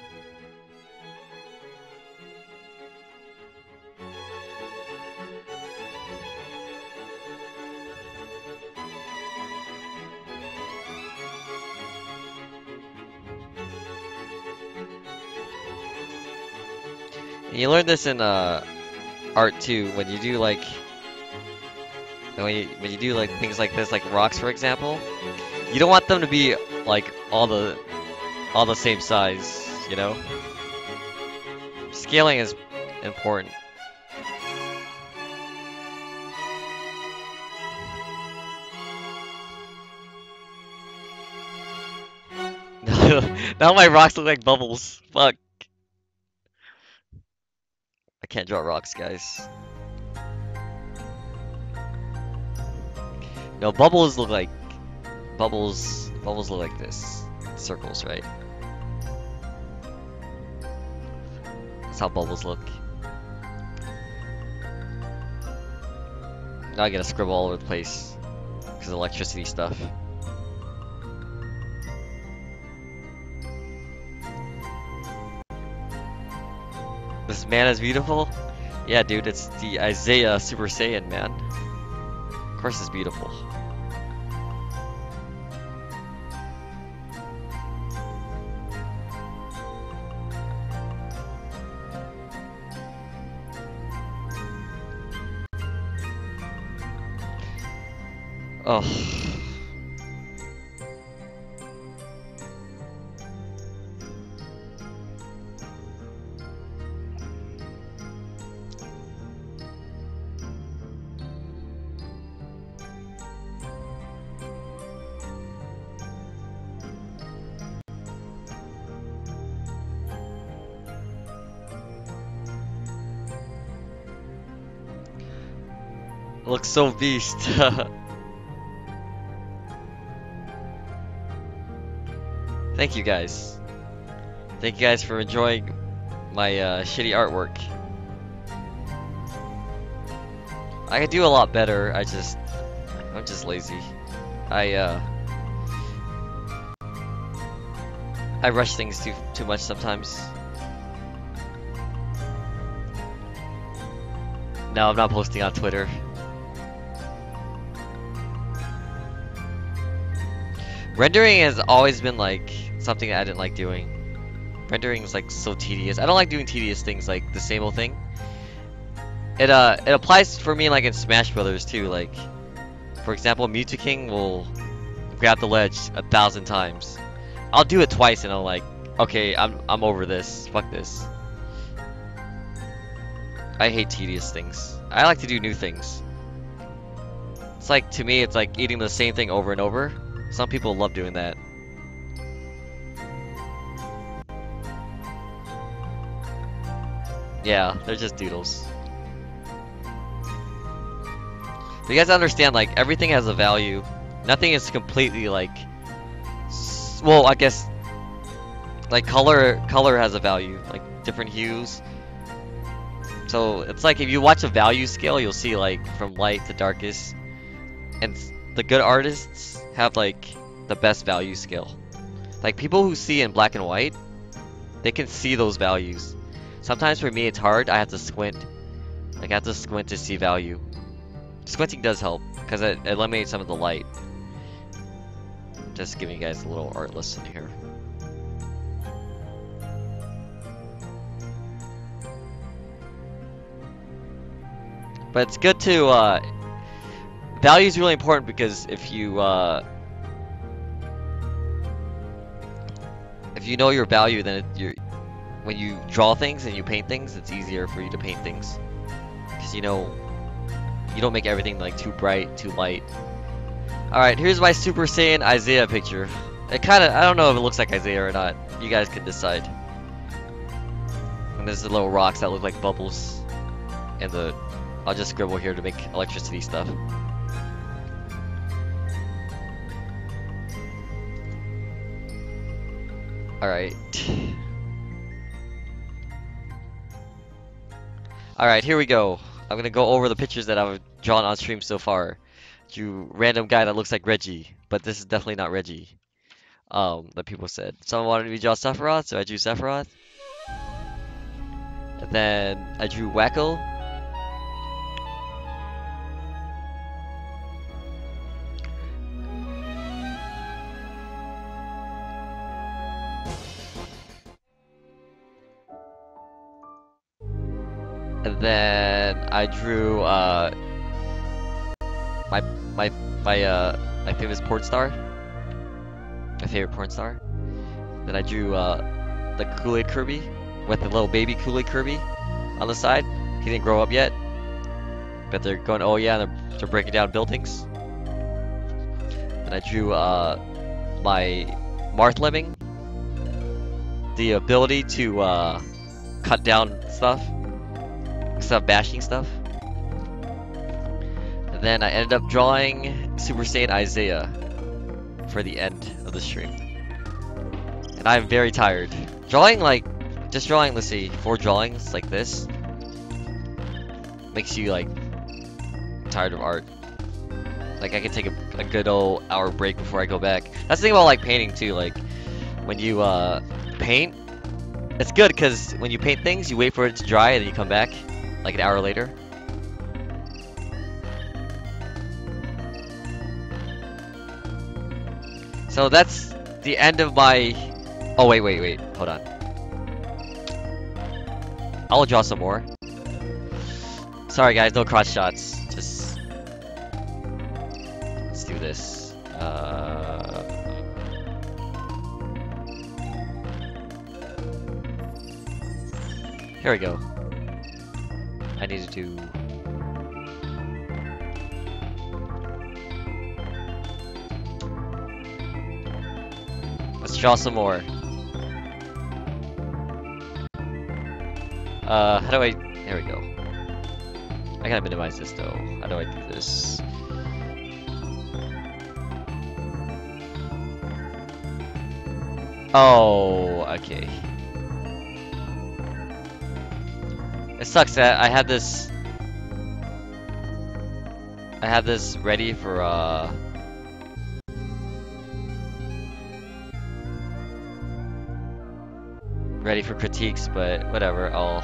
And you learn this in art too, when you do like when you do like things like this, like rocks for example, you don't want them to be like all the same size, you know? Scaling is important. Now my rocks look like bubbles. Fuck. I can't draw rocks, guys. No, bubbles look like bubbles look like this. Circles, right? That's how bubbles look. Now I gotta scribble all over the place because of electricity stuff. This man is beautiful? Yeah, dude, it's the Isaiah Super Saiyan, man. Of course it's beautiful. Oh. It looks so beast. Thank you guys. Thank you guys for enjoying my shitty artwork. I could do a lot better. I'm just lazy. I rush things too much sometimes. No, I'm not posting on Twitter. Rendering has always been like something that I didn't like doing. Rendering is like so tedious. I don't like doing tedious things like the same old thing. It applies for me like in Smash Brothers too. Like, for example, Mewtwo King will grab the ledge 1,000 times. I'll do it twice and I'm like, okay, I'm over this. Fuck this. I hate tedious things. I like to do new things. It's like, to me, it's like eating the same thing over and over. Some people love doing that. Yeah, they're just doodles. But you guys understand, like, everything has a value. Nothing is completely, like... Well, I guess... Like, color has a value. Like, different hues. So, it's like, if you watch a value scale, you'll see, like, from light to darkest. And the good artists have, like, the best value scale. Like, people who see in black and white, they can see those values. Sometimes for me, it's hard. I have to squint. Like, I have to squint to see value. Squinting does help, because it eliminates some of the light. Just giving you guys a little art lesson here. But it's good to, value is really important because if you know your value, then when you draw things and you paint things, it's easier for you to paint things. Because you know, you don't make everything like too bright, too light. Alright, here's my Super Saiyan Isaiah picture. It kinda, I don't know if it looks like Isaiah or not. You guys can decide. And there's the little rocks that look like bubbles. And the, I'll just scribble here to make electricity stuff. Alright. Alright, here we go. I'm gonna go over the pictures that I've drawn on stream so far. You random guy that looks like Reggie, but this is definitely not Reggie. That people said. Someone wanted me to draw Sephiroth, so I drew Sephiroth. And then I drew Wacko. And then I drew my famous porn star. My favorite porn star. Then I drew the Kool-Aid Kirby with the little baby Kool-Aid Kirby on the side. He didn't grow up yet, but they're going, oh yeah, they're breaking down buildings. Then I drew my Marth Lemming, the ability to cut down stuff instead of bashing stuff. And then I ended up drawing Super Saiyan Isaiah for the end of the stream. And I'm very tired. Drawing just drawing, let's see, 4 drawings like this makes you like tired of art. Like I can take a good old hour break before I go back. That's the thing about like painting too, like when you paint, it's good because when you paint things, you wait for it to dry and then you come back like an hour later. So that's the end of my... Oh, wait, hold on. I'll draw some more. Sorry guys, no crotch shots. Just... Let's do this. Here we go. I need to do... Let's draw some more. How do I... There we go. I gotta minimize this though. How do I do this? Oh, okay. It sucks that I had this ready for ready for critiques, but whatever, I'll...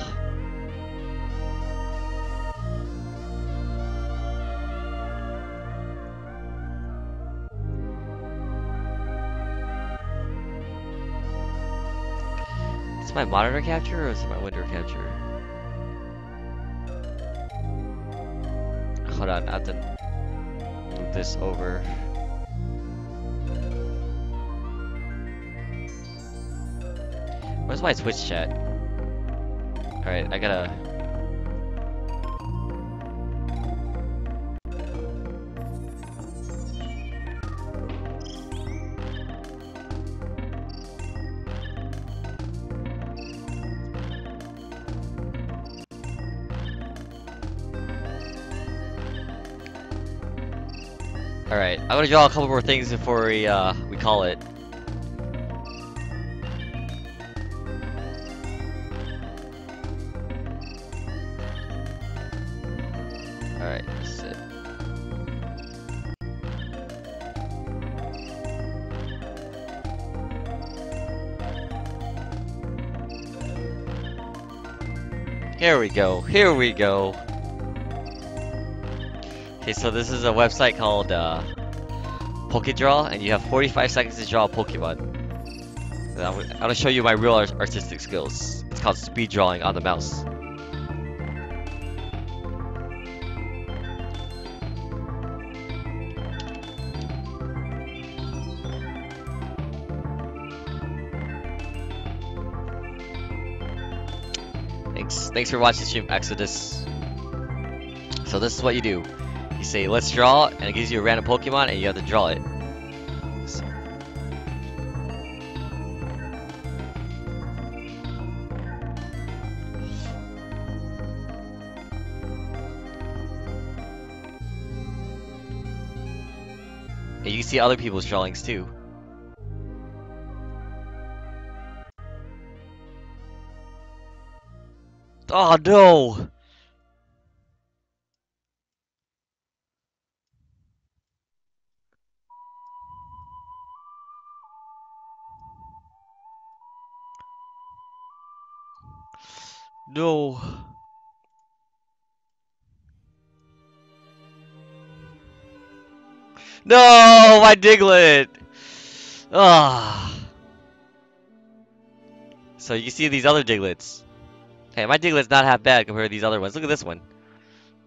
Is it my monitor capture or is it my window capture? Hold on, I have to move this over. Where's my Twitch chat? Alright, I gotta... Alright, I'm gonna draw a couple more things before we call it. Alright, that's it. Here we go, here we go. Okay, so this is a website called Pokedraw, and you have 45 seconds to draw a Pokemon. And I'm gonna show you my real artistic skills. It's called speed drawing on the mouse. Thanks for watching the stream, Exodus. So this is what you do. You say, let's draw, and it gives you a random Pokemon, and you have to draw it. So. And you can see other people's drawings too. Oh no! No. No, my Diglett! Ah. So you see these other Digletts. Hey, my Diglett's not half bad compared to these other ones. Look at this one.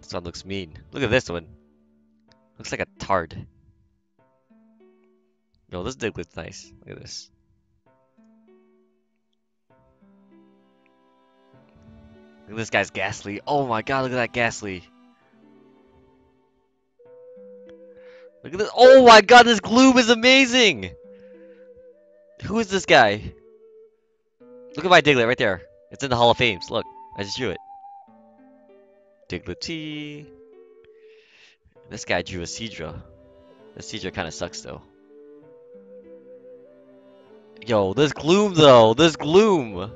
This one looks mean. Look at this one. Looks like a tard. Yo, this Diglett's nice. Look at this. Look at this guy's Ghastly. Oh my god, look at that Ghastly. Look at this. Oh my god, this Gloom is amazing! Who is this guy? Look at my Diglett right there. It's in the Hall of Fames. Look, I just drew it. Diglett T. This guy drew a Seadra. This Seadra kind of sucks though. Yo, this Gloom though. This Gloom.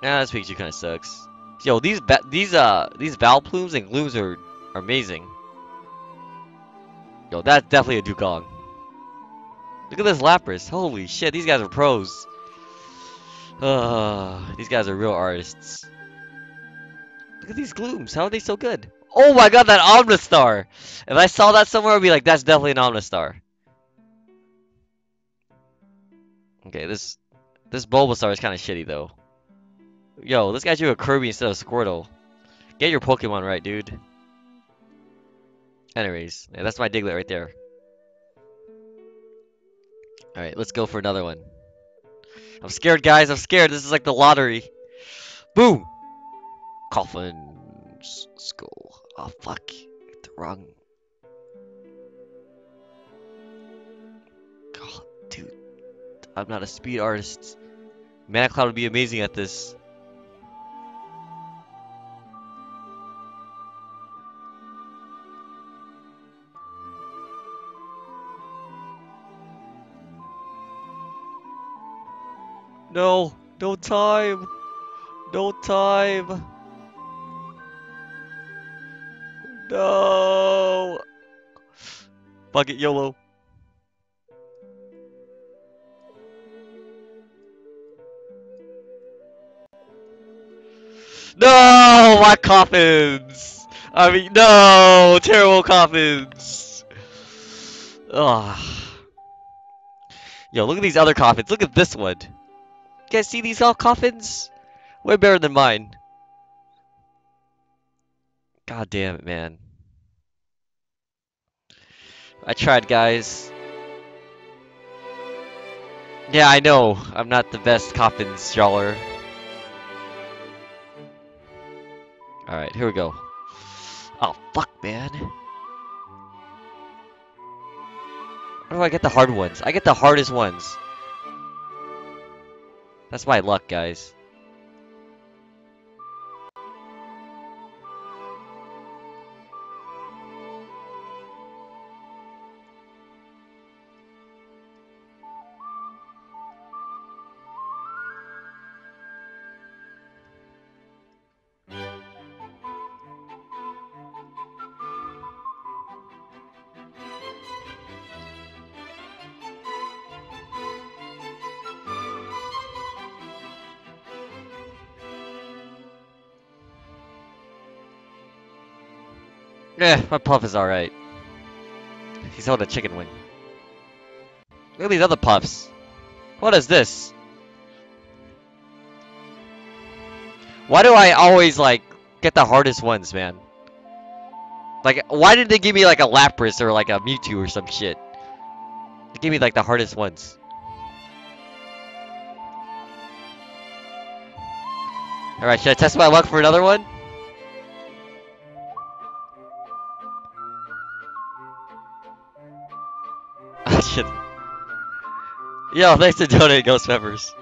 Nah, this picture kind of sucks. Yo, these Valplumes and Glooms are amazing. Yo, that's definitely a Dugong. Look at this Lapras. Holy shit, these guys are pros. These guys are real artists. Look at these Glooms. How are they so good? Oh my god, that Omnistar! If I saw that somewhere, I'd be like, that's definitely an Omnistar. Okay, this Bulbasaur is kind of shitty though. Yo, this guy drew a Kirby instead of Squirtle. Get your Pokemon right, dude. Anyways, yeah, that's my Diglett right there. Alright, let's go for another one. I'm scared, guys. I'm scared. This is like the lottery. Boom! Coffin's skull. Oh, fuck. The wrong. God, dude. I'm not a speed artist. Manacloud would be amazing at this. No, no time. No time. No. Fuck it, YOLO. No, my coffins. I mean, no, terrible coffins. Ugh. Yo, look at these other coffins. Look at this one. You guys see these all coffins? Way better than mine. God damn it, man. I tried, guys. Yeah, I know. I'm not the best coffins drawer. Alright, here we go. Oh, fuck, man. Where do I get the hard ones? I get the hardest ones. That's my luck, guys. Eh, my puff is alright. He's holding a chicken wing. Look at these other puffs. What is this? Why do I always, like, get the hardest ones, man? Like, why did they give me, like, a Lapras or, like, a Mewtwo or some shit? They gave me, like, the hardest ones. Alright, should I test my luck for another one? I should. Yo, thanks to donate Ghost Peppers.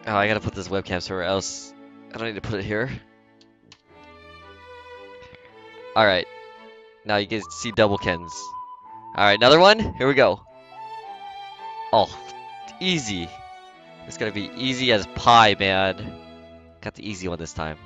Oh, I gotta put this webcam somewhere else. I don't need to put it here. Alright. Now you can see double Kens. Alright, another one? Here we go. Oh, easy. It's gonna be easy as pie, man. Got the easy one this time.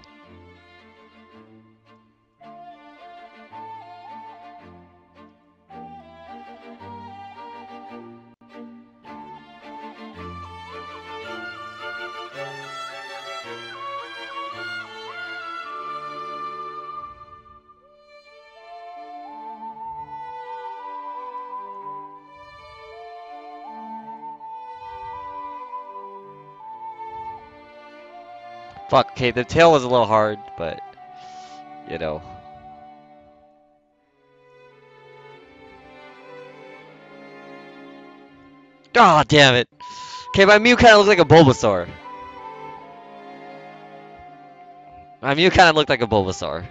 Fuck, okay, the tail was a little hard, but, you know. Oh, damn it. Okay, my Mew kind of looked like a Bulbasaur. My Mew kind of looked like a Bulbasaur.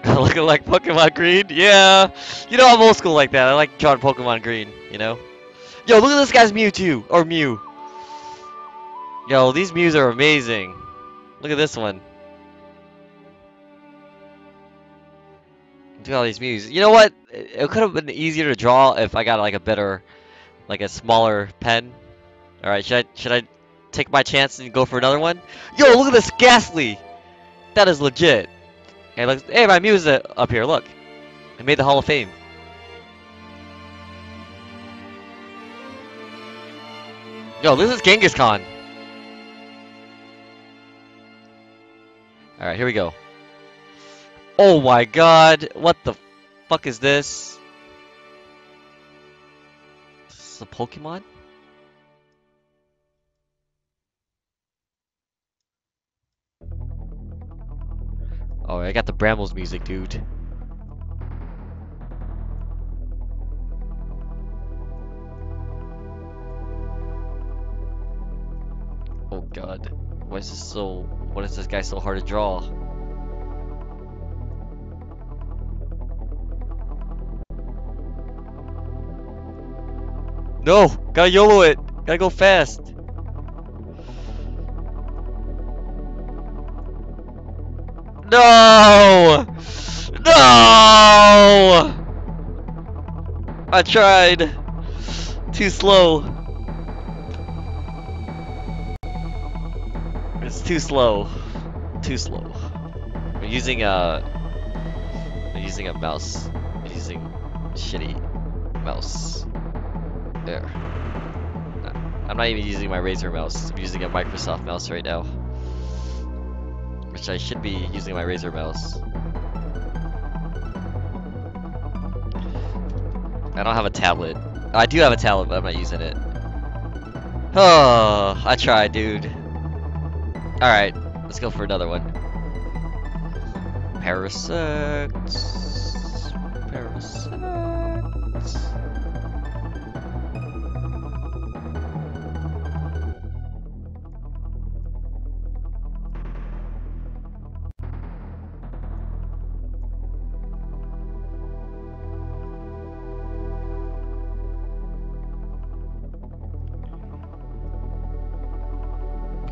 Looking like Pokemon Green? Yeah. You know, I'm old school like that. I like drawing Pokemon Green, you know? Yo, look at this guy's Mewtwo. Or Mew. Yo, these Mews are amazing. Look at this one. Look at all these Mews. You know what? It could have been easier to draw if I got like a better, like a smaller pen. Alright, should I take my chance and go for another one? Yo, look at this Ghastly! That is legit. Hey, look, hey, my Mew's up here, look. I made the Hall of Fame. Yo, this is Genghis Khan. Alright, here we go. Oh my god, what the fuck is this? Is this a Pokemon? Oh, I got the Brambles music, dude. Oh god. Why is this so... What is this guy so hard to draw? No! Gotta YOLO it! Gotta go fast! No! No! I tried! Too slow. It's too slow. Too slow. I'm using a mouse. I'm using shitty mouse. There. I'm not even using my Razer mouse. I'm using a Microsoft mouse right now. Which I should be using my Razer mouse. I don't have a tablet. I do have a tablet, but I'm not using it. Oh, I tried, dude. Alright, let's go for another one. Parasects. Parasects.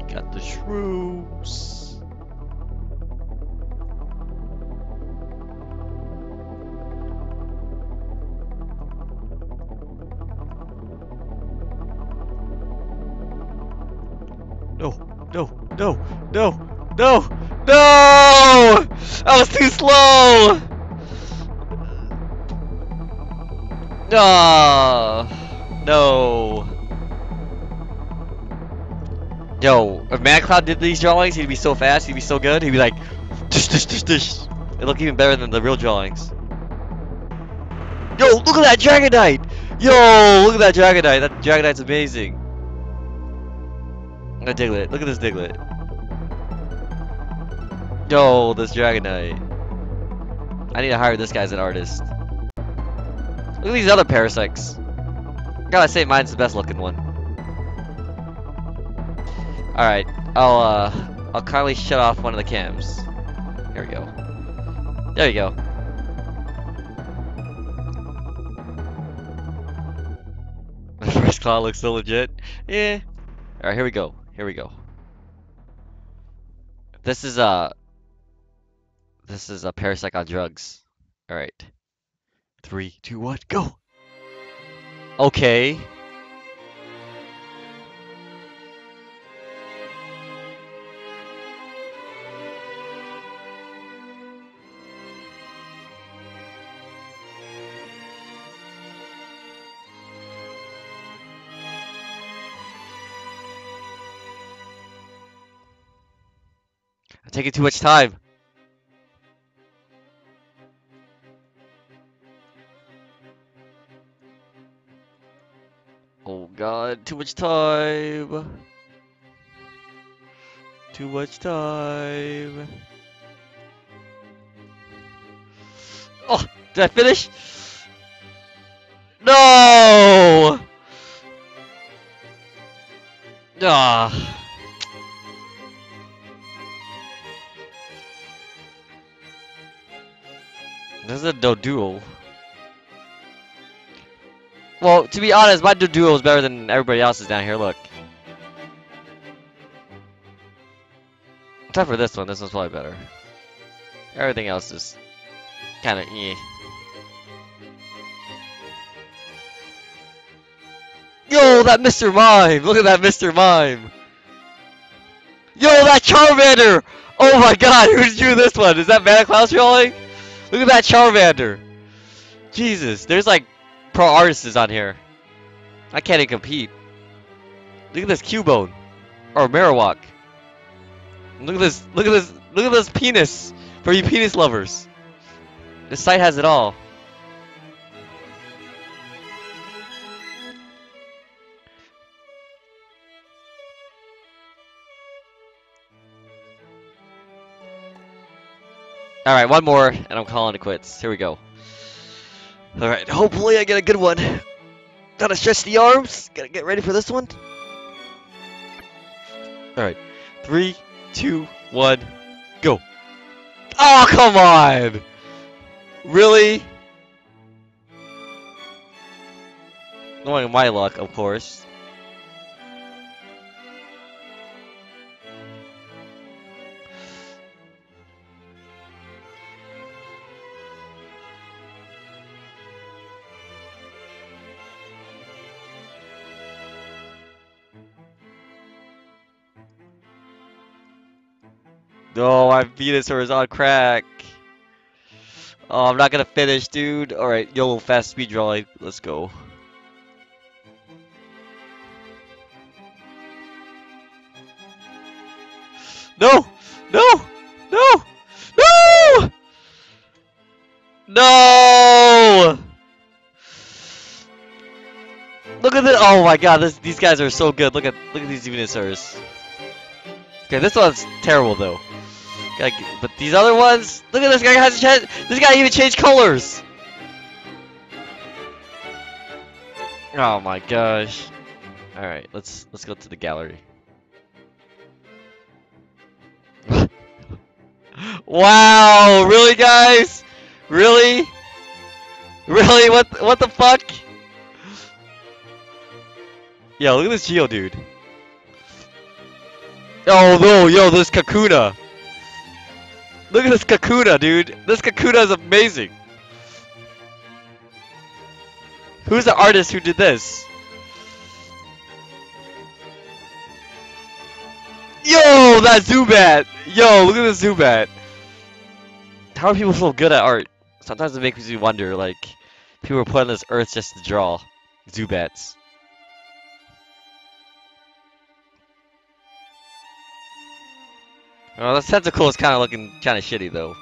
Got the shrooms. No, no, no, no, no, no! I was too slow! Ah, no. Yo, if MadCloud did these drawings, he'd be so fast, he'd be so good, he'd be like, tush, tush, tush, tush. It'd look even better than the real drawings. Yo, look at that Dragonite! Yo, look at that Dragonite. That Dragonite's amazing. Look at Diglett. Look at this Diglett. Yo, this Dragonite. I need to hire this guy as an artist. Look at these other parasites. Gotta say, mine's the best looking one. All right, I'll kindly shut off one of the cams. Here we go. There you go. The first claw looks so legit. Yeah. All right, here we go. Here we go. This is a parasite on drugs. All right. 3, 2, 1, go. Okay. I'm taking too much time. Oh god, too much time. Too much time. Oh, did I finish? No! Ah. This is a doodle. Well, to be honest, my doodle is better than everybody else's down here. Look. Except for this one. This one's probably better. Everything else is kind of eh. Yo, that Mr. Mime! Look at that Mr. Mime! Yo, that Charmander! Oh my god, who drew this one? Is that Santa Claus drawing? Look at that Charmander! Jesus, there's like pro artists on here. I can't even compete. Look at this Cubone. Or Marowak. Look at this, look at this, look at this penis! For you penis lovers. This site has it all. Alright, one more, and I'm calling it quits. Here we go. Alright, hopefully I get a good one. Gotta stretch the arms. Gotta get ready for this one. Alright. 3, 2, 1, go. Oh, come on! Really? Knowing my luck, of course. No, my Venusaur is on crack. Oh, I'm not gonna finish, dude. Alright, YOLO fast speed drawing. Let's go. No! No! No! No! No! Look at this! Oh my god, these guys are so good. Look at these Venusaurs. Okay, this one's terrible though. But these other ones, look at this guy has this guy even changed colors. Oh my gosh! All right, let's go to the gallery. Wow, really, guys? Really? Really? What the fuck? Yo, look at this Geodude. Oh no, yo, this Kakuna. Look at this Kakuna, dude. This Kakuna is amazing. Who's the artist who did this? Yo, that Zubat! Yo, look at this Zubat. How are people so good at art? Sometimes it makes me wonder, like, people are put on this earth just to draw Zubats. Oh, this tentacle is kind of looking kind of shitty, though.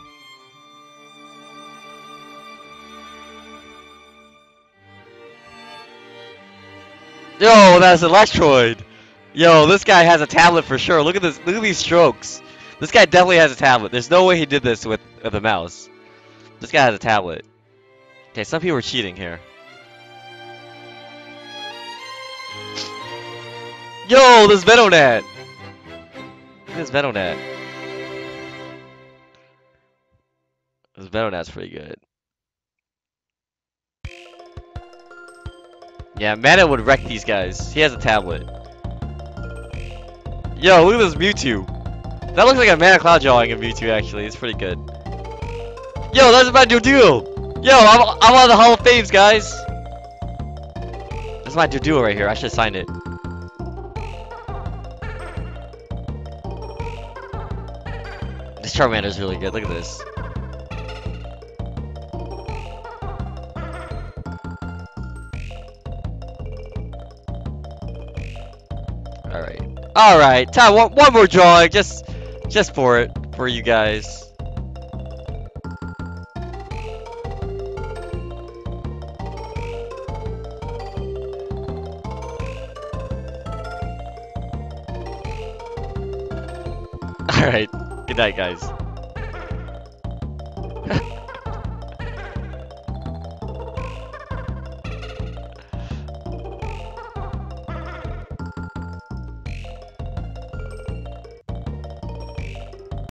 Yo, that's Electroid. Yo, this guy has a tablet for sure. Look at this. Look at these strokes. This guy definitely has a tablet. There's no way he did this with a mouse. This guy has a tablet. Okay, some people are cheating here. Yo, this Venonat! Look at this Venonat. This Venonat's pretty good. Yeah, Mana would wreck these guys. He has a tablet. Yo, look at this Mewtwo. That looks like a Mana Cloud drawing of Mewtwo, actually. It's pretty good. Yo, that's my Doodle! Yo, I'm on the Hall of Fames, guys! That's my Doodle right here. I should sign it. This Charmander's really good. Look at this. Alright. Alright, time one more drawing, just for you guys. Alright, good night guys.